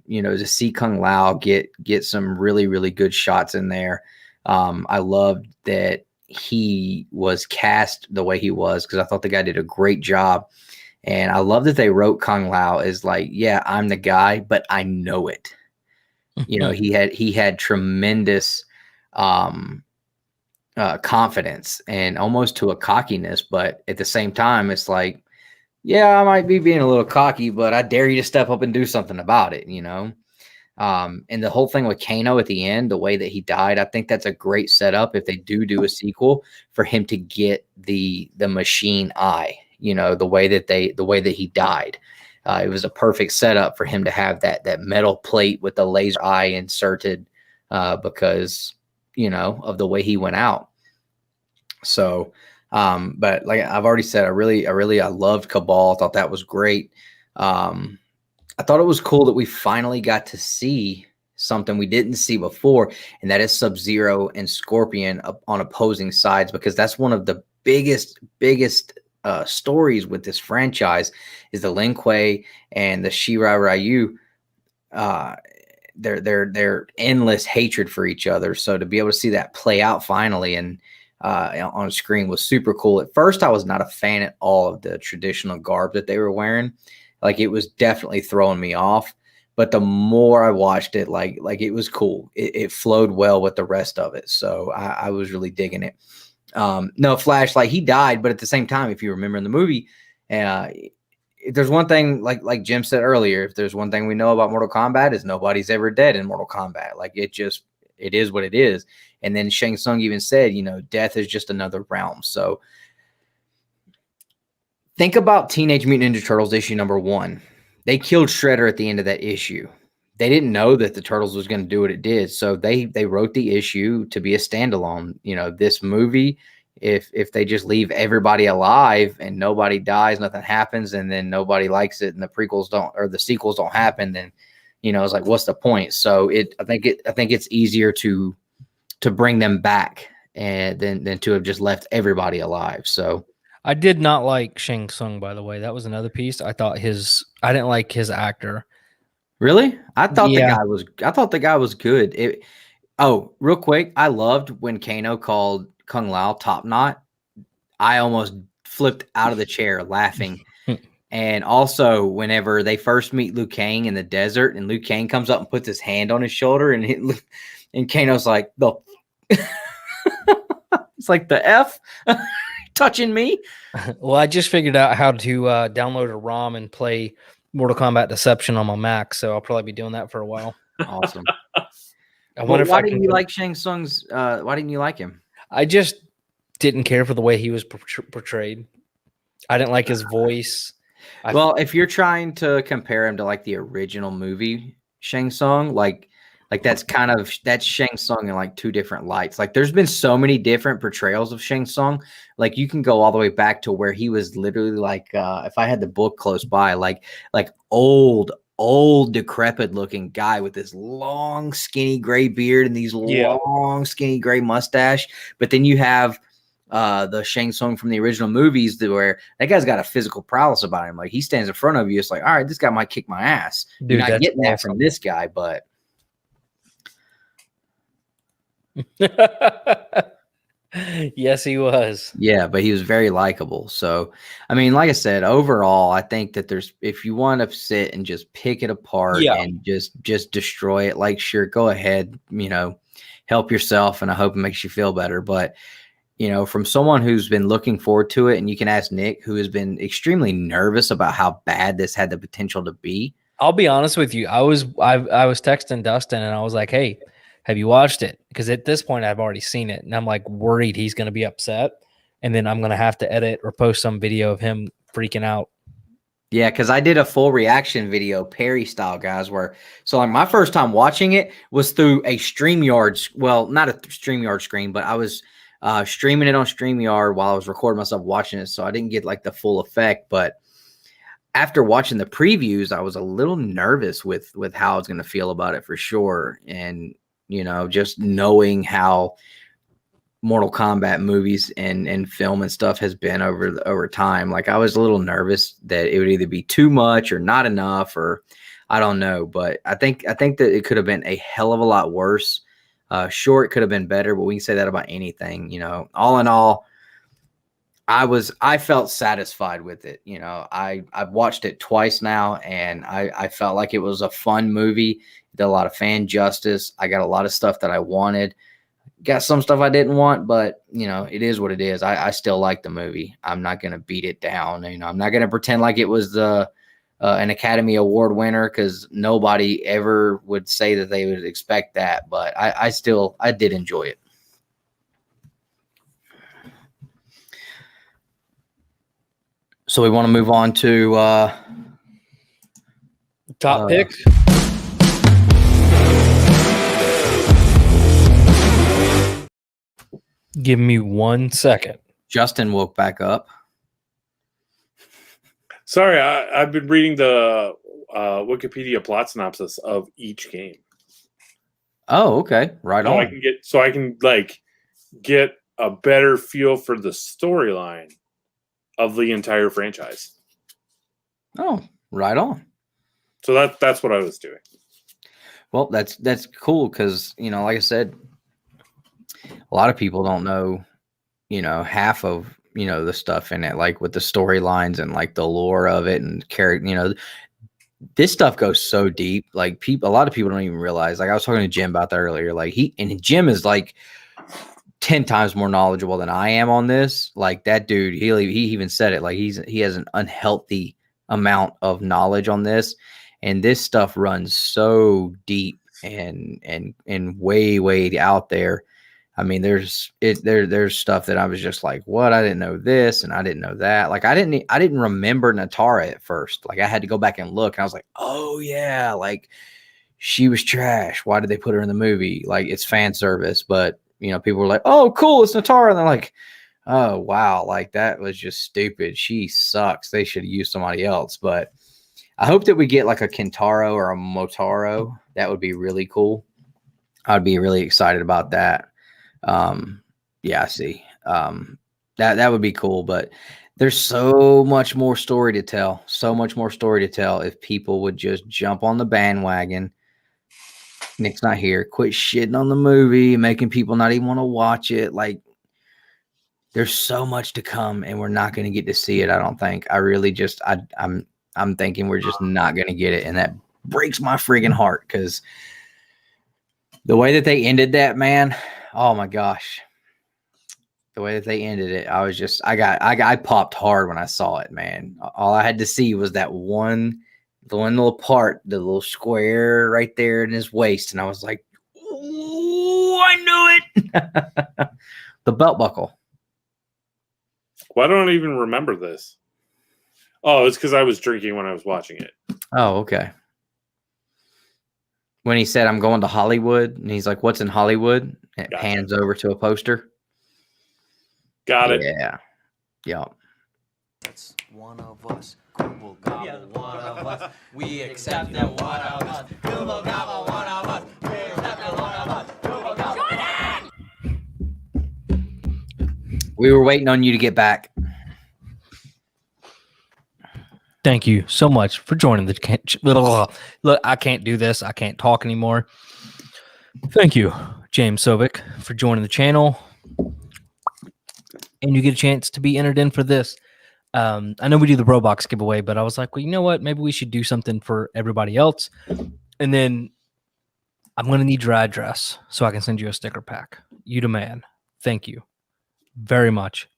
to see Kung Lao get some really, really good shots in there. I loved that he was cast the way he was, because I thought the guy did a great job. And I love that they wrote Kung Lao as like, yeah, I'm the guy, but I know it. He had tremendous confidence, and almost to a cockiness. But at the same time, it's like, yeah, I might be being a little cocky, but I dare you to step up and do something about it, And the whole thing with Kano at the end, the way that he died, I think that's a great setup if they do a sequel, for him to get the machine eye, the way that he died. It was a perfect setup for him to have that metal plate with the laser eye inserted, because, of the way he went out. So, but like I've already said, I loved Cabal. I thought that was great. I thought it was cool that we finally got to see something we didn't see before, and that is Sub-Zero and Scorpion on opposing sides, because that's one of the biggest stories with this franchise, is the Lin Kuei and the Shirai Ryu. Their endless hatred for each other. So to be able to see that play out finally and on a screen was super cool. At first, I was not a fan at all of the traditional garb that they were wearing. Like, it was definitely throwing me off. But the more I watched it, like it was cool. It flowed well with the rest of it. So I was really digging it. No, Flash, like, he died, but at the same time, if you remember in the movie, if there's one thing, like Jim said earlier, if there's one thing we know about Mortal Kombat, is nobody's ever dead in Mortal Kombat. Like, it is what it is. And then Shang Tsung even said, death is just another realm. So think about Teenage Mutant Ninja Turtles issue #1. They killed Shredder at the end of that issue. They didn't know that the Turtles was going to do what it did. So they wrote the issue to be a standalone. This movie, if they just leave everybody alive and nobody dies, nothing happens, and then nobody likes it, and the prequels don't, or the sequels don't happen, then You know, it's like, what's the point? So I think it's easier to bring them back and than to have just left everybody alive. So I did not like Shang Tsung, by the way. That was another piece. I didn't like his actor. really, I thought Yeah. the guy was good. Oh, real quick, I loved when Kano called Kung Lao Top Knot. I almost flipped out of the chair laughing. And also, whenever they first meet Liu Kang in the desert, and Liu Kang comes up and puts his hand on his shoulder, and Kano's like, "The," it's like the F touching me. Well, I just figured out how to download a ROM and play Mortal Kombat Deception on my Mac, so I'll probably be doing that for a while. Awesome. I wonder if why I didn't can you like Shang Tsung's? Why didn't you like him? I just didn't care for the way he was portrayed. I didn't like his voice. Well, if you're trying to compare him to like the original movie Shang Tsung, like that's Shang Tsung in like two different lights. Like there's been so many different portrayals of Shang Tsung. Like you can go all the way back to where he was literally like, if I had the book close by, like old decrepit looking guy with this long skinny gray beard and these long skinny gray mustache. But then you have the Shang Tsung from the original movies where that guy's got a physical prowess about him. Like he stands in front of you. It's like, all right, this guy might kick my ass. Dude, you're not getting that from this guy, but yes, he was. Yeah, but he was very likable. So, I mean, like I said, overall, I think that if you want to sit and just pick it apart and just destroy it, like, sure, go ahead, help yourself. And I hope it makes you feel better. But, from someone who's been looking forward to it, and you can ask Nick, who has been extremely nervous about how bad this had the potential to be. I'll be honest with you. I was texting Dustin and I was like, hey, have you watched it? Because at this point I've already seen it and I'm like worried he's going to be upset. And then I'm going to have to edit or post some video of him freaking out. Yeah, because I did a full reaction video, Perry style, guys, so like my first time watching it was through a StreamYard, well, not a StreamYard screen, but I was streaming it on StreamYard while I was recording myself watching it, so I didn't get like the full effect. But after watching the previews, I was a little nervous with how I was going to feel about it for sure. And, just knowing how Mortal Kombat movies and film and stuff has been over time. Like I was a little nervous that it would either be too much or not enough, or I don't know. But I think that it could have been a hell of a lot worse. Sure, it could have been better, but we can say that about anything. All in all, I felt satisfied with it. I've watched it twice now, and I felt like it was a fun movie. It did a lot of fan justice. I got a lot of stuff that I wanted. Got some stuff I didn't want, but it is what it is. I still like the movie. I'm not going to beat it down. I'm not going to pretend like it was an Academy Award winner, because nobody ever would say that they would expect that. But I did enjoy it. So we want to move on to top picks. Give me 1 second. Justin woke back up. Sorry, I've been reading the Wikipedia plot synopsis of each game. Oh, okay. Right on. I can get a better feel for the storyline of the entire franchise. Oh, right on. So that's what I was doing. Well, that's cool, because like I said, a lot of people don't know, half of the stuff in it, like with the storylines and like the lore of it and character. This stuff goes so deep. Like a lot of people don't even realize. Like I was talking to Jim about that earlier. Like Jim is like 10 times more knowledgeable than I am on this. Like that dude, he even said it. Like he has an unhealthy amount of knowledge on this, and this stuff runs so deep and way out there. I mean, there's stuff that I was just like, what? I didn't know this and I didn't know that. Like I didn't remember Natara at first. Like I had to go back and look, and I was like, oh yeah, like she was trash. Why did they put her in the movie? Like it's fan service. But people were like, oh cool, it's Natara. And they're like, oh wow, like that was just stupid. She sucks. They should have used somebody else. But I hope that we get like a Kintaro or a Motaro. That would be really cool. I'd be really excited about that. Yeah, I see. That would be cool, but there's so much more story to tell. So much more story to tell if people would just jump on the bandwagon. Nick's not here. Quit shitting on the movie, making people not even want to watch it. Like, there's so much to come, and we're not going to get to see it. I don't think. I really just, I'm thinking we're just not going to get it, and that breaks my friggin' heart because the way that they ended that, man. Oh my gosh, the way that they ended it, I was just, I popped hard when I saw it, man. All I had to see was that the one little part, the little square right there in his waist, and I was like, "Ooh, I knew it." The belt buckle. Why don't I even remember this? Oh, it's because I was drinking when I was watching it. Oh, okay. When he said, "I'm going to Hollywood," and he's like, "What's in Hollywood?" It Gotcha. pans over to a poster. Got it. Yeah. Yeah. It's one of us. Google gobble, one of us. We accept them, one of us. Google gobble, one of us. We accept them, one of us. Google gobble. We were waiting on you to get back. Thank you so much for joining the look. I can't do this. I can't talk anymore. Thank you, James Sovic, for joining the channel. And you get a chance to be entered in for this. I know we do the Roblox giveaway, but I was like, well, you know what? Maybe we should do something for everybody else. And then I'm going to need your address so I can send you a sticker pack. You the man. Thank you very much.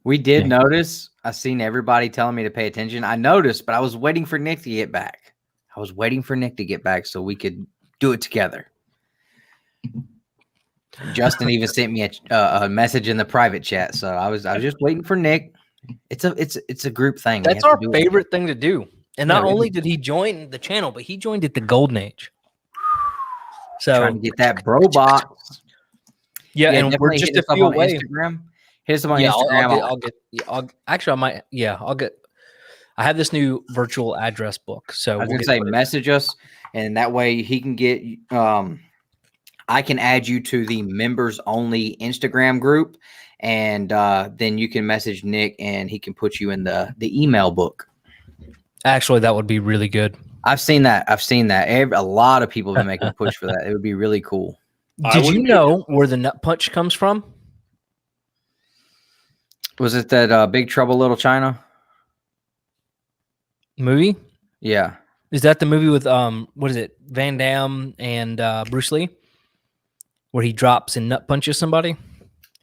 We did notice. I seen everybody telling me to pay attention. I noticed, but I was waiting for Nick to get back. I was waiting for Nick to get back so we could do it together. Justin even sent me a message in the private chat, so I was just waiting for Nick. It's a group thing. That's our favorite thing to do. And not only did he join the channel, but he joined at the golden age. So trying to get that bro box. Yeah, and we're just a few away. Instagram. Hit us up on Instagram. I'll get. I have this new virtual address book, so I was gonna say message us, and that way he can get. I can add you to the members only Instagram group, and then you can message Nick, and he can put you in the email book. Actually, that would be really good. I've seen that. A lot of people have been making a push for that. It would be really cool. Did you know where the nut punch comes from? Was it that Big Trouble Little China movie? Yeah. Is that the movie with what is it? Van Damme and Bruce Lee, where he drops and nut punches somebody?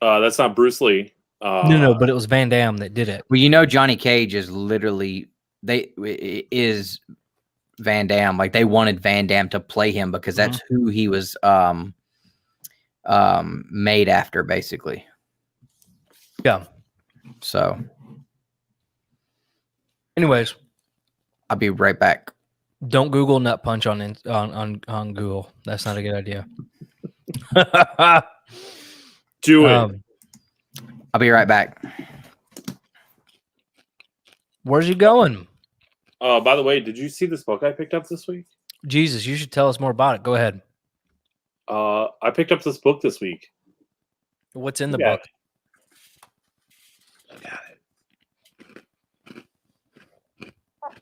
That's not Bruce Lee. No, but it was Van Damme that did it. Well, you know, Johnny Cage is literally is Van Damme. Like they wanted Van Damme to play him because that's who he was made after, basically. Yeah. So, anyways, I'll be right back. Don't Google nut punch on Google. That's not a good idea. Do it. I'll be right back. Where's you going? By the way, did you see this book I picked up this week? Jesus, you should tell us more about it. Go ahead. I picked up this book this week. What's in the book? I got it.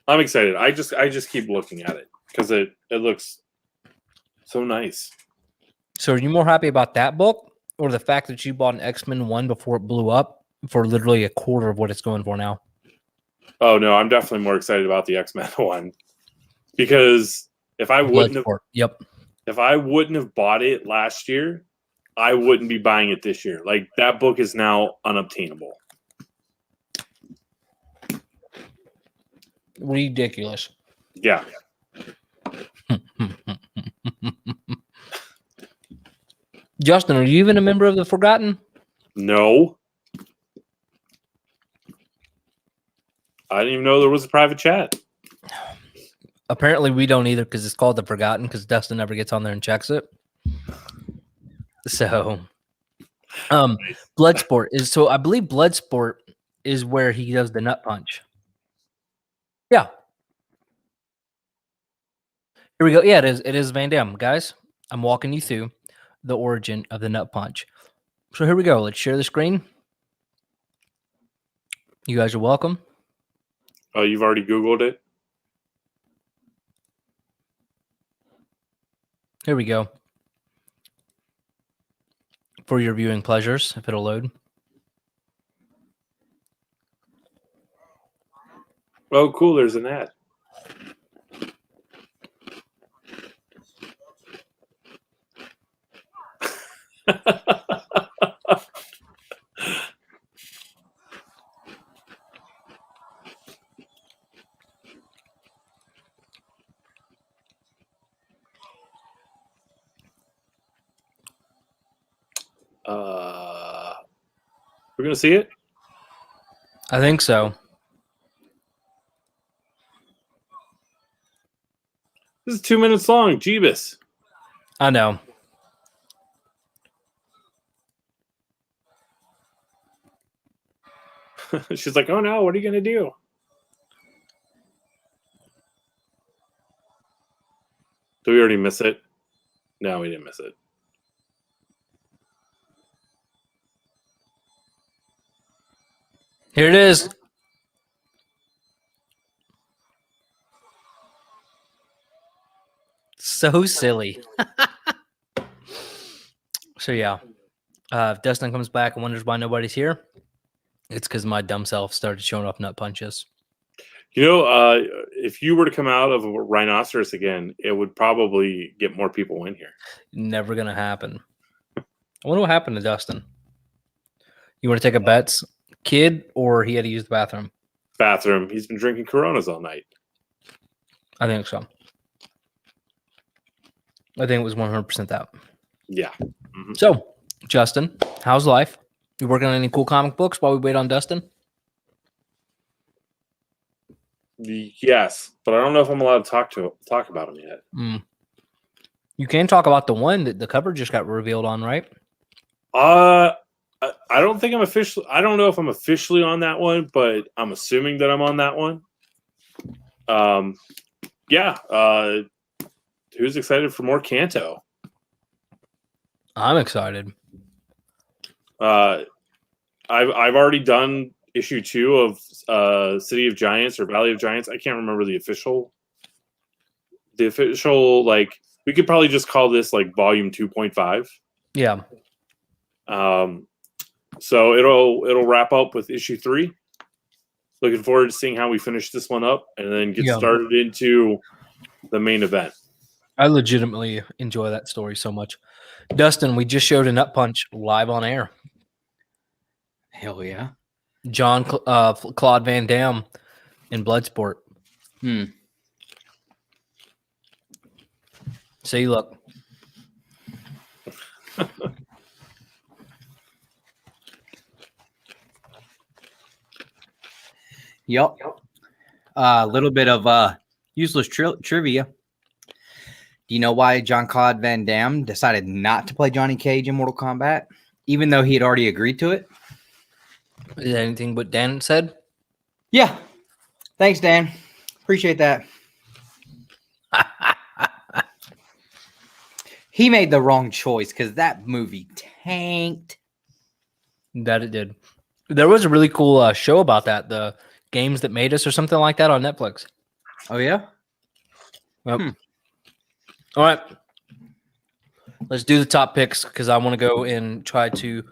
I'm excited. I just keep looking at it because it looks so nice. So are you more happy about that book or the fact that you bought an X-Men 1 before it blew up for literally a quarter of what it's going for now? Oh no, I'm definitely more excited about the X-Men 1 because if I wouldn't have bought it last year, I wouldn't be buying it this year. Like that book is now unobtainable. Ridiculous. Yeah. Justin, are you even a member of the Forgotten? No. I didn't even know there was a private chat. Apparently we don't either because it's called the Forgotten because Dustin never gets on there and checks it. So Bloodsport is I believe Bloodsport is where he does the nut punch. Yeah. Here we go. Yeah, it is. It is Van Damme, guys. I'm walking you through the origin of the nut punch. So here we go. Let's share the screen. You guys are welcome. Oh, you've already Googled it? Here we go. For your viewing pleasures, if it'll load. Oh, cool. There's an ad. We're gonna see it. I think so. This is 2 minutes long. Jeebus. I know. She's like, oh no, what are you gonna do? Did we already miss it? No, we didn't miss it. Here it is. So silly. So yeah, if Dustin comes back and wonders why nobody's here, it's because my dumb self started showing off nut punches. You know, if you were to come out of a rhinoceros again, it would probably get more people in here. Never gonna happen. I wonder what happened to Dustin. You want to take a bets, kid, or he had to use the bathroom? Bathroom. He's been drinking Coronas all night. I think so. I think it was 100% that. Yeah. Mm-hmm. So, Justin, how's life? You working on any cool comic books while we wait on Dustin? Yes, but I don't know if I'm allowed to talk about them yet. You can talk about the one that the cover just got revealed on, right? I don't think I'm officially. I don't know if I'm officially on that one, but I'm assuming that I'm on that one. Yeah. Who's excited for more Kanto? I'm excited. I've already done issue 2 of City of Giants or Valley of Giants. I can't remember the official. Like, we could probably just call this like volume 2.5. Yeah. So it'll wrap up with issue 3. Looking forward to seeing how we finish this one up and then get started into the main event. I legitimately enjoy that story so much. Dustin, we just showed a nut punch live on air. Hell yeah. John Claude Van Damme in Bloodsport. See, look. Yep. A little bit of useless trivia. Do you know why Jean-Claude Van Damme decided not to play Johnny Cage in Mortal Kombat, even though he had already agreed to it? Is that anything what Dan said? Yeah. Thanks, Dan. Appreciate that. He made the wrong choice because that movie tanked. That it did. There was a really cool show about that, the Games That Made Us or something like that on Netflix. Oh, yeah? Yep. All right. Let's do the top picks because I want to go and try to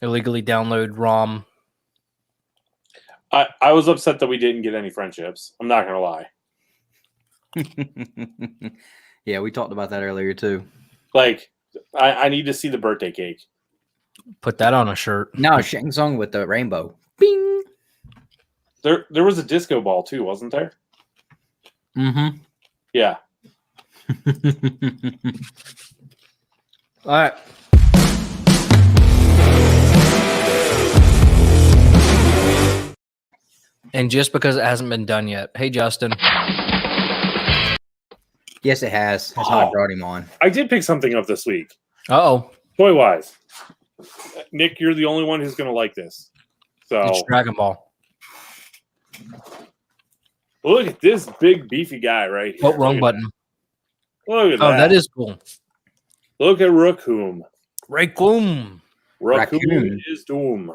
illegally download ROM. I was upset that we didn't get any friendships. I'm not going to lie. Yeah, we talked about that earlier, too. Like, I need to see the birthday cake. Put that on a shirt. No, Shang Tsung with the rainbow. Bing! There was a disco ball, too, wasn't there? Mm-hmm. Yeah. All right. And just because it hasn't been done yet. Hey, Justin. Yes, it has. That's how I brought him on. I did pick something up this week. Uh-oh. Toy-wise. Nick, you're the only one who's going to like this. So It's Dragon Ball. look at this big, beefy guy right here. Oh, wrong button. Look at Oh, that. that is cool. Look at Raccoon. Raccoon. Raccoon is doom.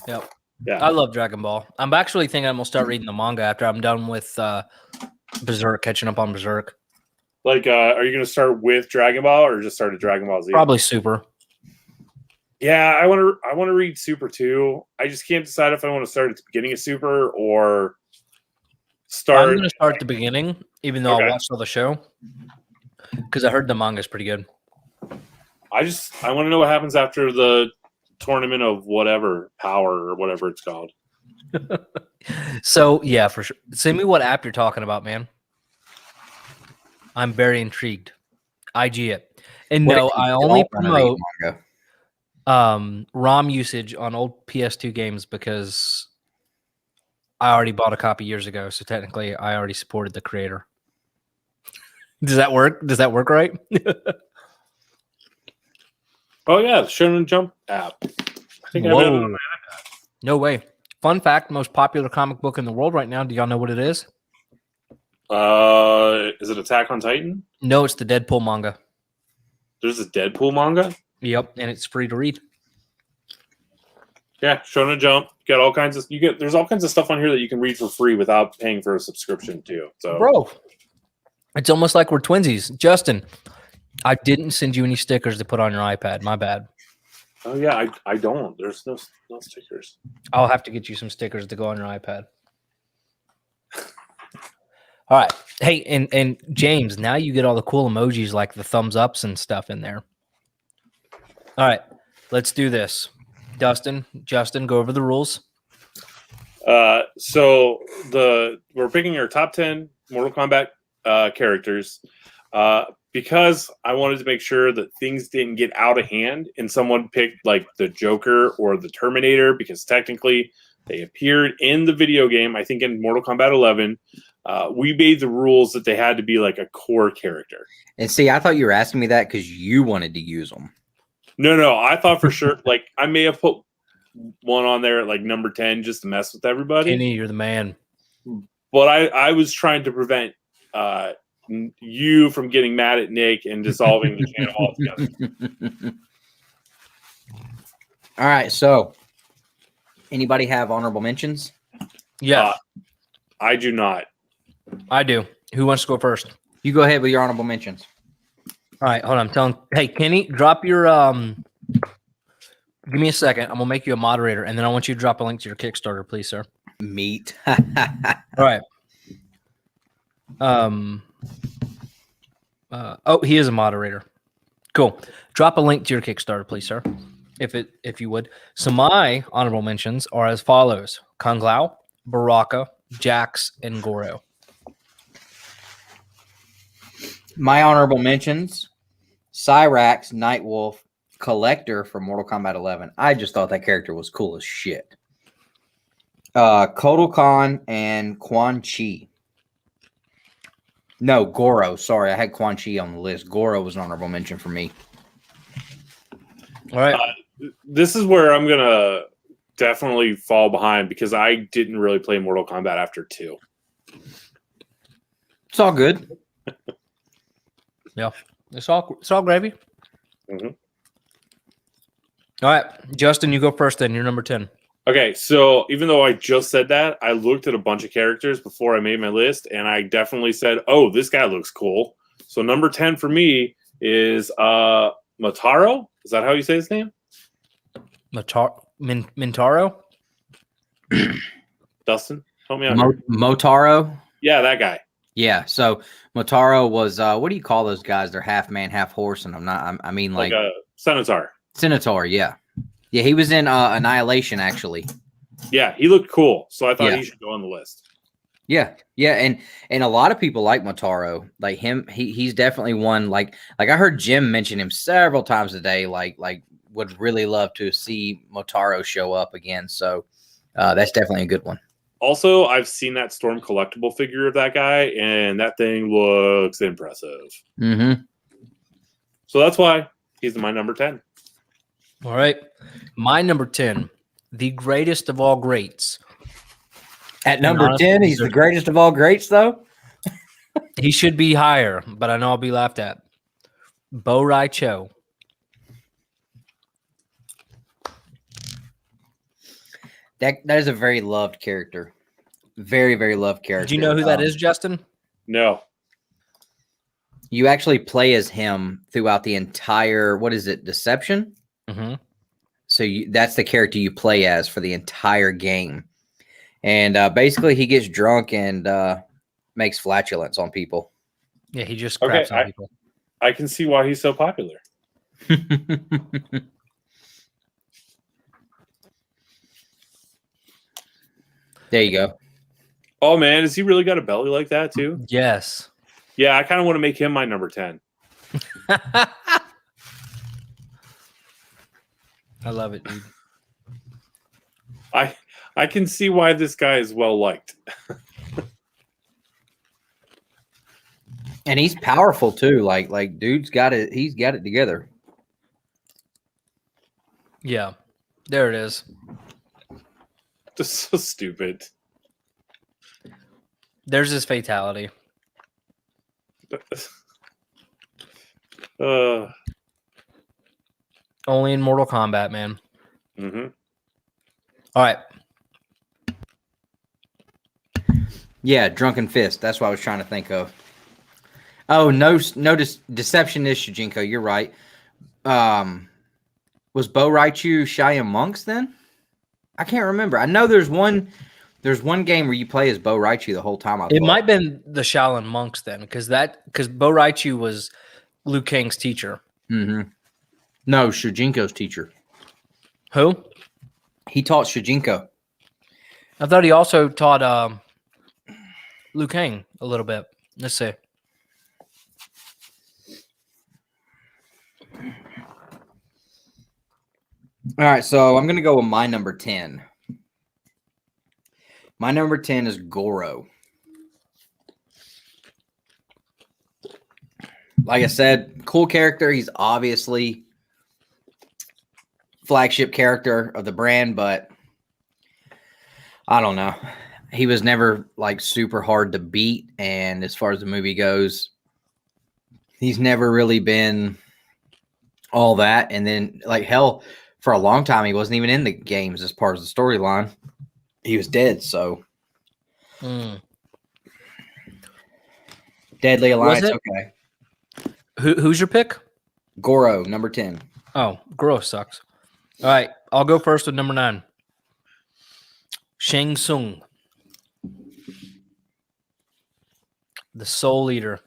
Yep. Yeah. I love Dragon Ball. I'm actually thinking I'm gonna start reading the manga after I'm done with Berserk, catching up on Berserk. Like, are you going to start with Dragon Ball or just start at Dragon Ball Z? Probably Super. Yeah, I want to read Super too. I just can't decide if I want to start at the beginning of Super or start. I'm gonna start at the beginning, even though Okay. I watched all the show, because I heard the manga's pretty good. I want to know what happens after the tournament of whatever power or whatever it's called. So yeah, for sure. Send me what app you're talking about, man. I'm very intrigued. IG it. And What no, if you I don't only wanna read promote manga? ROM usage on old PS2 games because I already bought a copy years ago. So technically I already supported the creator. Does that work? Does that work right? Oh yeah, the Shonen Jump app. I think I have it on my No way. Fun fact, most popular comic book in the world right now. Do y'all know what it is? Is it Attack on Titan? No, it's the Deadpool manga. There's a Deadpool manga? Yep, and it's free to read. Yeah, Shonen Jump. Got all kinds of there's all kinds of stuff on here that you can read for free without paying for a subscription too. So Bro, it's almost like we're twinsies. Justin, I didn't send you any stickers to put on your iPad. My bad. Oh yeah, I don't. There's no stickers. I'll have to get you some stickers to go on your iPad. All right. Hey, and James, now you get all the cool emojis like the thumbs ups and stuff in there. All right. Let's do this. Justin, go over the rules. So we're picking our top 10 Mortal Kombat characters because I wanted to make sure that things didn't get out of hand and someone picked like the Joker or the Terminator because technically they appeared in the video game. I think in Mortal Kombat 11, we made the rules that they had to be like a core character. And see, I thought you were asking me that because you wanted to use them. No, I thought for sure, like I may have put one on there at like number 10 just to mess with everybody. Kenny, you're the man. But I was trying to prevent you from getting mad at Nick and dissolving the channel altogether. All right, so anybody have honorable mentions? Yeah, I do not. I do. Who wants to go first? You go ahead with your honorable mentions. All right, hold on. I'm telling. Hey, Kenny, drop your Give me a second. I'm gonna make you a moderator, and then I want you to drop a link to your Kickstarter, please, sir. Meat. All right. Oh, he is a moderator. Cool. Drop a link to your Kickstarter, please, sir. If you would. So my honorable mentions are as follows: Kung Lao, Baraka, Jax, and Goro. My honorable mentions: Cyrax, Nightwolf, Collector from Mortal Kombat 11. I just thought that character was cool as shit. Kotal Khan and Quan Chi. No, Goro. Sorry, I had Quan Chi on the list. Goro was an honorable mention for me. All right. This is where I'm going to definitely fall behind because I didn't really play Mortal Kombat after 2. It's all good. Yeah. It's all gravy. Mm-hmm. All right. Justin, you go first then. You're number 10. Okay, so even though I just said that, I looked at a bunch of characters before I made my list, and I definitely said, oh, this guy looks cool. So number 10 for me is Motaro. Is that how you say his name? Mintaro? Dustin, help me out. Motaro? Yeah, that guy. Yeah, so Motaro was, what do you call those guys? They're half man, half horse, and I mean like a Senator. Senator, yeah. Yeah, he was in Annihilation, actually. Yeah, he looked cool, so I thought he should go on the list. Yeah, and a lot of people like Motaro. Like him, he's definitely one. Like I heard Jim mention him several times a day. Like would really love to see Motaro show up again. So that's definitely a good one. Also, I've seen that Storm collectible figure of that guy, and that thing looks impressive. Mm-hmm. So that's why he's my number 10. All right. My number 10, the greatest of all greats. At number 10, he's the greatest of all greats, though? He should be higher, but I know I'll be laughed at. Bo Rai Cho. That is a very loved character. Very, very loved character. Do you know who that is, Justin? No. You actually play as him throughout the entire, what is it, Deception? Mm-hmm. So that's the character you play as for the entire game. And basically he gets drunk and makes flatulence on people. Yeah, he just craps on people. I can see why he's so popular. There you go. Oh, man. Has he really got a belly like that, too? Yes. Yeah, I kind of want to make him my number 10. I love it, dude. I can see why this guy is well liked. And he's powerful too. Like dude's got it. He's got it together. Yeah, there it is. Just so stupid. There's his fatality. Only in Mortal Kombat, man. Mm-hmm. All right. Yeah, Drunken Fist. That's what I was trying to think of. Oh, no, Deception is Shujinko. You're right. Was Bo Raichu Cheyenne Monks then? I can't remember. I know there's one game where you play as Bo Raichu the whole time. It might have been the Shaolin monks then, because Bo Raichu was Liu Kang's teacher. Mm-hmm. No, Shujinko's teacher. Who? He taught Shujinko. I thought he also taught Liu Kang a little bit. Let's see. All right, so I'm going to go with my number 10. My number 10 is Goro. Like I said, cool character. He's obviously flagship character of the brand, but I don't know. He was never like super hard to beat, and as far as the movie goes, he's never really been all that. And then, like, hell, for a long time, he wasn't even in the games as part of the storyline. He was dead, so. Deadly Alliance, okay. Who's your pick? Goro, number 10. Oh, Goro sucks. All right, I'll go first with number 9. Shang Tsung. The Soul Eater.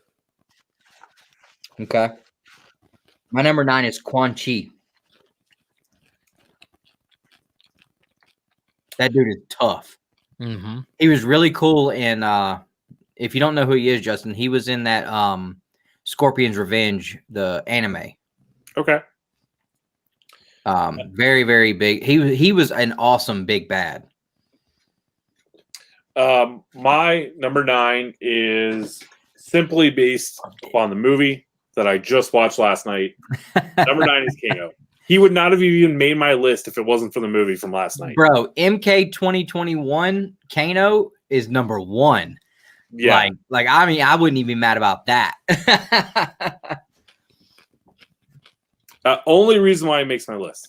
Okay. My number 9 is Quan Chi. That dude is tough. Mm-hmm. He was really cool in, if you don't know who he is, Justin, he was in that Scorpion's Revenge, the anime. Okay. Very, very big. He was an awesome big bad. My number 9 is simply based upon the movie that I just watched last night. Number 9 is Kano. He would not have even made my list if it wasn't for the movie from last night. Bro, MK 2021 Kano is number 1. Yeah. Like I mean, I wouldn't even be mad about that. Only reason why it makes my list.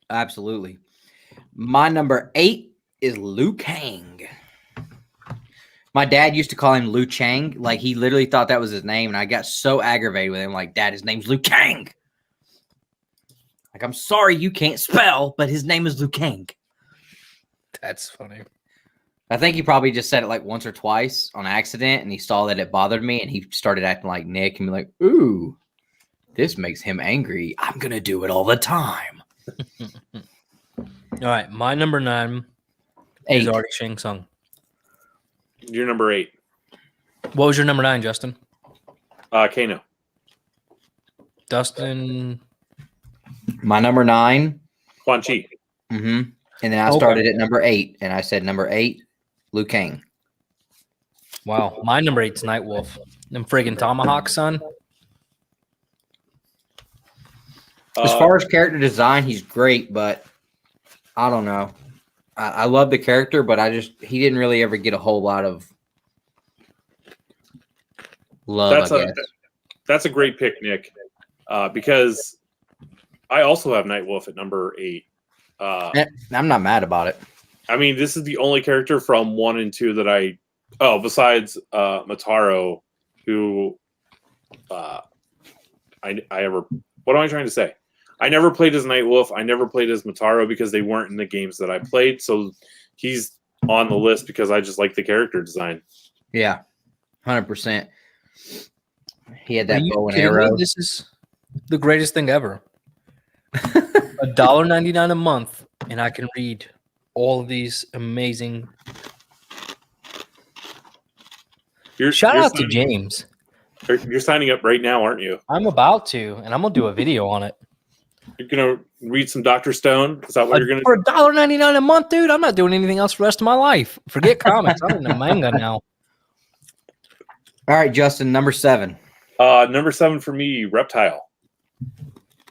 Absolutely. My number 8 is Liu Kang. My dad used to call him Liu Chang. Like, he literally thought that was his name, and I got so aggravated with him. Like, Dad, his name's Liu Kang. Like, I'm sorry you can't spell, but his name is Liu Kang. That's funny. I think he probably just said it like once or twice on accident, and he saw that it bothered me, and he started acting like Nick and be like, ooh, this makes him angry. I'm going to do it all the time. All right, my number 9 is already Shang Tsung. You're number 8. What was your number 9, Justin? Kano. Dustin. My number 9. Quan Chi. Mm-hmm. And then I started at number 8, and I said number 8, Liu Kang. Wow, my number 8's Nightwolf. Them friggin' Tomahawk, son. As far as character design, he's great, but I don't know. I love the character, but he didn't really ever get a whole lot of Love, I guess. That's a great pick, Nick, because I also have Nightwolf at number 8. I'm not mad about it. I mean, this is the only character from 1 and 2 that besides Mataro, who I ever. What am I trying to say? I never played as Nightwolf. I never played as Mataro because they weren't in the games that I played. So he's on the list because I just like the character design. Yeah, 100%. He had that bow and kidding arrow. me? This is the greatest thing ever. $1.99 a month, and I can read all of these amazing. Shout out to James. You're signing up right now, aren't you? I'm about to, and I'm gonna do a video on it. You're gonna read some Dr. Stone? Is that what you're gonna for $1.99 a month, dude? I'm not doing anything else for the rest of my life. Forget comics. I'm in the manga now. All right, Justin, number 7. Number 7 for me, Reptile.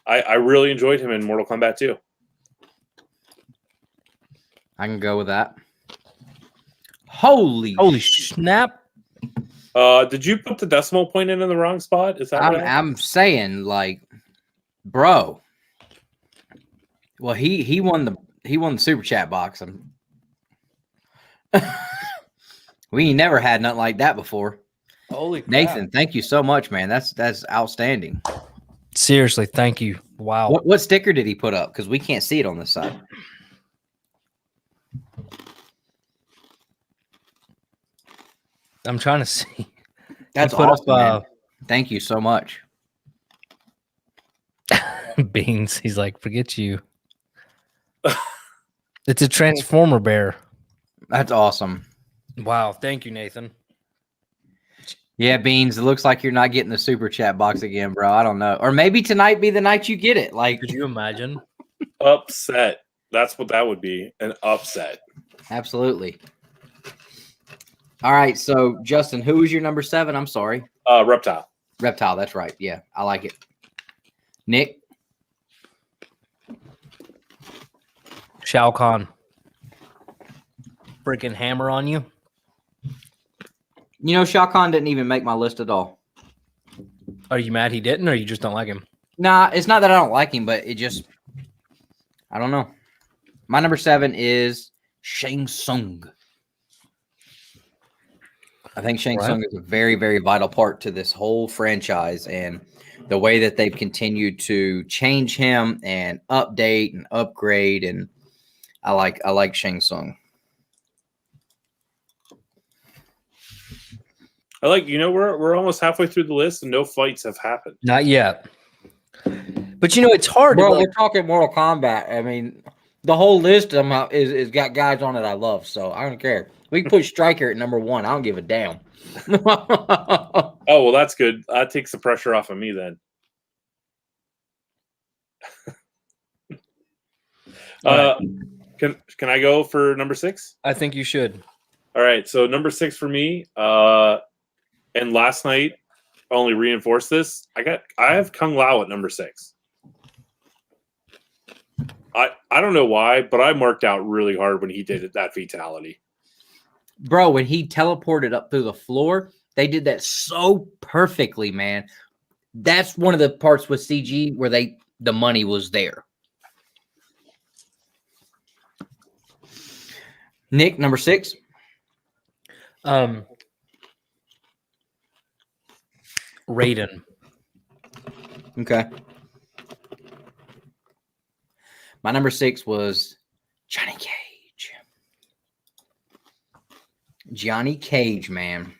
I really enjoyed him in Mortal Kombat 2. I can go with that. Holy snap! Did you put the decimal point in the wrong spot? Is that right? I'm saying, like, bro. Well, he won the super chat box. We never had nothing like that before. Holy crap. Nathan, thank you so much, man. That's outstanding. Seriously, thank you. Wow. What sticker did he put up? Because we can't see it on this side. I'm trying to see. That's awesome, man. Thank you so much. Beans. He's like, forget you. It's a Transformer bear. That's awesome. Wow. Thank you, Nathan. Yeah, Beans, it looks like you're not getting the super chat box again, bro. I don't know. Or maybe tonight be the night you get it. Like, could you imagine? Upset. That's what that would be. An upset. Absolutely. All right. So, Justin, who was your number 7? I'm sorry. Reptile. Reptile. That's right. Yeah, I like it. Nick? Shao Kahn. Freaking hammer on you. You know, Shao Kahn didn't even make my list at all. Are you mad he didn't, or you just don't like him? Nah, it's not that I don't like him, but it just, I don't know. My number 7 is Shang Tsung. I think Shang Tsung is a very, very vital part to this whole franchise, and the way that they've continued to change him and update and upgrade, and I like Shang Tsung. We're almost halfway through the list and no fights have happened. Not yet. But it's hard. Bro, we're talking Mortal Kombat. I mean, the whole list is got guys on it I love, so I don't care. We can put Stryker at number 1. I don't give a damn. Oh, well, that's good. That takes the pressure off of me then. Can I go for number 6? I think you should. All right. So number 6 for me. And last night only reinforced this. I have Kung Lao at number 6. I don't know why, but I marked out really hard when he did that fatality. Bro, when he teleported up through the floor, they did that so perfectly, man. That's one of the parts with CG where the money was there. Nick, number 6. Raiden. Okay. My number 6 was Johnny Cage. Johnny Cage, man.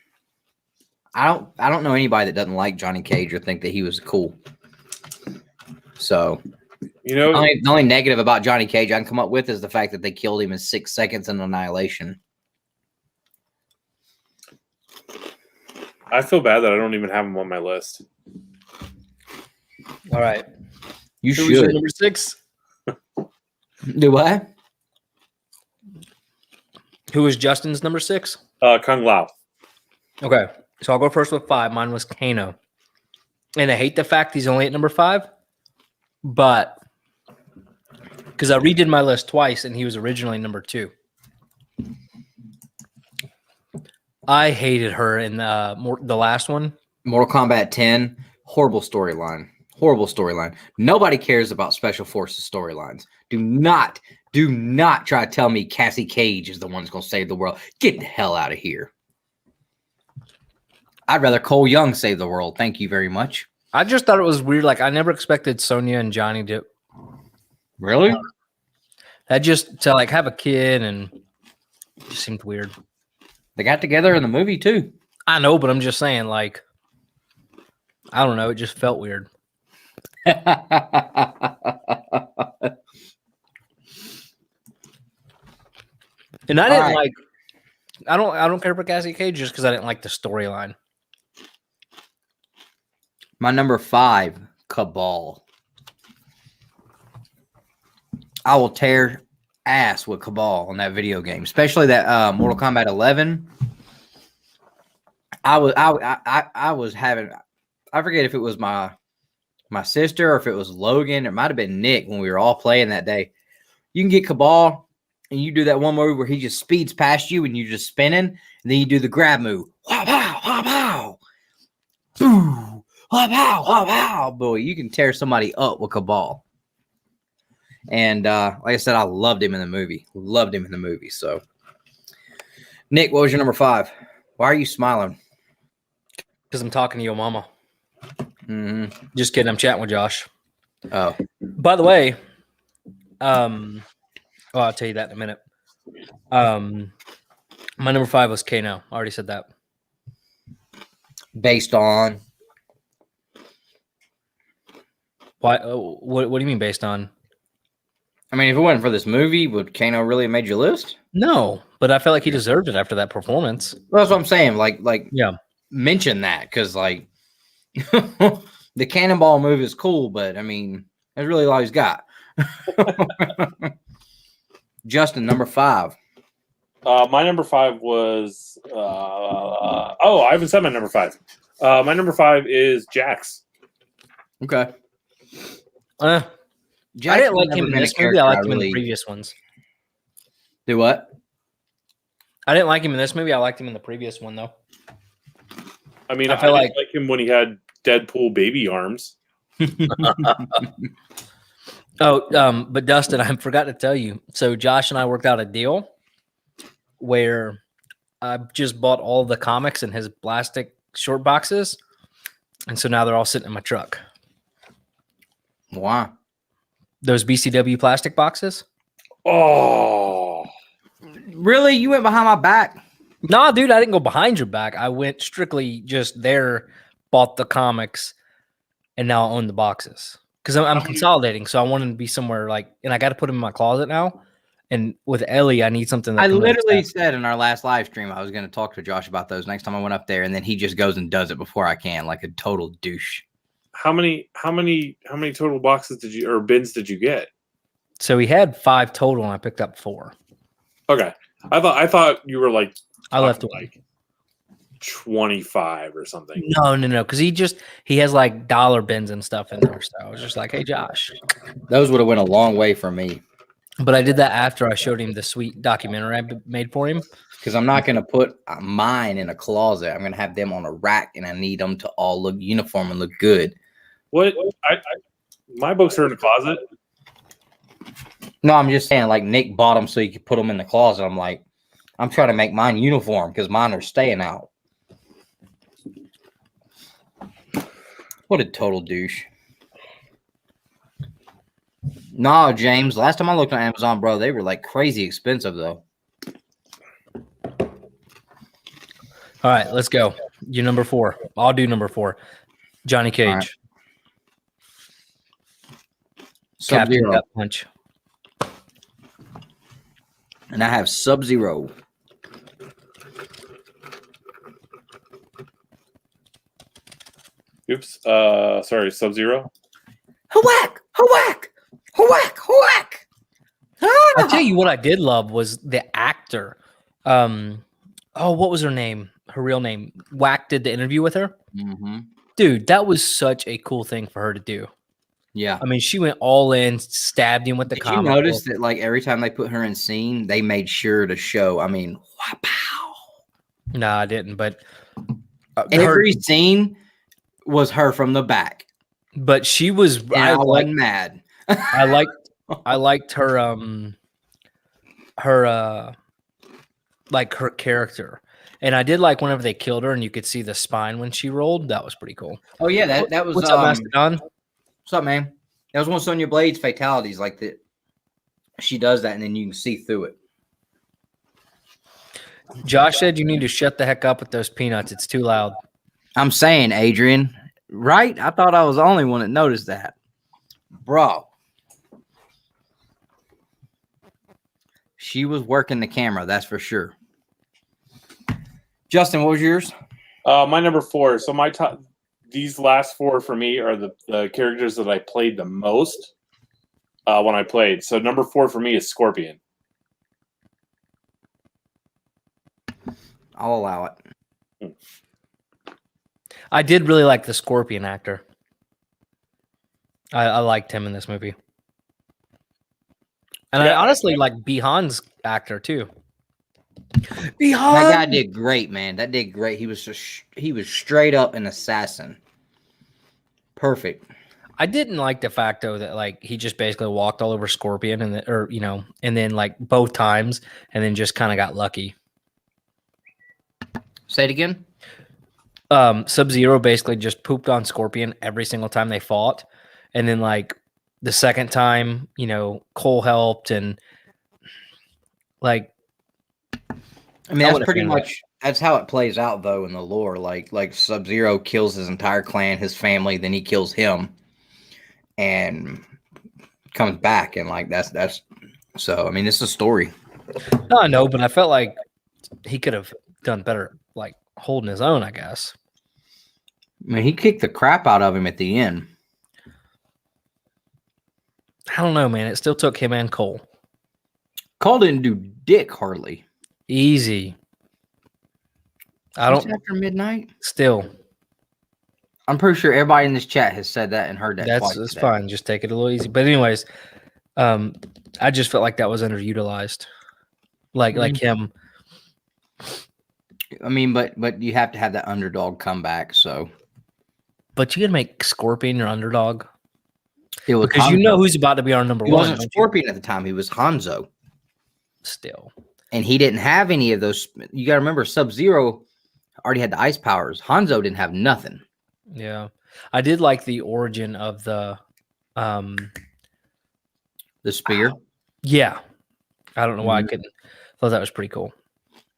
I don't know anybody that doesn't like Johnny Cage or think that he was cool. So, the only negative about Johnny Cage I can come up with is the fact that they killed him in 6 seconds in Annihilation. I feel bad that I don't even have him on my list. All right. You Who should. was your number 6? Do what? Who was Justin's number 6? Kung Lao. Okay. So I'll go first with 5. Mine was Kano. And I hate the fact he's only at number 5. But because I redid my list twice and he was originally number 2. I hated her in the last one Mortal Kombat 10, horrible storyline. Horrible storyline. Nobody cares about Special Forces storylines. Do not try to tell me Cassie Cage is the one that's going to save the world. Get the hell out of here. I'd rather Cole Young save the world. Thank you very much. I just thought it was weird. Like, I never expected Sonya and Johnny to Really? that just to like have a kid, and it just seemed weird. They got together in the movie too. I know, but I'm just saying, like, I don't know. It just felt weird. And I didn't like. I don't care for Cassie Cage just because I didn't like the storyline. My number 5, Cabal. I will tear ass with Cabal on that video game, especially that Mortal Kombat 11. I was having, I forget if it was my sister or if it was Logan. It might have been Nick when we were all playing that day. You can get Cabal and you do that one move where he just speeds past you and you're just spinning, and then you do the grab move. Wow, wow, wow, wow. Boo. Wow, wow, wow, wow. Boy, you can tear somebody up with Cabal. And like I said, I loved him in the movie. Loved him in the movie. So, Nick, what was your number 5? Why are you smiling? Because I'm talking to your mama. Mm-hmm. Just kidding. I'm chatting with Josh. Oh. By the way, I'll tell you that in a minute. My number 5 was Kano. I already said that. Based on? Why? What do you mean based on? I mean, if it wasn't for this movie, would Kano really have made your list? No, but I felt like he deserved it after that performance. Well, that's what I'm saying. Like, yeah, mention that because, like, the Cannonball move is cool, but I mean, that's really all he's got. Justin, number 5. My number 5 was. I haven't said my number 5. My number 5 is Jax. Okay. I didn't like him in this movie. I liked him in the previous ones. Do what? I didn't like him in this movie. I liked him in the previous one, though. I mean, I didn't like him when he had Deadpool baby arms. But Dustin, I forgot to tell you. So Josh and I worked out a deal where I just bought all the comics in his plastic short boxes, and so now they're all sitting in my truck. Wow. Those BCW plastic boxes? Oh. Really? You went behind my back? Nah, dude, I didn't go behind your back. I went strictly just there, bought the comics, and now I own the boxes. Because I'm consolidating, so I wanted to be somewhere like, and I got to put them in my closet now. And with Ellie, I need something that I literally said in our last live stream I was going to talk to Josh about those next time I went up there, and then he just goes and does it before I can, like a total douche. How many total boxes or bins did you get? So he had 5 total, and I picked up 4. Okay, I thought you were like I left like 25 or something. No, because he has like dollar bins and stuff in there. So I was just like, hey, Josh, those would have went a long way for me. But I did that after I showed him the sweet documentary I made for him. Because I'm not going to put mine in a closet. I'm going to have them on a rack, and I need them to all look uniform and look good. What? My books are in the closet. No, I'm just saying, like, Nick bought them so you could put them in the closet. I'm like, I'm trying to make mine uniform because mine are staying out. What a total douche. No, James, last time I looked on Amazon, bro, they were like crazy expensive, though. All right, let's go. You're number 4. I'll do number 4. Johnny Cage. Right. Captain Sub-Zero. Gut Punch. And I have Sub-Zero. Oops. Sorry, Sub-Zero. Hawack! Hawack! Hawack! Hawack! I'll tell you what I did love was the actor. What was her name? Her real name. Wack did the interview with her. Mm-hmm. Dude, that was such a cool thing for her to do. Yeah. I mean, she went all in, stabbed him with the Did comic you notice book. that, like, every time they put her in scene, they made sure to show, I mean, wow. No, I didn't. But Every scene, was her from the back. But she was. And I wasn't mad. I liked her. Her like her character, and I did like whenever they killed her and you could see the spine when she rolled. That was pretty cool. Oh yeah, that was. What's up, Mastodon? What's up, man? That was one of Sonya Blade's fatalities. Like that, she does that, and then you can see through it. Josh said you need to shut the heck up with those peanuts. It's too loud. I'm saying, Adrian, right? I thought I was the only one that noticed that, bro. She was working the camera, that's for sure. Justin, what was yours? My number 4. So my top, these last 4 for me are the characters that I played the most when I played. So number 4 for me is Scorpion. I'll allow it. I did really like the Scorpion actor. I liked him in this movie. And I honestly like Bihan's actor too. Bihan! That guy did great, man. That did great. He was straight up an assassin. Perfect. I didn't like the fact though that like he just basically walked all over Scorpion and then like both times and then just kind of got lucky. Say it again. Sub-Zero basically just pooped on Scorpion every single time they fought. And then like the second time, Cole helped and like I mean that's pretty much that's how it plays out though in the lore. Like Sub-Zero kills his entire clan, his family, then he kills him and comes back and like that's so I mean it's a story. No, I know, but I felt like he could have done better like holding his own, I guess. I mean he kicked the crap out of him at the end. I don't know, man. It still took him and Cole. Cole didn't do dick hardly. Easy. I don't. After midnight. Still, I'm pretty sure everybody in this chat has said that and heard that. That's fine. Just take it a little easy. But anyways, I just felt like that was underutilized. Like him. I mean, but you have to have that underdog come back. So, but you can make Scorpion your underdog. It was because Hanzo. You know who's about to be our number 1. He wasn't Scorpion at the time. He was Hanzo. Still. And he didn't have any of those. You got to remember, Sub-Zero already had the ice powers. Hanzo didn't have nothing. Yeah. I did like the origin of the spear. Yeah. I don't know why I couldn't. Thought that was pretty cool.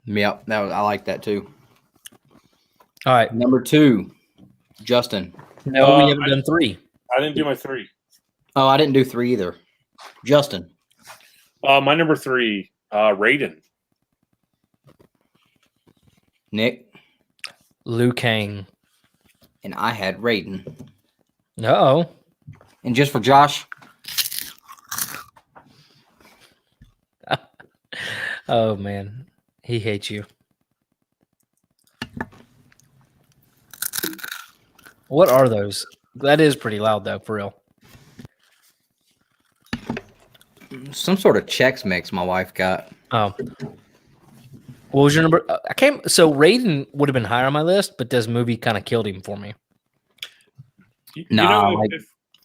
Yep. I like that too. All right. Number 2, Justin. No, we haven't done 3. I didn't do my 3. Oh, I didn't do 3 either. Justin. My number 3, Raiden. Nick. Liu Kang. And I had Raiden. Uh-oh. And just for Josh. Oh, man. He hates you. What are those? That is pretty loud, though, for real. Some sort of Chex Mix my wife got. Oh. What was your number? So Raiden would have been higher on my list, but this movie kind of killed him for me.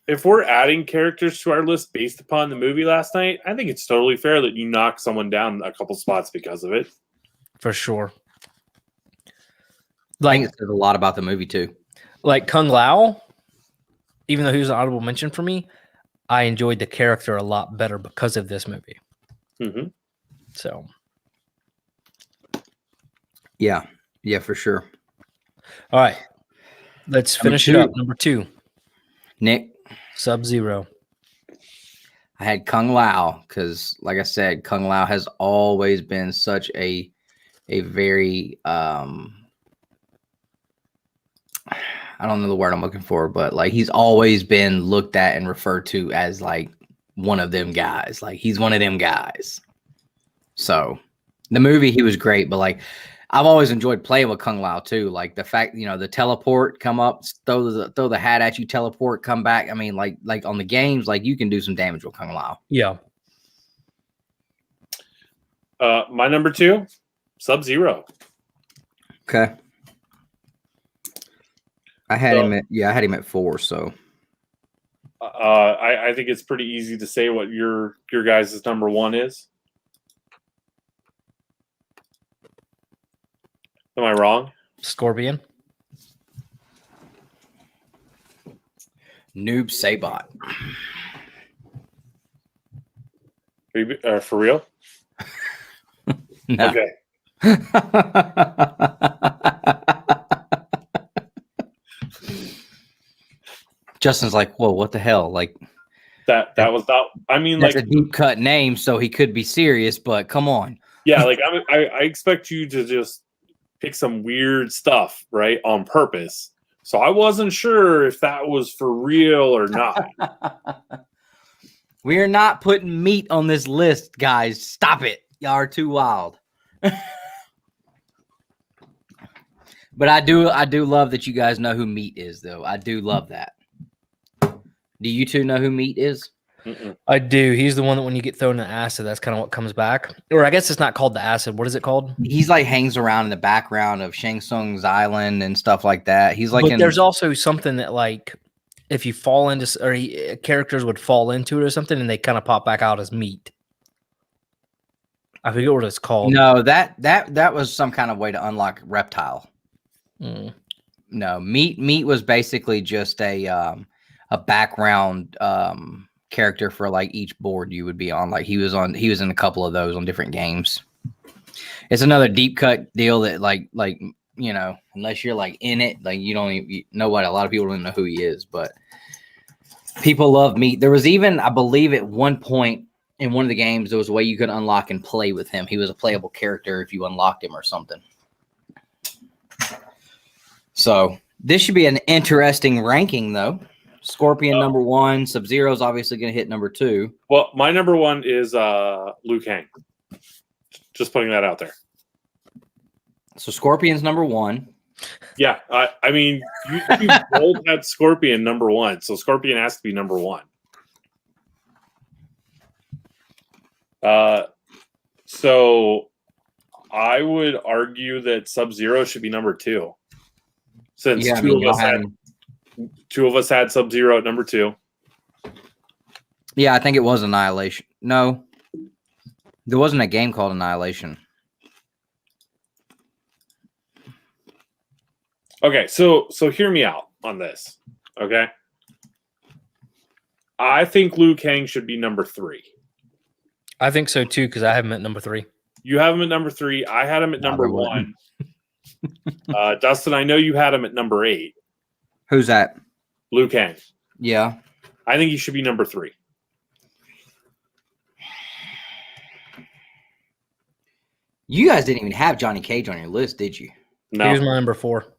If we're adding characters to our list based upon the movie last night, I think it's totally fair that you knock someone down a couple spots because of it. For sure. I think it says a lot about the movie too. Like Kung Lao, even though he was an honorable mention for me, I enjoyed the character a lot better because of this movie. Mm-hmm. So. Yeah, for sure. All right. Let's finish it up. Number 2. Nick. Sub-Zero. I had Kung Lao because, like I said, Kung Lao has always been such a very I don't know the word I'm looking for, but like he's always been looked at and referred to as like one of them guys. Like he's one of them guys. So the movie, he was great, but like I've always enjoyed playing with Kung Lao too. Like the fact, the teleport, come up, throw the hat at you, teleport, come back. I mean, like on the games, like you can do some damage with Kung Lao. Yeah. My number 2, Sub-Zero. Okay. I had him at 4. So I think it's pretty easy to say what your guys' number 1 is. Am I wrong? Scorpion. Noob Sabot. For real? No. Okay. Justin's like, whoa, what the hell? Like that was not. I mean, that's like a deep cut name, so he could be serious, but come on. Yeah, like I expect you to just pick some weird stuff, right, on purpose. So I wasn't sure if that was for real or not. We are not putting meat on this list, guys. Stop it. Y'all are too wild. But I do love that you guys know who meat is, though. I do love that. Do you two know who meat is? I do. He's the one that when you get thrown in acid, that's kind of what comes back. Or I guess it's not called the acid. What is it called? He's like hangs around in the background of Shang Tsung's island and stuff like that. He's like, but there's also something that like if you fall into characters would fall into it or something, and they kind of pop back out as meat. I forget what it's called. No, that was some kind of way to unlock Reptile. No, meat was basically just a background character for like each board you would be on. Like he was in a couple of those on different games. It's another deep cut deal that like you know, unless you're like in it, like you don't even know what a lot of people don't even know who he is, but people love meat. There was even, I believe, at one point in one of the games, there was a way you could unlock and play with him. He was a playable character if you unlocked him or something. So this should be an interesting ranking, though. Scorpion number 1. Sub-Zero is obviously going to hit number 2. Well, my number 1 is Liu Kang. Just putting that out there. So Scorpion's number 1. Yeah, I mean, you both had Scorpion number 1, so Scorpion has to be number 1. So I would argue that Sub-Zero should be number 2, since two of us had Sub-Zero at number 2. Yeah, I think it was Annihilation. No, there wasn't a game called Annihilation. Okay, so hear me out on this. Okay, I think Liu Kang should be number 3. I think so too, because I have him at number 3. You have him at number 3. I had him at number 1. Dustin, I know you had him at number 8. Who's that? Liu Kang. Yeah, I think he should be number 3. You guys didn't even have Johnny Cage on your list, did you? No. He was my number 4.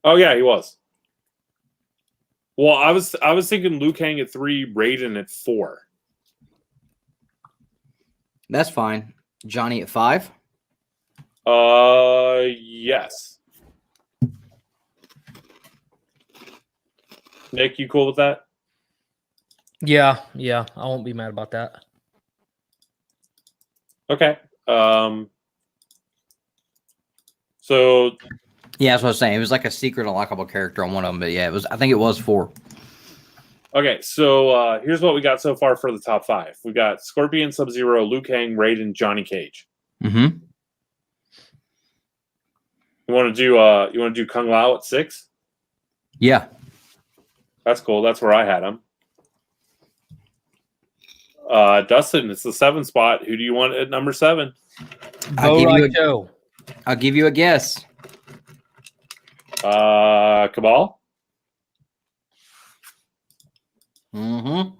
Oh yeah, he was. Well, I was thinking Liu Kang at 3, Raiden at 4. That's fine. Johnny at 5? Yes. Nick, you cool with that? Yeah, I won't be mad about that. Okay. So yeah, that's what I was saying. It was like a secret unlockable character on one of them, but yeah, it was. I think it was 4. Okay, so here's what we got so far for the top 5. We got Scorpion, Sub-Zero, Liu Kang, Raiden, Johnny Cage. Mm-hmm. You want to do Kung Lao at 6? Yeah. That's cool. That's where I had him. Dustin, it's the 7th spot. Who do you want at number 7? I'll give you a guess. Cabal? Mm-hmm.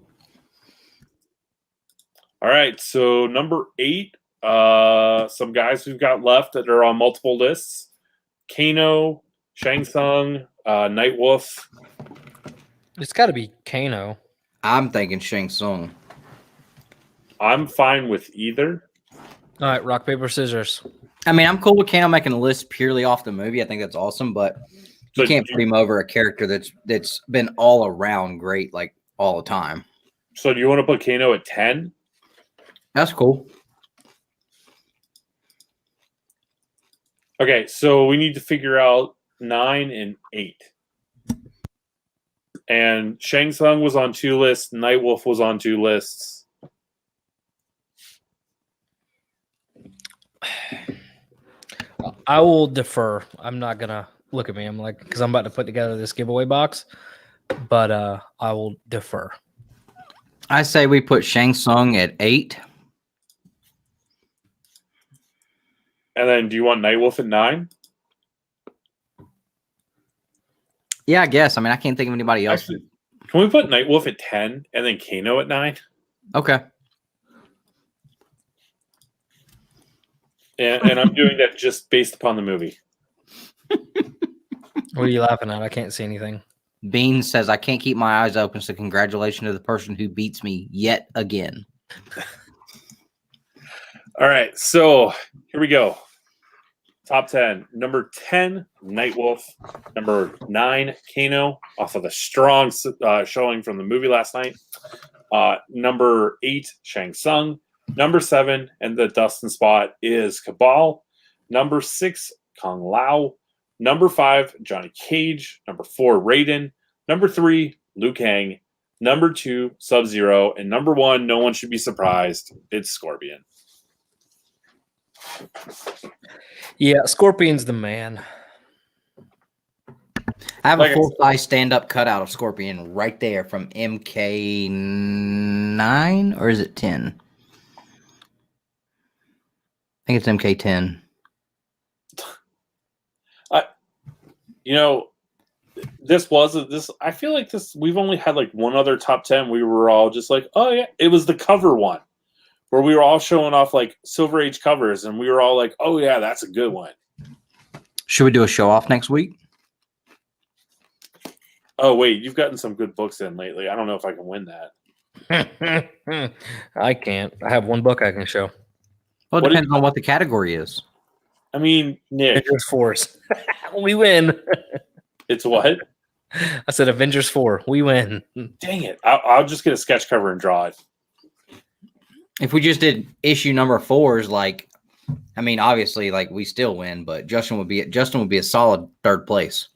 All right, so number 8, some guys we've got left that are on multiple lists. Kano, Shang Tsung, Nightwolf. It's got to be Kano. I'm thinking Shang Tsung. I'm fine with either. All right, rock, paper, scissors. I mean, I'm cool with Kano making a list purely off the movie. I think that's awesome, but you can't put him over a character that's been all around great, like all the time. So do you want to put Kano at 10? That's cool. Okay, so we need to figure out 9, and 8. And Shang Tsung was on 2 lists. Nightwolf was on 2 lists. I will defer. I'm not gonna look at me. I'm like, because I'm about to put together this giveaway box, but I will defer. I say we put Shang Tsung at 8. And then, do you want Nightwolf at 9? Yeah, I guess. I mean, I can't think of anybody else. Actually, can we put Nightwolf at 10 and then Kano at 9? Okay. And I'm doing that just based upon the movie. What are you laughing at? I can't see anything. Bean says, I can't keep my eyes open, so congratulations to the person who beats me yet again. All right, so here we go. Top 10. Number 10, Nightwolf. Number 9, Kano, off of the strong showing from the movie last night. Number 8, Shang Tsung. Number 7, and the Dustin spot, is Cabal. Number 6, Kung Lao. Number 5, Johnny Cage. Number 4, Raiden. Number 3, Liu Kang. Number 2, Sub-Zero. And number 1, no one should be surprised, it's Scorpion. Yeah, Scorpion's the man. I have a full-size stand-up cutout of Scorpion right there from MK9, or is it 10? I think it's MK10. I feel like we've only had like one other top 10. We were all just like, oh yeah, it was the cover one where we were all showing off like Silver Age covers, and we were all like, oh yeah, that's a good one. Should we do a show off next week? Oh wait, you've gotten some good books in lately. I don't know if I can win that. I can't. I have one book I can show. Well, it depends on what the category is. I mean, Nick. Avengers Force. We win. It's what? I said Avengers 4. We win. Dang it. I'll just get a sketch cover and draw it. If we just did issue number 4s, like, I mean, obviously, like, we still win, but Justin would be a solid 3rd place.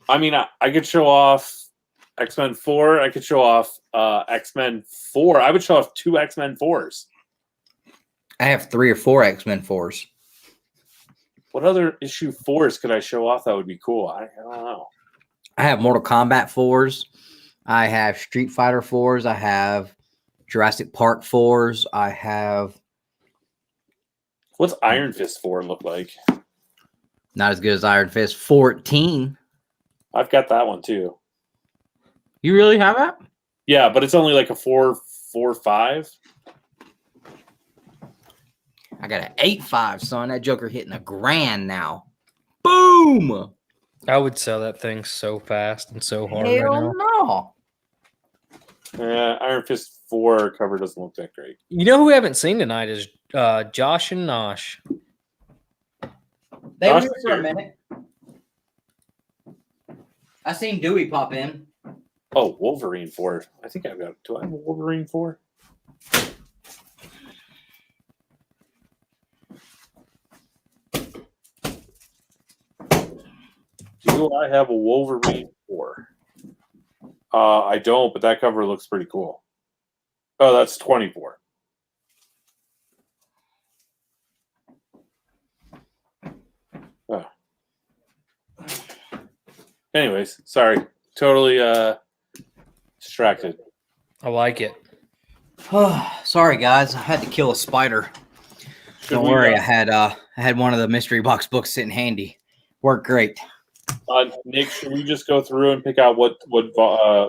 I mean, I could show off X-Men 4. I could show off X-Men 4. I would show off 2 X-Men 4s. I have 3 or 4 X-Men 4s. What other issue 4s could I show off that would be cool? I don't know. I have Mortal Kombat 4s. I have Street Fighter 4s. I have Jurassic Park 4s. I have... What's Iron Fist 4 look like? Not as good as Iron Fist 14. I've got that one too. You really have that? Yeah, but it's only like a 4.5. I got an 8.5, son. That Joker hitting $1,000 now. Boom! I would sell that thing so fast and so hard Hell right now. no. Iron Fist 4 cover doesn't look that great. You know who we haven't seen tonight is Josh and Nosh. They were here for a minute. I seen Dewey pop in. Oh, Wolverine 4. I think I've got... Do I have a Wolverine 4? Do I have a Wolverine 4? I don't, but that cover looks pretty cool. Oh, that's 24. Oh. Anyways, sorry. Totally distracted. I like it. Sorry, guys. I had to kill a spider. Don't worry. I had one of the mystery box books sitting handy. Worked great. Nick, should we just go through and pick out what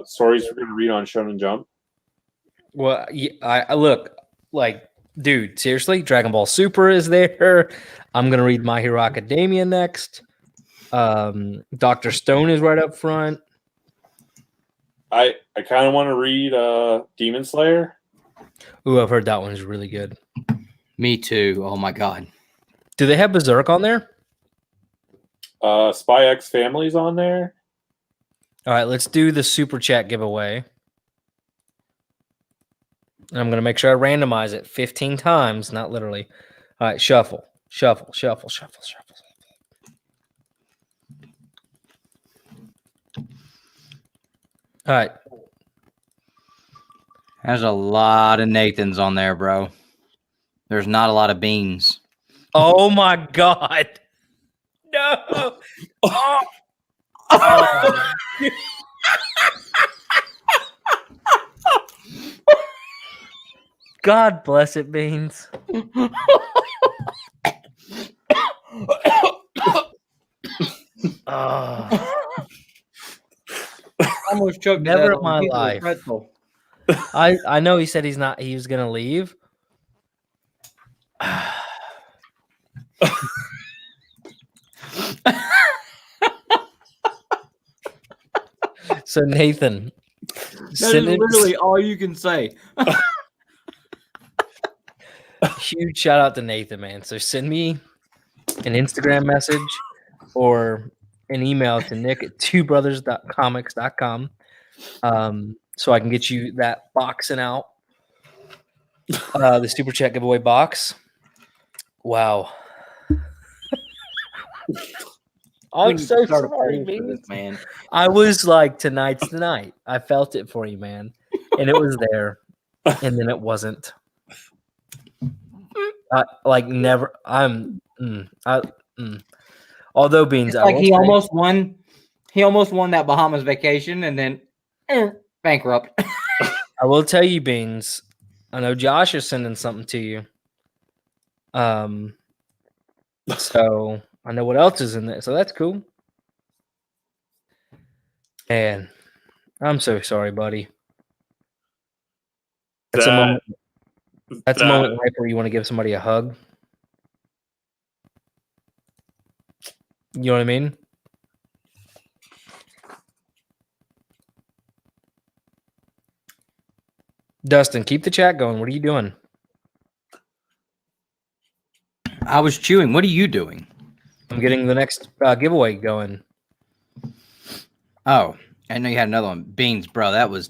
stories we're going to read on Shonen Jump? Well, I look like, dude, seriously, Dragon Ball Super is there. I'm going to read My Hero Academia next. Dr. Stone is right up front. I kind of want to read Demon Slayer. Ooh, I've heard that one's really good. Me too. Oh my god. Do they have Berserk on there? Spy X Family's on there. All right, let's do the super chat giveaway. And I'm going to make sure I randomize it 15 times, not literally. All right, shuffle, shuffle, shuffle, shuffle, shuffle. All right. There's a lot of Nathans on there, bro. There's not a lot of beans. Oh my God. No. Oh. Oh. God bless it, Beans. Oh. Almost choked. Never in my life. I know he said he was gonna leave. So Nathan, That is literally all you can say. huge shout out to Nathan, man. So send me an Instagram message or an email to nick@twobrothers.comics.com so I can get you that boxing out. The super chat giveaway box. Wow. I'm so sorry, man. I was like, tonight's the night. I felt it for you, man. And it was there. And then it wasn't. Never. Although Beans, It's like he almost won that Bahamas vacation and then bankrupt. I will tell you, Beans. I know Josh is sending something to you. So I know what else is in there. So that's cool. Man, I'm so sorry, buddy. That's a moment. That's a moment in life where you want to give somebody a hug. You know what I mean? Dustin, keep the chat going. What are you doing? I was chewing. What are you doing? I'm getting the next giveaway going. Oh, I know you had another one. Beans, bro. That was.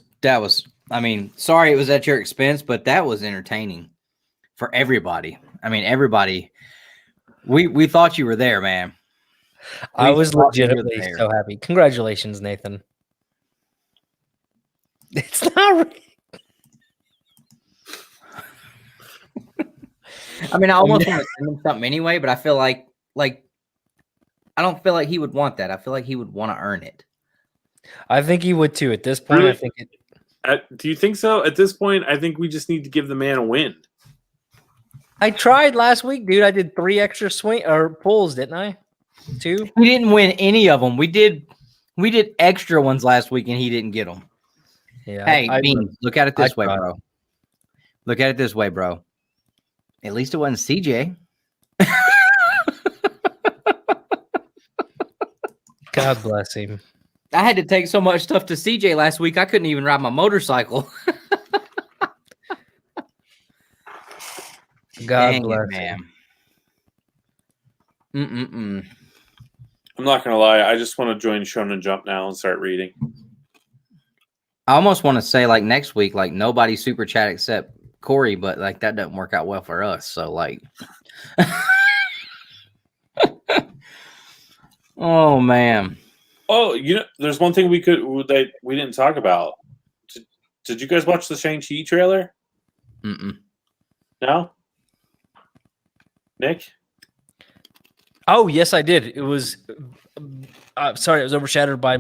I mean, sorry it was at your expense, but that was entertaining for everybody. I mean, everybody. We thought you were there, man. I was legitimately so happy. Congratulations, Nathan. It's not real. I mean, I almost want to send him something anyway, but I feel like I don't feel like he would want that. I feel like he would want to earn it. I think he would too. At this point, Really? I think it. Do you think so? At this point, I think we just need to give the man a win. I tried last week, dude. I did 3 extra swing or pulls, didn't I? 2. We didn't win any of them. We did extra ones last week, and he didn't get them. Yeah. Hey, Beans, look at it this way, tried. bro. Look at it this way, bro. At least it wasn't CJ. God bless him. I had to take so much stuff to CJ last week, I couldn't even ride my motorcycle. God bless him. I'm not gonna lie. I just want to join Shonen Jump now and start reading. I almost want to say like next week, like nobody super chat except Corey, but like that doesn't work out well for us. So like, oh man. Oh, there's one thing that we didn't talk about. Did you guys watch the Shang-Chi trailer? No? Nick? Oh, yes, I did. It was sorry, it was overshadowed by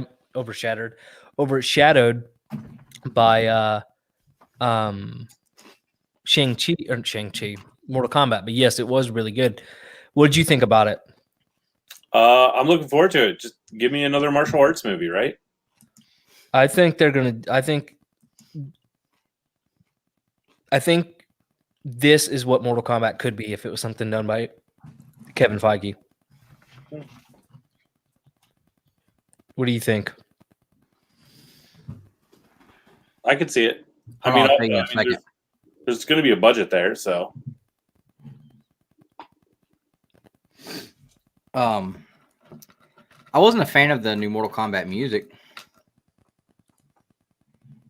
Shang-Chi, Mortal Kombat. But yes, it was really good. What did you think about it? I'm looking forward to it. Just give me another martial arts movie, right? I think they're gonna. I think this is what Mortal Kombat could be if it was something done by Kevin Feige. What do you think? I could see it. There's going to be a budget there, so. I wasn't a fan of the new Mortal Kombat music.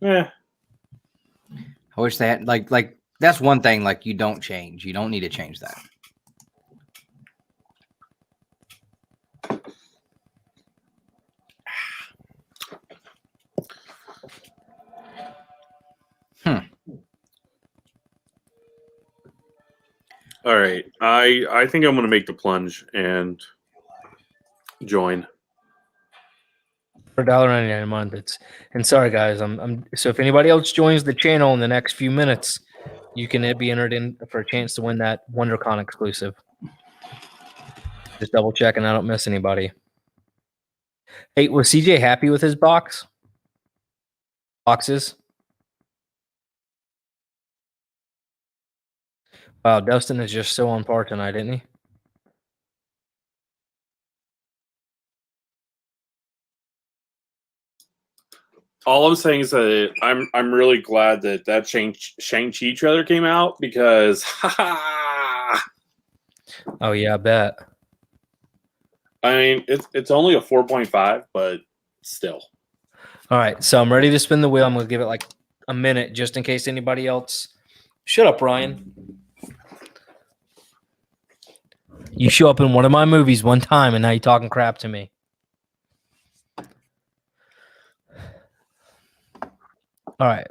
Yeah. I wish they had like that's one thing like you don't change. You don't need to change that. All right. I think I'm going to make the plunge and join. For $1.99 a month. And sorry guys, so if anybody else joins the channel in the next few minutes, you can be entered in for a chance to win that WonderCon exclusive. Just double checking I don't miss anybody. Hey, was CJ happy with his boxes? Wow, Dustin is just so on par tonight, isn't he? All I'm saying is that I'm really glad that Shang-Chi trailer came out because Oh yeah, I bet. I mean it's only a 4.5, but still. All right, so I'm ready to spin the wheel. I'm gonna give it like a minute just in case anybody else. Shut up, Ryan. You show up in one of my movies one time and now you're talking crap to me. All right.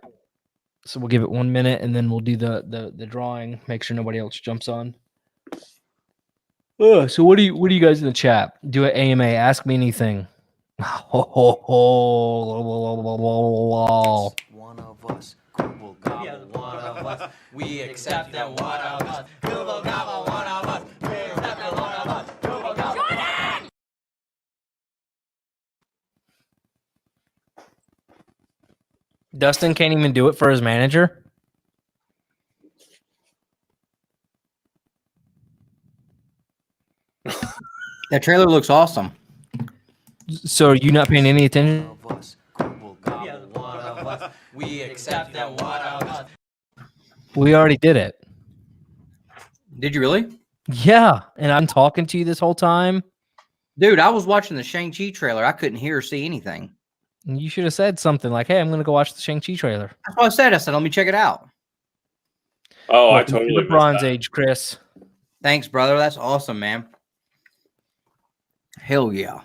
So we'll give it 1 minute and then we'll do the drawing. Make sure nobody else jumps on. So what do you guys in the chat? Do an AMA. Ask me anything. One of us, Google Gobble, one of us. We accept that one of us. Google Gobble, one of us. We accept that one of us. Google Gobble. Dustin can't even do it for his manager. That trailer looks awesome. So are you not paying any attention? One of us, Google Gobble, one of us. We accept that one of us. We already did it. Did you really? Yeah, and I'm talking to you this whole time. Dude, I was watching the Shang-Chi trailer. I couldn't hear or see anything. You should have said something like, hey, I'm going to go watch the Shang-Chi trailer. That's what I said. I said, let me check it out. Oh, Welcome I to totally the Bronze missed that. Age, Chris. Thanks, brother. That's awesome, man. Hell yeah.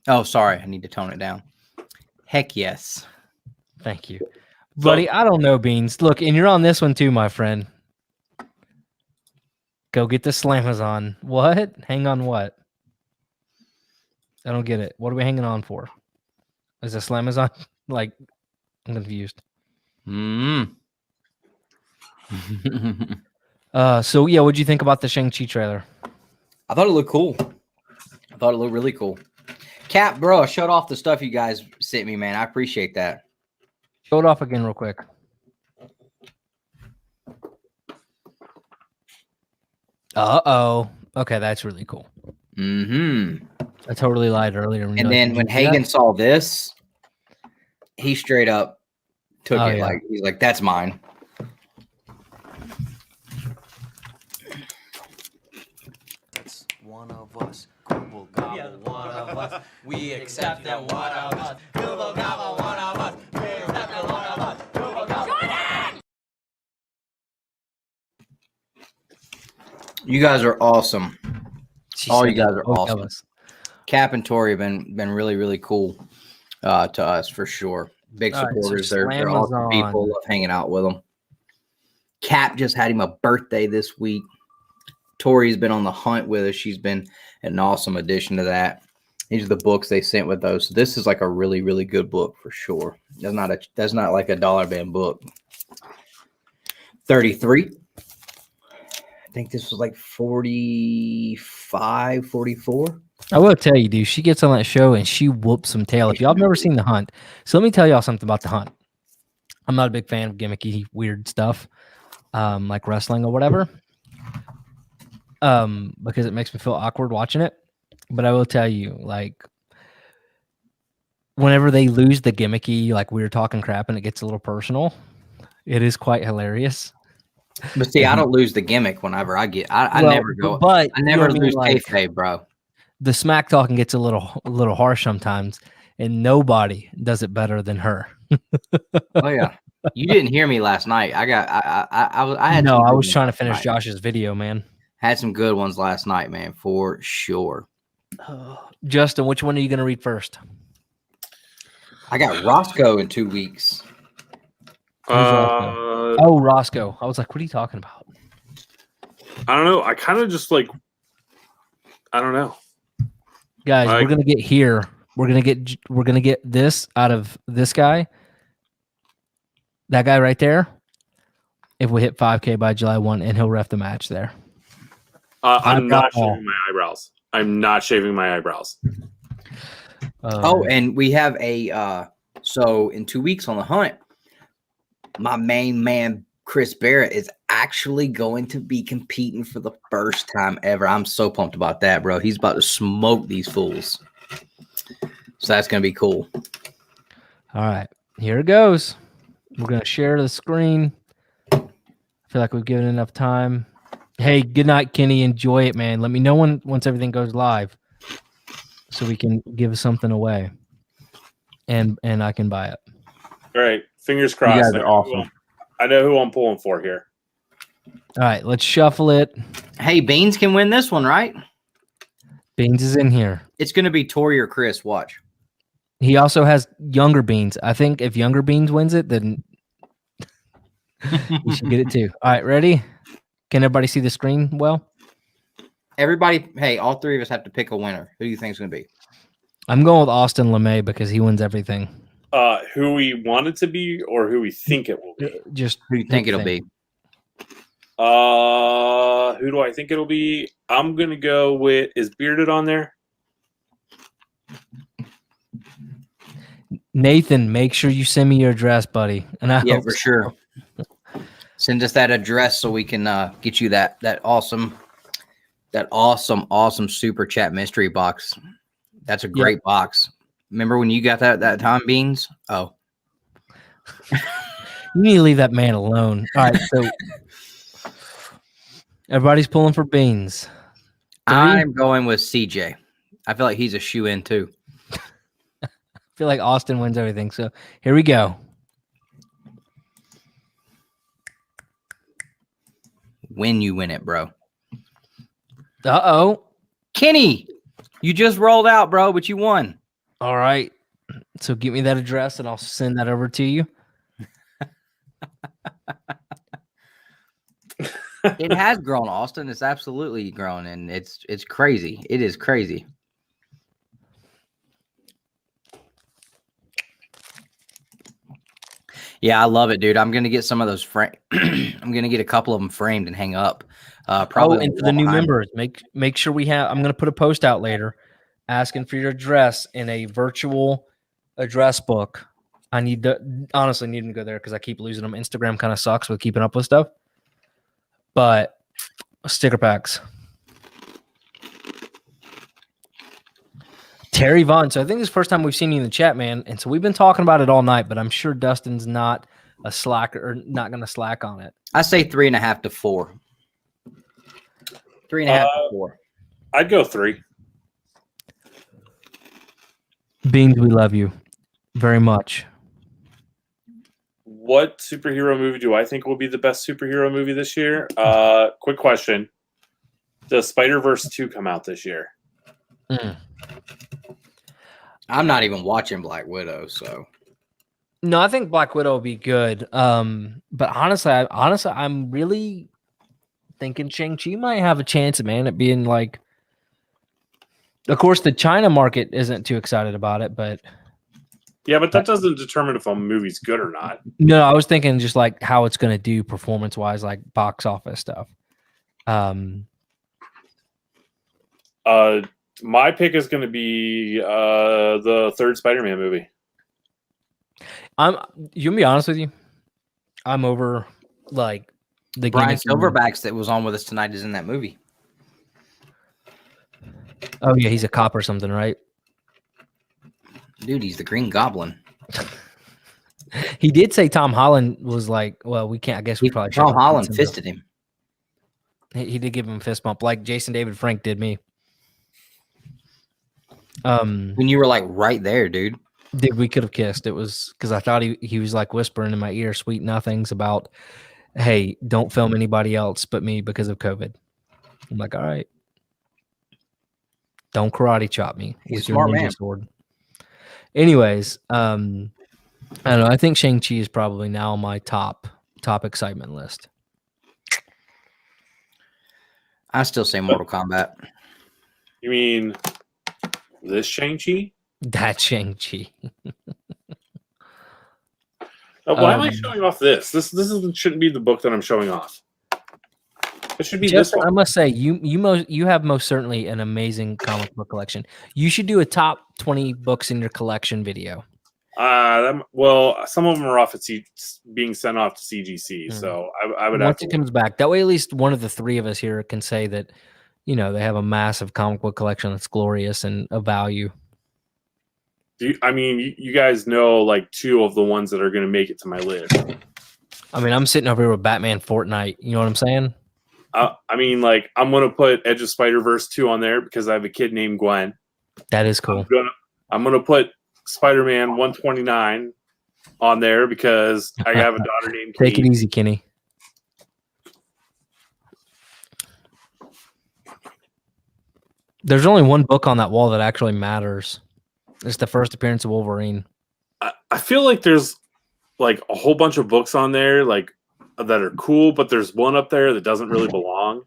Oh, sorry. I need to tone it down. Heck yes. Thank you. Buddy, I don't know, Beans. Look, and you're on this one too, my friend. Go get the Slamazon. What? Hang on what? I don't get it. What are we hanging on for? Is a Slamazon? Like, I'm confused. So yeah, what'd you think about the Shang-Chi trailer? I thought it looked cool. I thought it looked really cool. Cap, bro, I showed off the stuff you guys sent me, man. I appreciate that. Show it off again real quick. Uh-oh. Okay, that's really cool. I totally lied earlier. And then when Hagen saw this, he straight up took it. Yeah. Like, he's like, that's mine. That's one of us. Google Gobble, one of us. We accept that one of us. Google Gobble, one of us. We accept that one of us. Google Gobble. You guys are awesome. All you guys are awesome. Cap and Tori have been really, really cool to us for sure. Big supporters. So they're awesome people. Love hanging out with them. Cap just had him a birthday this week. Tori's been on the hunt with us. She's been an awesome addition to that. These are the books they sent with those. So this is like a really, really good book for sure. That's not like a dollar band book. 33. I think this was like 45, 44. I will tell you, dude, she gets on that show and she whoops some tail. If y'all have never seen The Hunt, so let me tell y'all something about The Hunt. I'm not a big fan of gimmicky, weird stuff, like wrestling or whatever, because it makes me feel awkward watching it. But I will tell you, like, whenever they lose the gimmicky, like we were talking crap and it gets a little personal, it is quite hilarious. But see, I don't lose the gimmick whenever I get. I never go. But I never lose kayfabe, bro. The smack talking gets a little harsh sometimes, and nobody does it better than her. Oh yeah, you didn't hear me last night. I was trying to finish Josh's video, man. Had some good ones last night, man, for sure. Justin, which one are you going to read first? I got Roscoe in 2 weeks. Roscoe? Oh, Roscoe. I was like, what are you talking about? I don't know. I kind of just like, I don't know. Guys, we're gonna get here. We're gonna get this out of this guy. That guy right there. If we hit 5K by July 1, and he'll ref the match there. I'm not shaving my eyebrows. I'm not shaving my eyebrows. Oh, and we have a so in 2 weeks on the hunt, my main man Chris Barrett is actually going to be competing for the first time ever. I'm so pumped about that, bro. He's about to smoke these fools. So that's gonna be cool. All right, here it goes. We're gonna share the screen. I feel like we've given enough time. Hey, good night, Kenny. Enjoy it, man. Let me know once everything goes live, so we can give something away, and I can buy it. All right, fingers crossed. You guys are awesome. I know who I'm pulling for here. All right, let's shuffle it. Hey, Beans can win this one, right? Beans is in here. It's gonna be Tori or Chris. Watch. He also has Younger Beans. I think if Younger Beans wins it, then you should get it too. All right, ready? Can everybody see the screen well? Everybody, hey, all three of us have to pick a winner. Who do you think is gonna be? I'm going with Austin LeMay because he wins everything. Who we want it to be or who we think it will be? Just Who do you think it'll be? Who do I think it'll be? I'm gonna go with, is Bearded on there? Nathan, make sure you send me your address, buddy. And I Yeah, hope for so. sure. Send us that address so we can get you that awesome super chat mystery box. That's a great box. Remember when you got that time, Beans? Oh, You need to leave that man alone. All right, so everybody's pulling for Beans. I'm going with CJ. I feel like he's a shoe-in too. I feel like Austin wins everything. So here we go. When you win it, bro. Uh-oh. Kenny, you just rolled out, bro, but you won. All right. So give me that address and I'll send that over to you. It has grown, Austin. It's absolutely grown, and it's crazy. It is crazy. Yeah, I love it, dude. I'm gonna get some of those I'm gonna get a couple of them framed and hang up. Probably and for the new members, make sure we have. I'm gonna put a post out later asking for your address in a virtual address book. I honestly need to go there because I keep losing them. Instagram kind of sucks with keeping up with stuff. But sticker packs. Terry Vaughn. So I think this is the first time we've seen you in the chat, man. And so we've been talking about it all night, but I'm sure Dustin's not a slacker or not going to slack on it. I say 3.5 to 4. 3.5 to 4. I'd go 3. Beans, we love you very much. What superhero movie do I think will be the best superhero movie this year? Quick question. Does Spider-Verse 2 come out this year? I'm not even watching Black Widow, so. No, I think Black Widow will be good. But honestly, I'm really thinking Shang-Chi might have a chance, man, at being like. Of course, the China market isn't too excited about it, but. Yeah, but that doesn't determine if a movie's good or not. No, I was thinking just like how it's going to do performance-wise, like box office stuff. My pick is going to be the third Spider-Man movie. You can be honest with you. I'm over like the Brian Silverbacks that was on with us tonight is in that movie. Oh yeah, he's a cop or something, right? Dude, he's the Green Goblin. He did say Tom Holland was like, well, we can't. I guess we probably. Tom Holland fisted him. He did give him a fist bump, like Jason David Frank did me. When you were like right there, dude. Dude, we could have kissed. It was because I thought he was like whispering in my ear sweet nothings about, hey, don't film anybody else but me because of COVID. I'm like, all right. Don't karate chop me with your ninja sword. Anyways, I don't know. I think Shang-Chi is probably now my top excitement list. I still say Mortal Kombat. You mean this Shang-Chi? That Shang-Chi. Why am I showing off this? This shouldn't be the book that I'm showing off. It should be Justin, this one. I must say, you have most certainly an amazing comic book collection. You should do a top 20 books in your collection video. Well, some of them are off at being sent off to CGC, so I would Once have it comes back, that way at least one of the three of us here can say that, they have a massive comic book collection that's glorious and of value. You guys know like two of the ones that are going to make it to my list. I mean, I'm sitting over here with Batman Fortnite. You know what I'm saying? I'm going to put Edge of Spider-Verse 2 on there because I have a kid named Gwen. That is cool. I'm going to put Spider-Man 129 on there because I have a daughter named Kate. Take it easy, Kenny. There's only one book on that wall that actually matters. It's the first appearance of Wolverine. I feel like there's like a whole bunch of books on there like that are cool, but there's one up there that doesn't really belong.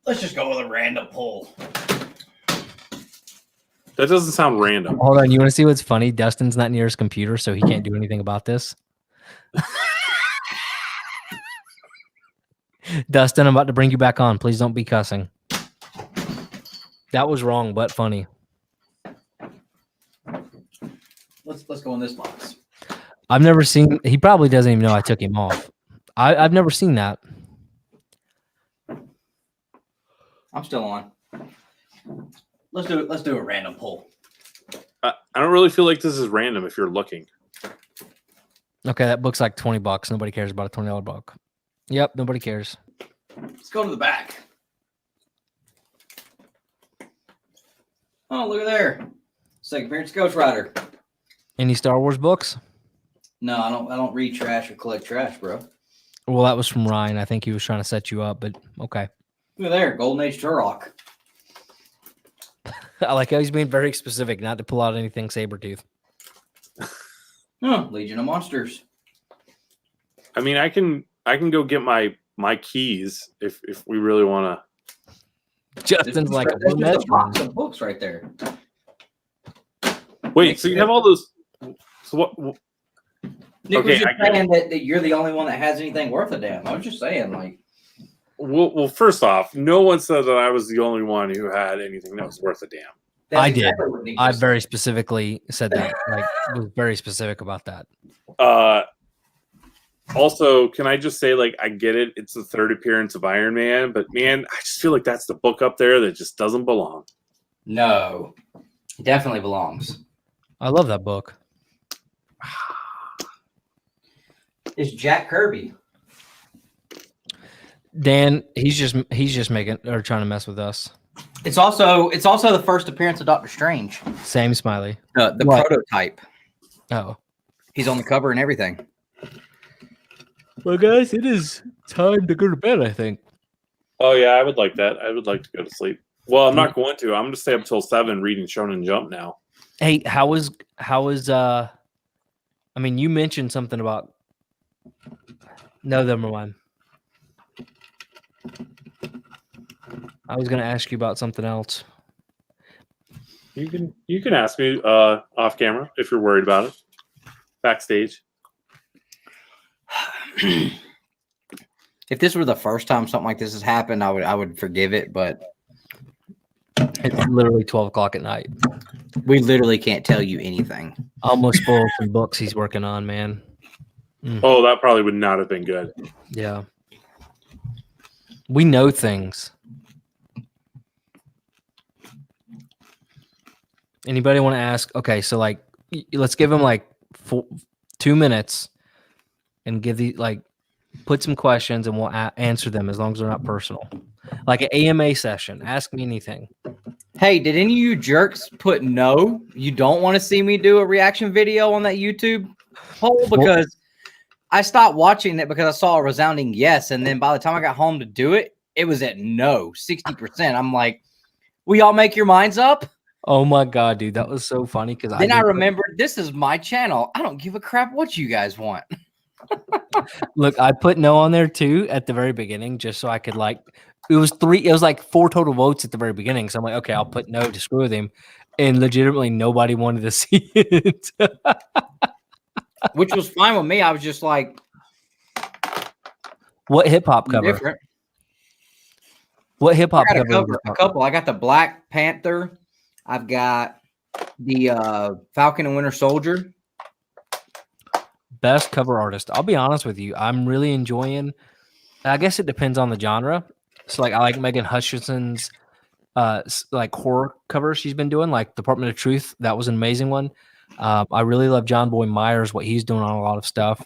Let's just go with a random pull. That doesn't sound random. Hold on, you want to see what's funny? Dustin's not near his computer, so he can't do anything about this. Dustin, I'm about to bring you back on. Please don't be cussing. That was wrong, but funny. Let's go in this box. I've never seen. He probably doesn't even know I took him off. I've never seen that. I'm still on. Let's do a random pull. I don't really feel like this is random if you're looking. Okay, that book's like $20. Nobody cares about a $20 book. Yep, nobody cares. Let's go to the back. Oh, look at there. Second appearance Ghost Rider. Any Star Wars books? No, I don't read trash or collect trash, bro. Well, that was from Ryan. I think he was trying to set you up, but okay. Look at there, Golden Age Turok. I like how he's being very specific, not to pull out anything Sabretooth. Legion of Monsters. I mean, I can go get my keys if we really want to. Justin's like a box of books right there. Wait, so you have all those? So what? Nick was just saying that you're the only one that has anything worth a damn. I was just saying, like. Well, first off, no one said that I was the only one who had anything that was worth a damn. That's I did. exactly I very specifically said that. Like, was very specific about that. Also, can I just say, like, I get it. It's the third appearance of Iron Man, but man, I just feel like that's the book up there that just doesn't belong. No, it definitely belongs. I love that book. It's Jack Kirby. Dan, he's just making or trying to mess with us. It's also the first appearance of Doctor Strange. Same smiley. The What? prototype. Oh. He's on the cover and everything. Well, guys, it is time to go to bed, I think. Oh yeah, I would like that. I would like to go to sleep. Well, I'm not going to. I'm going to stay up until 7 reading Shonen Jump now. Hey, how is I mean, you mentioned something about no, never mind. I was going to ask you about something else. You can ask me off camera if you're worried about it. Backstage. If this were the first time something like this has happened, I would forgive it, but It's literally 12 o'clock at night. we literally can't tell you anything. Almost full of some books he's working on, man. Oh, that probably would not have been good. Yeah. We know things. Anybody want to ask? Okay, so like, let's give him like 2 minutes and give the put some questions and we'll answer them as long as they're not personal. Like an AMA session. Ask me anything. Hey, did any of you jerks put no? You don't want to see me do a reaction video on that YouTube poll? Because I stopped watching it because I saw a resounding yes. And then by the time I got home to do it, it was at no, 60%. I'm like, will y'all make your minds up? Oh my God, dude. That was so funny. Because Then I remembered this is my channel. I don't give a crap what you guys want. Look, I put no on there too at the very beginning, just so I could It was like 4 total votes at the very beginning. So I'm like, okay, I'll put no to screw with him. And legitimately nobody wanted to see it. Which was fine with me. I was just like, what hip hop cover? different. What hip hop I got cover? a couple. I got the Black Panther. I've got the Falcon and Winter Soldier. Best cover artist. I'll be honest with you. I'm really enjoying. I guess it depends on the genre. So like I like Megan Hutchinson's like horror cover she's been doing, like Department of Truth. That was an amazing one. I really love John Boy Myers, what he's doing on a lot of stuff.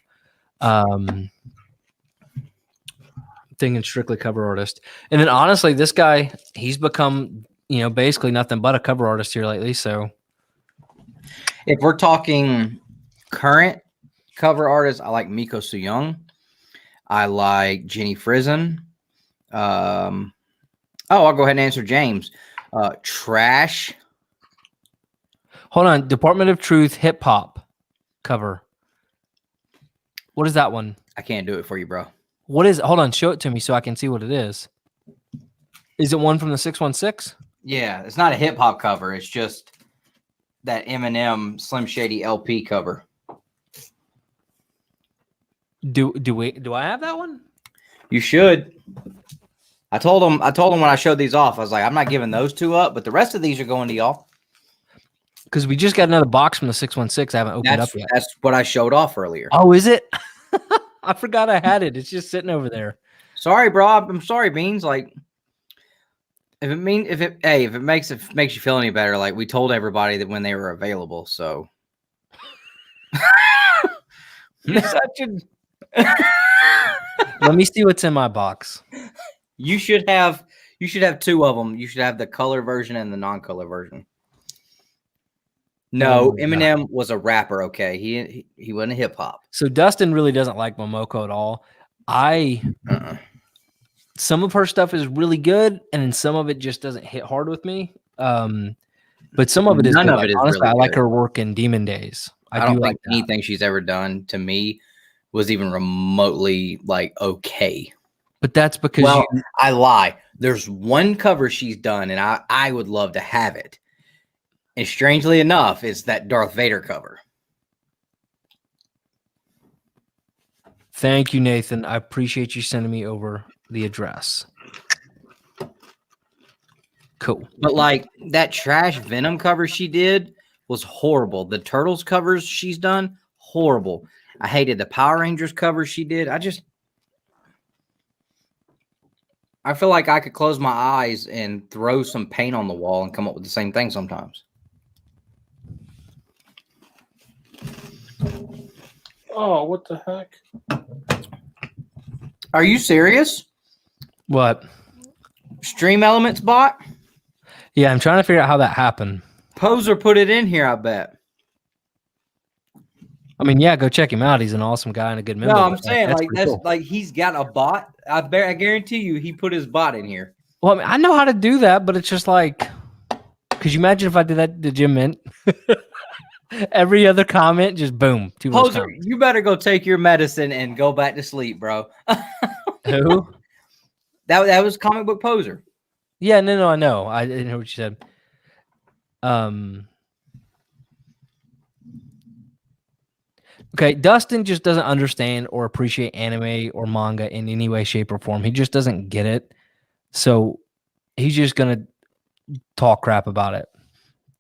Thinking strictly cover artist. And then honestly, this guy, he's become, basically nothing but a cover artist here lately. So if we're talking current cover artists, I like Miko Soo-young. I like Jenny Frison. I'll go ahead and answer James. Trash. Hold on. Department of Truth hip hop cover. What is that one? I can't do it for you, bro. What is it? Hold on. Show it to me so I can see what it is. Is it one from the 616? Yeah, it's not a hip hop cover. It's just that Eminem Slim Shady LP cover. Do I have that one? You should. I told him when I showed these off, I was like, I'm not giving those 2 up, but the rest of these are going to y'all. Because we just got another box from the 616. I haven't opened up yet. That's what I showed off earlier. Oh, is it? I forgot I had it. It's just sitting over there. Sorry, bro. I'm sorry, Beans. Like, if it makes you feel any better, like we told everybody that when they were available. So You're such a. Let me see what's in my box. you should have 2 of them. You should have the color version and the non-color version. No, Eminem was a rapper. Okay, he wasn't a hip hop. So Dustin really doesn't like Momoko at all. Some of her stuff is really good, and then some of it just doesn't hit hard with me. But some of it is. None good. of it is. Honestly, really I like good. her work in Demon Days. I don't think anything she's ever done to me was even remotely like okay. But that's because I lie. There's one cover she's done, and I would love to have it. And strangely enough, it's that Darth Vader cover. Thank you, Nathan. I appreciate you sending me over the address. Cool. But like that trash Venom cover she did was horrible. The Turtles covers she's done, horrible. I hated the Power Rangers cover she did. I feel like I could close my eyes and throw some paint on the wall and come up with the same thing sometimes. Oh, what the heck? Are you serious? What? Stream Elements bot? Yeah, I'm trying to figure out how that happened. Poser put it in here, I bet. I mean, yeah, go check him out. He's an awesome guy and a good member. No, I'm saying that's like pretty cool. like he's got a bot. I guarantee you he put his bot in here. Well, I mean, I know how to do that, but it's just like, could you imagine if I did that to Jim Mint? Every other comment, just boom. Poser, you better go take your medicine and go back to sleep, bro. Who? That was Comic Book Poser. Yeah, no, I know. I didn't know what you said. Okay, Dustin just doesn't understand or appreciate anime or manga in any way, shape, or form. He just doesn't get it. So he's just gonna talk crap about it.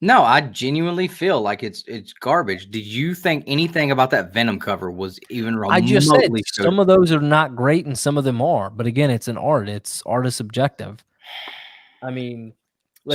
No, I genuinely feel like it's garbage. Did you think anything about that Venom cover was even remotely? I just said good? some of those are not great and some of them are. But again, it's an art. Art is subjective. I mean,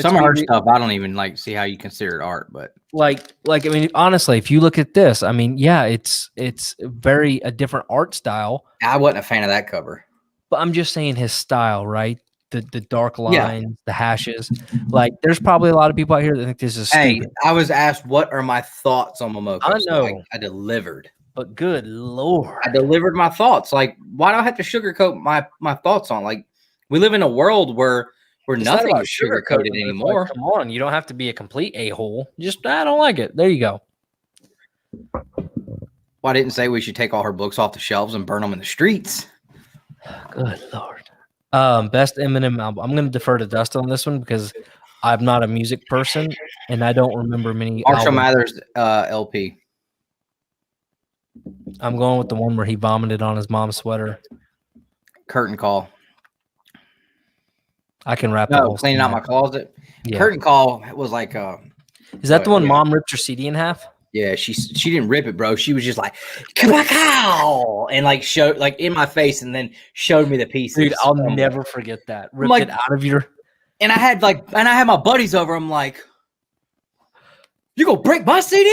some of her stuff I don't even like see how you consider it art, but like I mean, honestly, if you look at this, I mean, yeah, it's very a different art style. I wasn't a fan of that cover. But I'm just saying his style, right? The dark lines, the hashes. Like, there's probably a lot of people out here that think this is stupid. I was asked what are my thoughts on Momoko. I know. So I delivered. But good Lord. I delivered my thoughts. Like, why do I have to sugarcoat my thoughts on? Like, we live in a world where nothing is sugarcoated anymore. Like, come on, you don't have to be a complete a-hole. Just, I don't like it. There you go. Well, I didn't say we should take all her books off the shelves and burn them in the streets. Good Lord. Best Eminem album. I'm going to defer to Dustin on this one because I'm not a music person and I don't remember many Marshall albums. Mathers LP. I'm going with the one where he vomited on his mom's sweater. Curtain Call. I can rap the No, whole Cleaning thing Out My up. Closet. Yeah. Curtain Call was like Is that the one yeah. Mom ripped her CD in half? Yeah, she didn't rip it, bro. She was just like, "Kapow!" and like showed like in my face, and then showed me the pieces. Dude, I'll never forget that. Ripped like- it out of your. And I had my buddies over. I'm like, "You gonna break my CD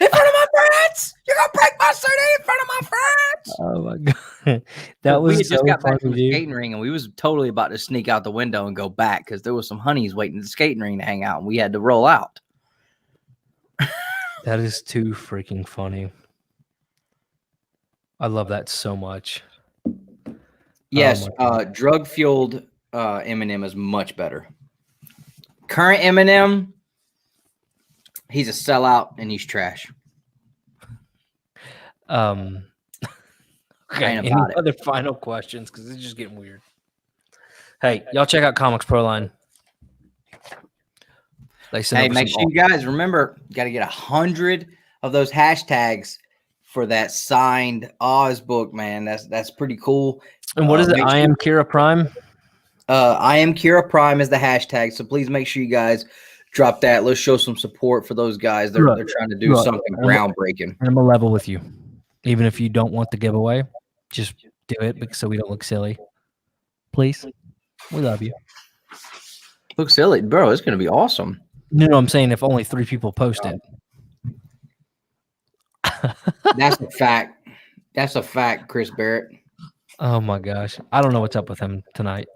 in front of my friends? You gonna break my CD in front of my friends?" Oh my god, that we was had so just got funny, back from the dude. skating ring, and we was totally about to sneak out the window and go back because there was some honeys waiting at the skating ring to hang out, and we had to roll out. That is too freaking funny. I love that so much. Yes, my drug fueled Eminem is much better. Current Eminem, he's a sellout and he's trash. Okay, Ain't any about it. other final questions? Because it's just getting weird. Hey, y'all check out Comics Pro Line. They send Hey, over make some sure you guys remember, you got to get 100 of those hashtags for that signed Oz book, man. That's pretty cool. And what is it? make I am Kerra Prime. I am Kerra Prime is the hashtag, so please make sure you guys drop that. Let's show some support for those guys. They're trying to do Look, something groundbreaking. I'm a level with you. Even if you don't want the giveaway, just do it so we don't look silly. Please. We love you. Look silly, bro. It's going to be awesome. No, I'm saying if only 3 people post it. That's a fact. That's a fact, Chris Barrett. Oh my gosh. I don't know what's up with him tonight.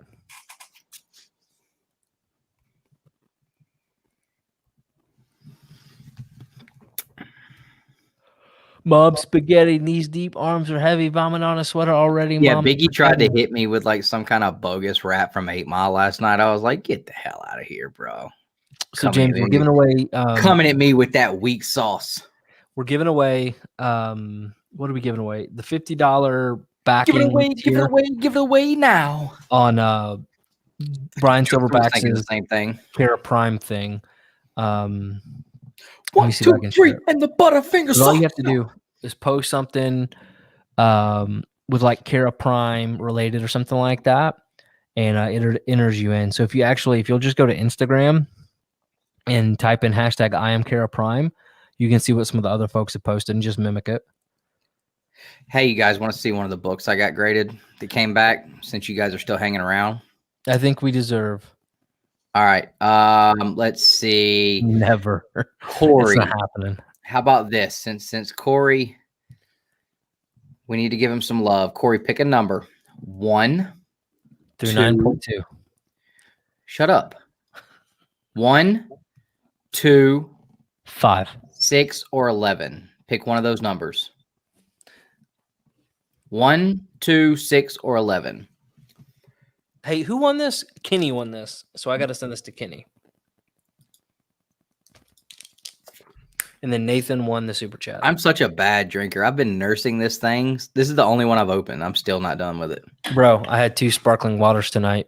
Mom, spaghetti, knees deep, arms are heavy, vomit on a sweater already. Yeah, Mom, Biggie tried to spaghetti. hit me with like some kind of bogus rap from 8 Mile last night. I was like, get the hell out of here, bro. So, Coming James, at we're me. giving away. Coming at me with that weak sauce. We're giving away. What are we giving away? The $50 backing. Give it away now. On Brian Thinking the Silverback's same thing. Kerra Prime thing. Let me 1, see if I 2, can 3, share it. and the Butterfinger So all sauce. you have to do is post something with like Kerra Prime related or something like that, and it enters you in. So if you'll just go to Instagram and type in hashtag I am Kerra Prime, you can see what some of the other folks have posted and just mimic it. Hey, you guys want to see one of the books I got graded that came back since you guys are still hanging around? I think we deserve. All right. Let's see. Never. Corey. It's not happening. How about this? Since Corey, we need to give him some love. Corey, pick a number. 1 Through 2. 9.2. Shut up. 1, 2, 5. 6, or 11. Pick one of those numbers. 1, 2, 6, or 11. Hey, who won this? Kenny won this. So I got to send this to Kenny. And then Nathan won the super chat. I'm such a bad drinker. I've been nursing this thing. This is the only one I've opened. I'm still not done with it. Bro, I had 2 sparkling waters tonight.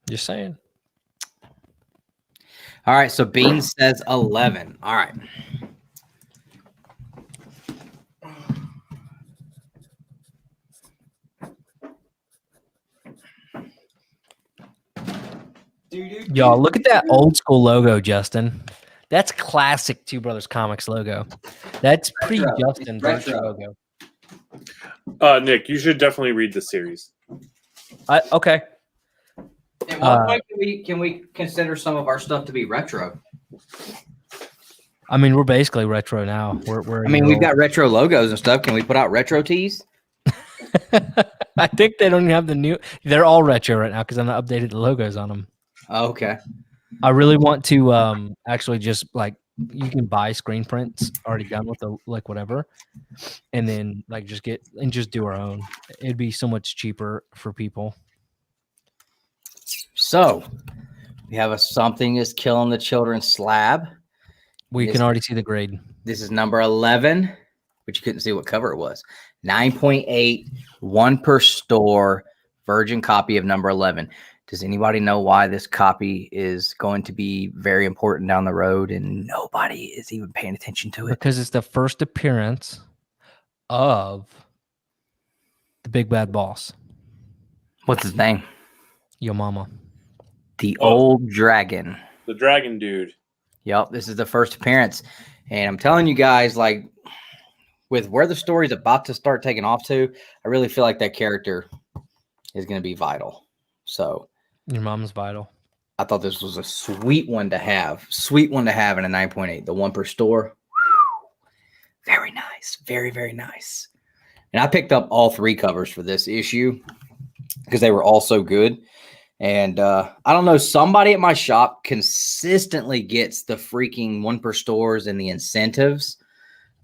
Just saying. All right. So Bean says 11. All right. Y'all, look at that old school logo, Justin. That's classic Two Brothers Comics logo. That's pre-Justin Birch logo. Nick, you should definitely read the series. Okay. At what point can we consider some of our stuff to be retro? I mean, we're basically retro now. We've got retro logos and stuff. Can we put out retro tees? I think they don't even have the new. They're all retro right now because I'm not updated the logos on them. Oh, okay. I really want to actually just like you can buy screen prints already done with the like whatever, and then like just do our own. It'd be so much cheaper for people. So we have Something is Killing the Children slab. We can already see the grade. This is number 11. but you couldn't see what cover it was. 9.8, one per store, virgin copy of number 11. Does anybody know why this copy is going to be very important down the road and nobody is even paying attention to it? Because it's the first appearance of the big bad boss. What's his name? Yo mama. The old dragon. The dragon dude. Yep, this is the first appearance. And I'm telling you guys, like, with where the story's about to start taking off to, I really feel like that character is going to be vital. So Your mom's vital. I thought this was a sweet one to have. Sweet one to have in a 9.8. The one per store. Very nice. Very, very nice. And I picked up all 3 covers for this issue because they were all so good. And I don't know, somebody at my shop consistently gets the freaking one per stores and the incentives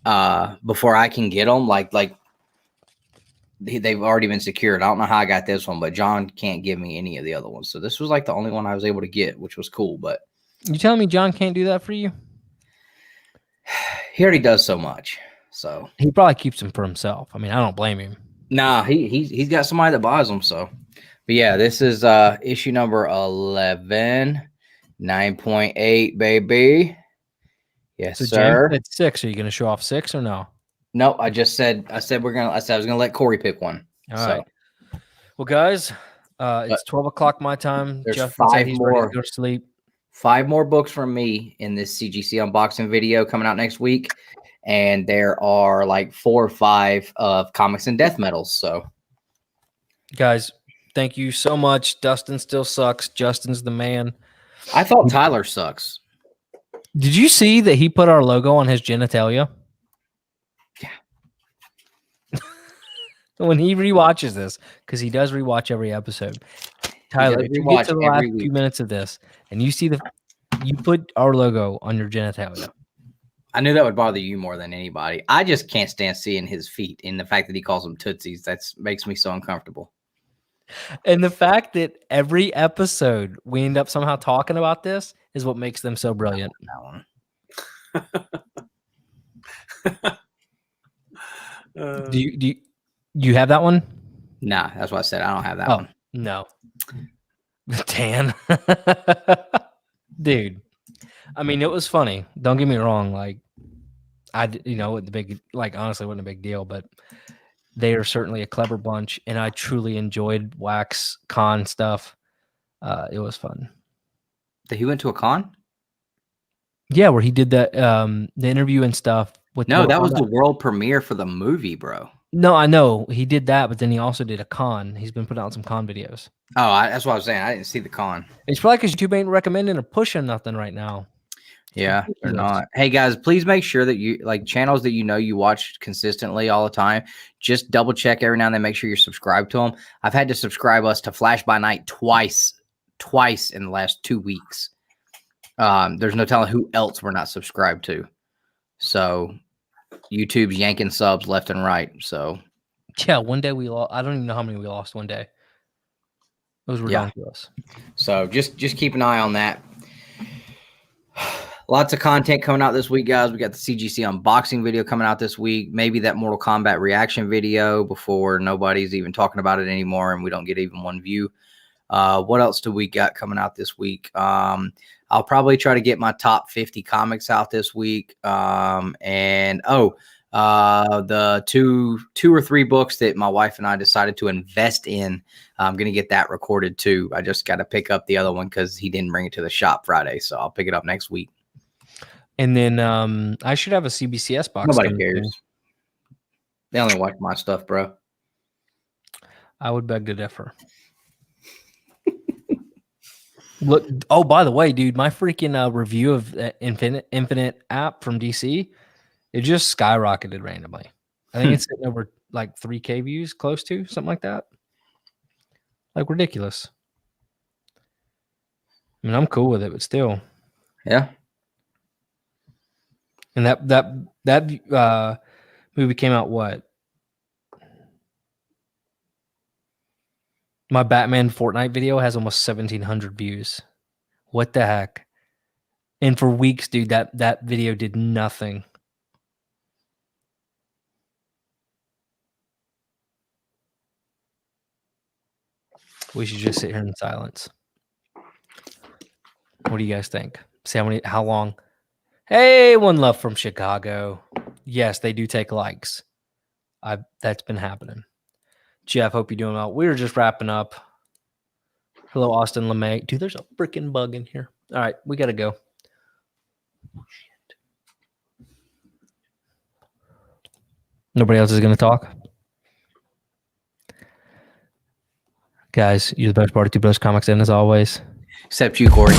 before I can get them. Like they've already been secured. I don't know how I got this one, but John can't give me any of the other ones. So this was like the only one I was able to get, which was cool. But You telling me John can't do that for you? he already does so much. So He probably keeps them for himself. I mean, I don't blame him. nah, he's got somebody that buys them. So, but yeah, this is issue number 11, 9.8, baby. Yes, So sir. James said 6. Are you going to show off 6 or no? No, I said I was gonna let Corey pick one. All So right. Well, guys, it's 12 o'clock my time. there's Justin said 5 he's ready more. to go to sleep. 5 more books from me in this CGC unboxing video coming out next week. And there are like 4 or 5 of comics and death metals. So Guys, thank you so much. Dustin still sucks. Justin's the man. I thought Tyler sucks. Did you see that he put our logo on his genitalia? Yeah. When he rewatches this, because he does rewatch every episode. Tyler, if you get to the last few minutes of this and you see you put our logo on your genitalia. I knew that would bother you more than anybody. I just can't stand seeing his feet, and the fact that he calls them tootsies, that makes me so uncomfortable. And the fact that every episode we end up somehow talking about this is what makes them so brilliant. That one. Do you have that one? Nah, that's what I said. I don't have that one. No. Tan. Dude. I mean, it was funny. Don't get me wrong. Like, honestly, wasn't a big deal, but they are certainly a clever bunch, and I truly enjoyed Wax Con stuff. It was fun. He went to a con? Yeah, where he did that the interview and stuff with that was the world premiere for the movie, bro. No, I know he did that, but then he also did a con. He's been putting out some con videos. Oh, that's what I was saying. I didn't see the con. It's probably because YouTube ain't recommending or pushing nothing right now. Yeah, they're not. Hey guys, please make sure that you like channels that you watch consistently all the time. Just double check every now and then. Make sure you're subscribed to them. I've had to subscribe us to Flash by Night twice in the last 2 weeks. There's no telling who else we're not subscribed to. So YouTube's yanking subs left and right. So yeah, one day we lost. I don't even know how many we lost one day. It was ridiculous. Yeah. So just keep an eye on that. Lots of content coming out this week, guys. We got the CGC unboxing video coming out this week. Maybe that Mortal Kombat reaction video before nobody's even talking about it anymore and we don't get even one view. What else do we got coming out this week? I'll probably try to get my top 50 comics out this week. The 2 or 3 books that my wife and I decided to invest in. I'm going to get that recorded too. I just got to pick up the other one because he didn't bring it to the shop Friday. So I'll pick it up next week. And then I should have a CBCS box. Nobody cares. They only watch my stuff, bro. I would beg to differ. Look! Oh, by the way, dude, my freaking review of Infinite app from DC, it just skyrocketed randomly. I think it's sitting over like 3K views, close to something like that. Like ridiculous. I mean, I'm cool with it, but still, yeah. And that movie came out what? My Batman Fortnite video has almost 1,700 views. What the heck? And for weeks, dude, that video did nothing. We should just sit here in silence. What do you guys think? See how long? Hey, one love from Chicago. Yes, they do take likes. That's been happening. Jeff, hope you're doing well. We were just wrapping up. Hello, Austin LeMay. Dude, there's a freaking bug in here. All right, we got to go. Oh, shit. Nobody else is going to talk? Guys, you're the best part of Two Brothers Comics, and as always, Except you, Corey.